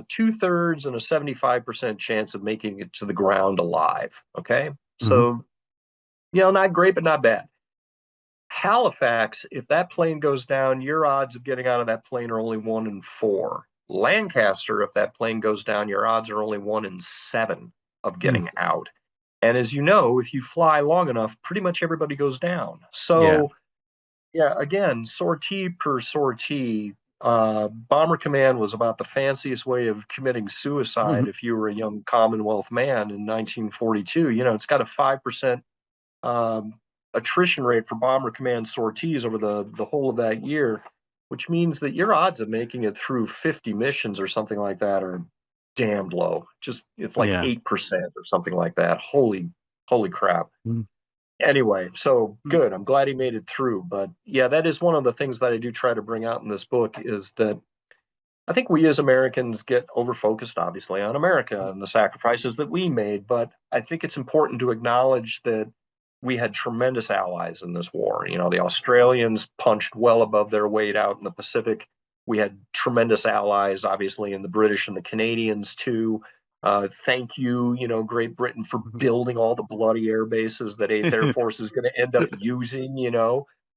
two-thirds and a 75% chance of making it to the ground alive. Okay. Hmm. So, not great, but not bad. Halifax, if that plane goes down, your odds of getting out of that plane are only 1 in 4. Lancaster, if that plane goes down, your odds are only 1 in 7 of Hmm. getting out. And as you know, if you fly long enough, pretty much everybody goes down. Yeah. So, yeah, again, sortie per sortie, Bomber Command was about the fanciest way of committing Hmm. suicide if you were a young Commonwealth man in 1942. It's got a 5% um, attrition rate for Bomber Command sorties over the whole of that year, which means that your odds of making it through 50 missions or something like that are damned low. Just it's like Yeah. 8% or something like that. Holy crap. Hmm. Anyway, so Mm. good. I'm glad he made it through. But yeah, that is one of the things that I do try to bring out in this book is that I think we as Americans get over focused, obviously, on America and the sacrifices that we made. But I think it's important to acknowledge that we had tremendous allies in this war. You know, the Australians punched well above their weight out in the Pacific. We had tremendous allies, obviously, in the British and the Canadians, too. Thank you, Great Britain for building all the bloody air bases that 8th Air Force is going to end up using,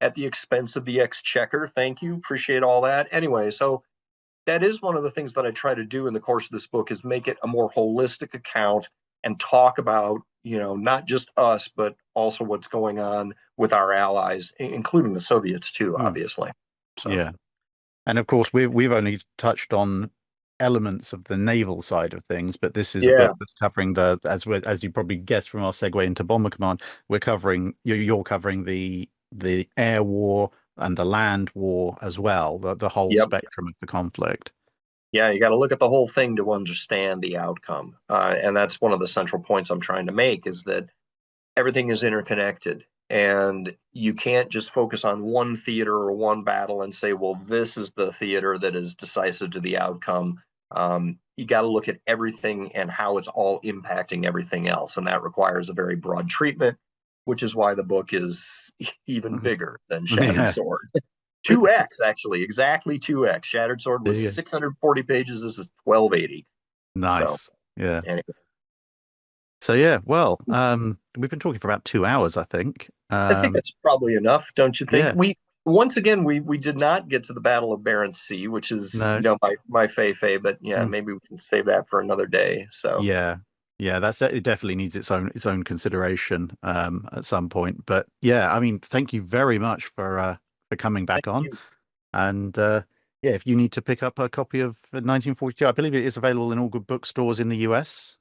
at the expense of the exchequer. Thank you. Appreciate all that. Anyway, so that is one of the things that I try to do in the course of this book is make it a more holistic account and talk about, not just us, but also what's going on with our allies, including the Soviets too, Mm. obviously. So Yeah. And of course, we've only touched on elements of the naval side of things, but this is a yeah, book that's covering as you probably guessed from our segue into Bomber Command, you're covering the air war and the land war as well, the whole yep. spectrum of the conflict. Yeah, you got to look at the whole thing to understand the outcome. And that's one of the central points I'm trying to make is that everything is interconnected. And you can't just focus on one theater or one battle and say, well, this is the theater that is decisive to the outcome. You got to look at everything and how it's all impacting everything else. And that requires a very broad treatment, which is why the book is even bigger than Shattered Yeah, Sword. 2x, actually, exactly 2x. Shattered Sword there was you go. 640 pages. This is 1280. So, Nice. Yeah. anyway, So yeah, well, we've been talking for about 2 hours, I think. I think that's probably enough, don't you think? Yeah, We once again we did not get to the Battle of Barents Sea, which is no. my fay, but yeah, Mm. maybe we can save that for another day. So Yeah. Yeah, it definitely needs its own consideration at some point. But yeah, I mean, thank you very much for coming thank back on. you. And yeah, if you need to pick up a copy of 1942, I believe it is available in all good bookstores in the US.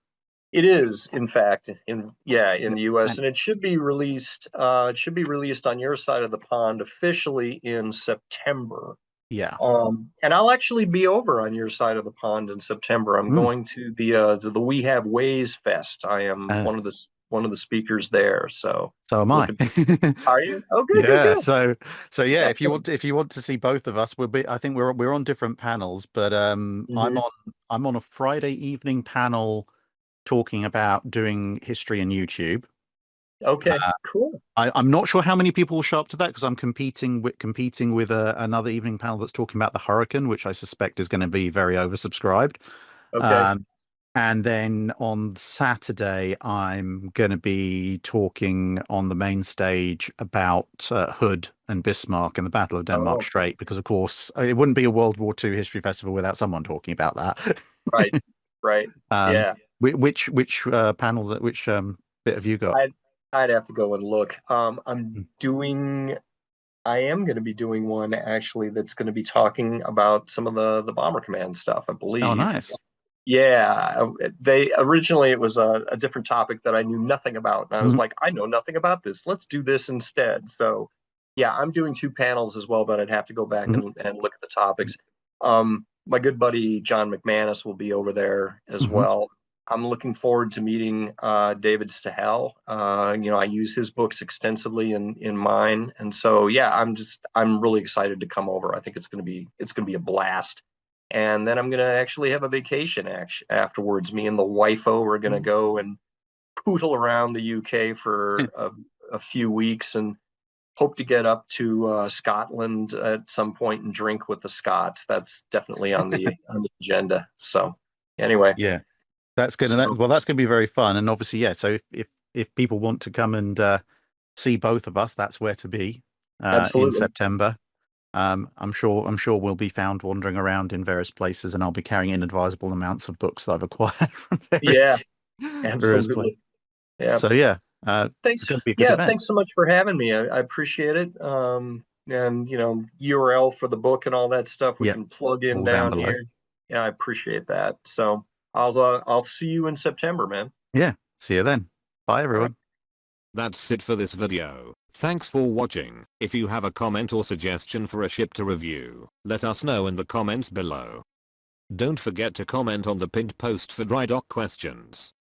It is, in fact, in Yeah. the U.S. And and it should be released. It should be released on your side of the pond officially in September. yeah. And I'll actually be over on your side of the pond in September. I'm Mm. going to the We Have Ways Fest. I am Uh, one of the speakers there. So so am I. looking for. Are you? Oh, good, good, Yeah, good. so yeah, Excellent. if you want to see both of us, I think we're on different panels, but Hmm. I'm on a Friday evening panel talking about doing history in YouTube. Okay, Uh, cool. I'm not sure how many people will show up to that because I'm competing with another evening panel that's talking about the hurricane, which I suspect is going to be very oversubscribed. Okay. Um, and then on Saturday, I'm going to be talking on the main stage about Hood and Bismarck and the Battle of Denmark Oh, Strait, because of course it wouldn't be a World War II history festival without someone talking about that. right, right. Um, Yeah. which bit have you got? I'd I'd have to go and look. Mm. I am going to be doing one actually that's going to be talking about some of the Bomber Command stuff, I Oh, believe. nice. Yeah, they originally it was a different topic that I knew nothing about, and I was Mhm. like, I know nothing about this. Let's do this instead. So, yeah, I'm doing two panels as well, but I'd have to go back Mhm. and look at the topics. My good buddy John McManus will be over there as Mhm. well. I'm looking forward to meeting David Stahel. I use his books extensively in mine, and so yeah, I'm really excited to come over. I think it's gonna be a blast. And then I'm gonna actually have a vacation afterwards. Me and the wifo are gonna Mhm. go and poodle around the UK for a few weeks and hope to get up to Scotland at some point and drink with the Scots. That's definitely on the agenda. So anyway, Yeah. so That's gonna be very fun. And obviously, yeah. So if people want to come and see both of us, that's where to be in absolutely, September. I'm sure we'll be found wandering around in various places, and I'll be carrying inadvisable amounts of books that I've acquired from yeah, various places. absolutely, yeah. So yeah, it's Thanks, going to be a good yeah, event. thanks so much for having me. I appreciate it. And URL for the book and all that stuff we Yep, can plug in all down down below. here. Yeah, I appreciate that. So I'll see you in September, man. Yeah, see you then. Bye, All right. everyone. That's it for this video. Thanks for watching. If you have a comment or suggestion for a ship to review, let us know in the comments below. Don't forget to comment on the pinned post for dry dock questions.